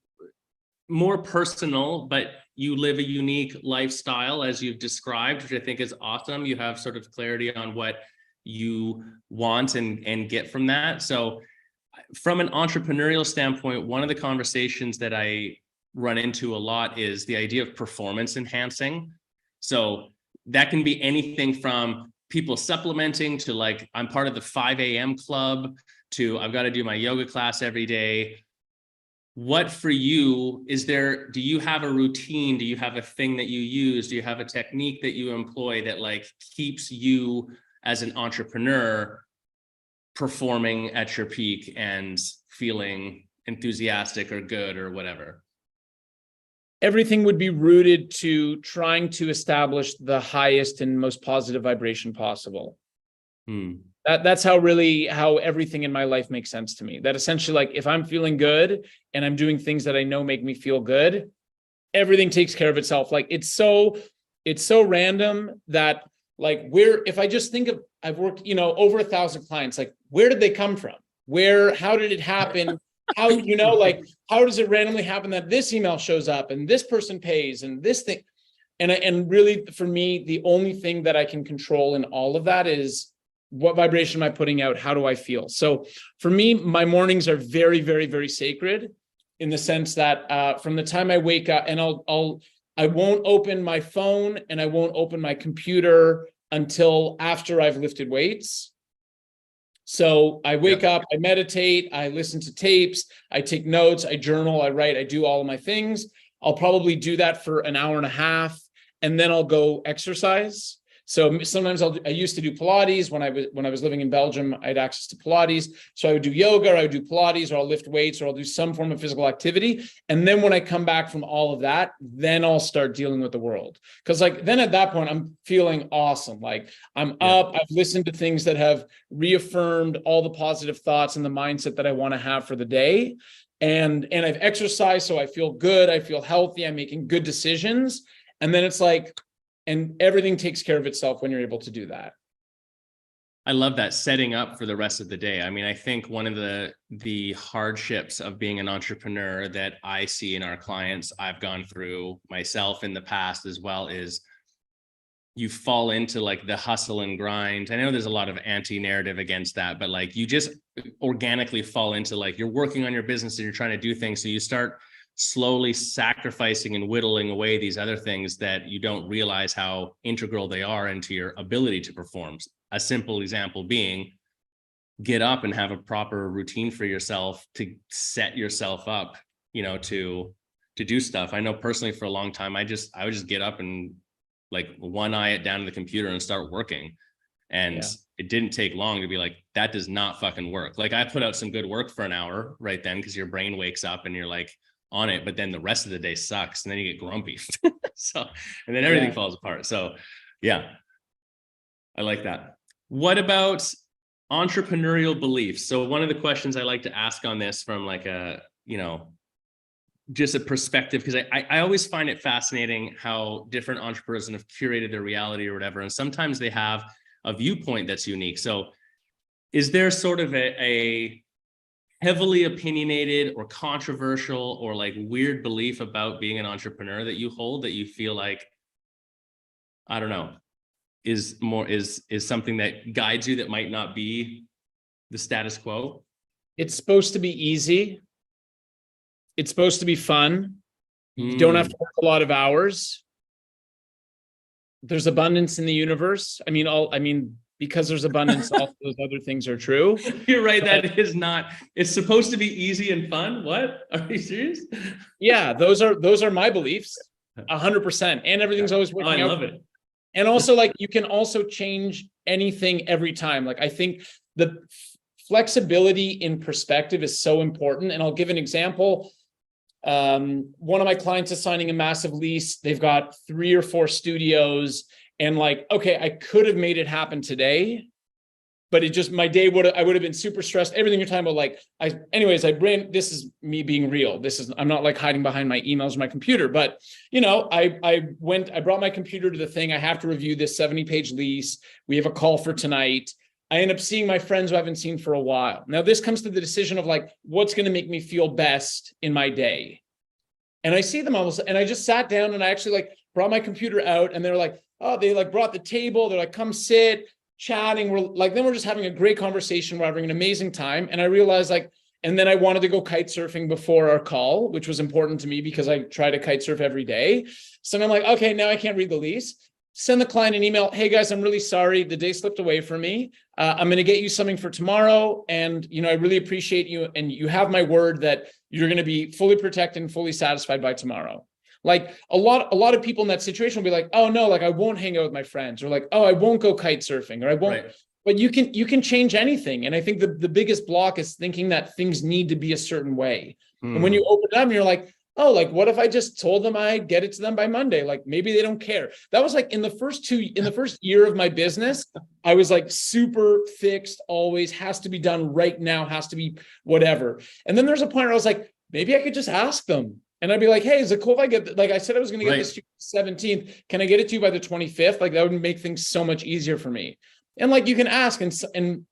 more personal, but you live a unique lifestyle as you've described, which I think is awesome. You have sort of clarity on what you want and get from that. So from an entrepreneurial standpoint, one of the conversations that I run into a lot is the idea of performance enhancing. So that can be anything from people supplementing to like, I'm part of the 5 a.m. club to I've got to do my yoga class every day. What for you is there? Do you have a routine? Do you have a thing that you use? Do you have a technique that you employ that like keeps you as an entrepreneur performing at your peak and feeling enthusiastic or good or whatever? Everything would be rooted to trying to establish the highest and most positive vibration possible. That's how everything in my life makes sense to me. That essentially, like, if I'm feeling good and I'm doing things that I know make me feel good, everything takes care of itself. Like it's so random that like if I just think of, I've worked, over 1,000 clients, like where did they come from? How did it happen? How, like, how does it randomly happen that this email shows up and this person pays and this thing? And really for me, the only thing that I can control in all of that is what vibration am I putting out? How do I feel? So for me, my mornings are very, very, very sacred in the sense that from the time I wake up, and I won't open my phone and I won't open my computer until after I've lifted weights. So I wake up, I meditate, I listen to tapes, I take notes, I journal, I write, I do all of my things. I'll probably do that for an hour and a half, and then I'll go exercise. So sometimes I used to do Pilates when I was living in Belgium. I had access to Pilates. So I would do yoga, or I would do Pilates, or I'll lift weights, or I'll do some form of physical activity. And then when I come back from all of that, then I'll start dealing with the world. Because like then at that point, I'm feeling awesome. Like I'm up, I've listened to things that have reaffirmed all the positive thoughts and the mindset that I want to have for the day. And I've exercised, so I feel good, I feel healthy, I'm making good decisions. And then it's like, and everything takes care of itself when you're able to do that. I love that, setting up for the rest of the day. I mean, I think one of the hardships of being an entrepreneur that I see in our clients, I've gone through myself in the past as well, is you fall into like the hustle and grind. I know there's a lot of anti-narrative against that, but like you just organically fall into like you're working on your business and you're trying to do things. So you start slowly sacrificing and whittling away these other things that you don't realize how integral they are into your ability to perform. A simple example being, get up and have a proper routine for yourself to set yourself up, to do stuff. I know personally for a long time, I would just get up and like one eye it down to the computer and start working. And it didn't take long to be like, that does not fucking work. Like I put out some good work for an hour right then, because your brain wakes up and you're like on it, but then the rest of the day sucks and then you get grumpy. So, and then everything falls apart. So yeah, I like that. What about entrepreneurial beliefs? So one of the questions I like to ask on this from like a, just a perspective, because I always find it fascinating how different entrepreneurs have curated their reality or whatever. And sometimes they have a viewpoint that's unique. So is there sort of a heavily opinionated or controversial or like weird belief about being an entrepreneur that you hold that you feel like, I don't know, is something that guides you that might not be the status quo? It's supposed to be easy. It's supposed to be fun. You don't have to work a lot of hours. There's abundance in the universe. Because there's abundance, all those other things are true. You're right. That is not, it's supposed to be easy and fun. What? Are you serious? Yeah, those are my beliefs. 100%. And everything's always working out. I love it. And also, like, you can also change anything every time. Like, I think the flexibility in perspective is so important. And I'll give an example. One of my clients is signing a massive lease. They've got 3 or 4 studios, and like, okay, I could have made it happen today, but my day I would have been super stressed. Everything you're talking about, this is me being real. I'm not like hiding behind my emails or my computer, but I brought my computer to the thing. I have to review this 70-page lease. We have a call for tonight. I end up seeing my friends who I haven't seen for a while. Now, this comes to the decision of like, what's going to make me feel best in my day. And I see them almost, and I just sat down and I actually like brought my computer out, and they're like, oh, they like brought the table. They're like, come sit, chatting. We're just having a great conversation. We're having an amazing time. And I realized and then I wanted to go kite surfing before our call, which was important to me because I try to kite surf every day. So I'm like, okay, now I can't read the lease. Send the client an email. Hey guys, I'm really sorry. The day slipped away from me. I'm going to get you something for tomorrow. And, I really appreciate you. And you have my word that you're going to be fully protected and fully satisfied by tomorrow. Like a lot of people in that situation will be like, oh no, like I won't hang out with my friends, or like, oh, I won't go kite surfing, or I won't, right. But you can change anything. And I think the biggest block is thinking that things need to be a certain way. And when you open them, you're like, oh, like, what if I just told them I'd get it to them by Monday? Like, maybe they don't care. That was like in the first year of my business, I was like super fixed, always has to be done right now, has to be whatever. And then there's a point where I was like, maybe I could just ask them. And I'd be like, hey, is it cool if I get, like I said, I was going to get this to you 17th. Can I get it to you by the 25th? Like that would make things so much easier for me. And like, you can ask, and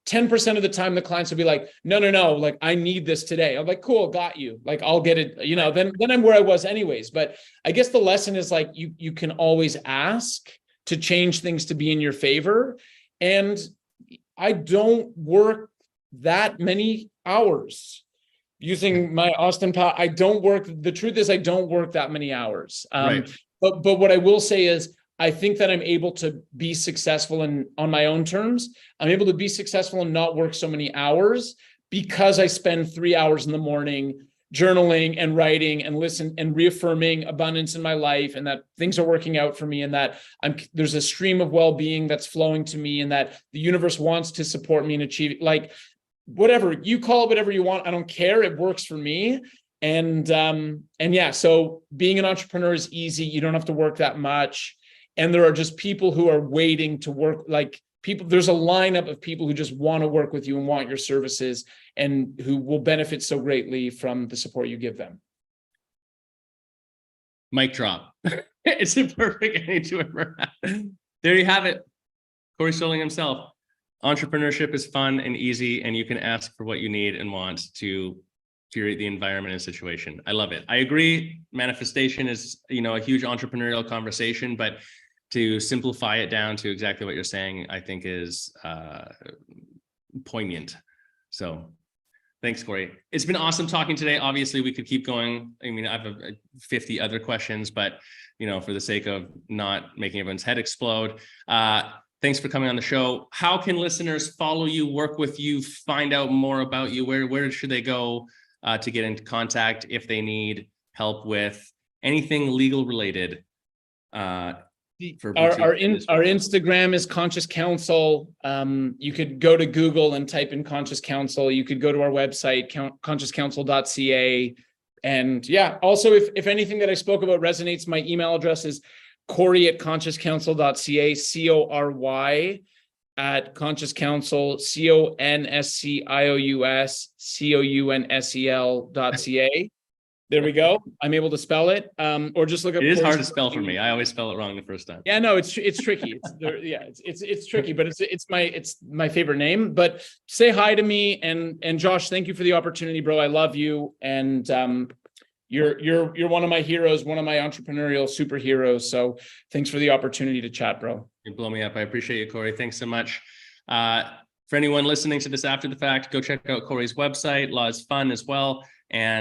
10% of the time the clients will be like, no, like I need this today. I'm like, cool, got you. Like, I'll get it, then I'm where I was anyways. But I guess the lesson is like, you can always ask to change things to be in your favor. And I don't work that many hours. Using my Austin pal, the truth is I don't work that many hours. But what I will say is, I think that I'm able to be successful on my own terms. I'm able to be successful and not work so many hours because I spend 3 hours in the morning journaling and writing and listen and reaffirming abundance in my life, and that things are working out for me, and that there's a stream of well-being that's flowing to me, and that the universe wants to support me and achieve it. Like, whatever you call it, whatever you want, I don't care. It works for me. And yeah, so being an entrepreneur is easy. You don't have to work that much. And there are just people who are waiting to work, there's a lineup of people who just want to work with you and want your services, and who will benefit so greatly from the support you give them. Mic drop. It's a perfect ending to it. There you have it. Cory Sterling himself. Entrepreneurship is fun and easy, and you can ask for what you need and want to curate the environment and situation. I love it. I agree. Manifestation is, a huge entrepreneurial conversation, but to simplify it down to exactly what you're saying, I think is poignant. So thanks, Cory. It's been awesome talking today. Obviously, we could keep going. I mean, I have 50 other questions, but, for the sake of not making everyone's head explode, thanks for coming on the show. How can listeners follow you, work with you, find out more about you? Where should they go to get into contact if they need help with anything legal related? Our Instagram is Conscious Counsel. You could go to Google and type in Conscious Counsel. You could go to our website, consciouscounsel.ca. And yeah, also if anything that I spoke about resonates, my email address is Cory@consciouscounsel.ca, Cory at Conscious Counsel, CONSCIOUSCOUNSEL.ca. There we go. I'm able to spell it. Or just look up. It is hard to spell for me. I always spell it wrong the first time. Yeah, no, it's tricky. It's tricky, but it's my favorite name. But say hi to me, and Josh, thank you for the opportunity, bro. I love you, and you're one of my heroes, one of my entrepreneurial superheroes. So thanks for the opportunity to chat, bro. You blow me up. I appreciate you, Cory. Thanks so much. For anyone listening to this after the fact, go check out Cory's website. Law is fun as well. And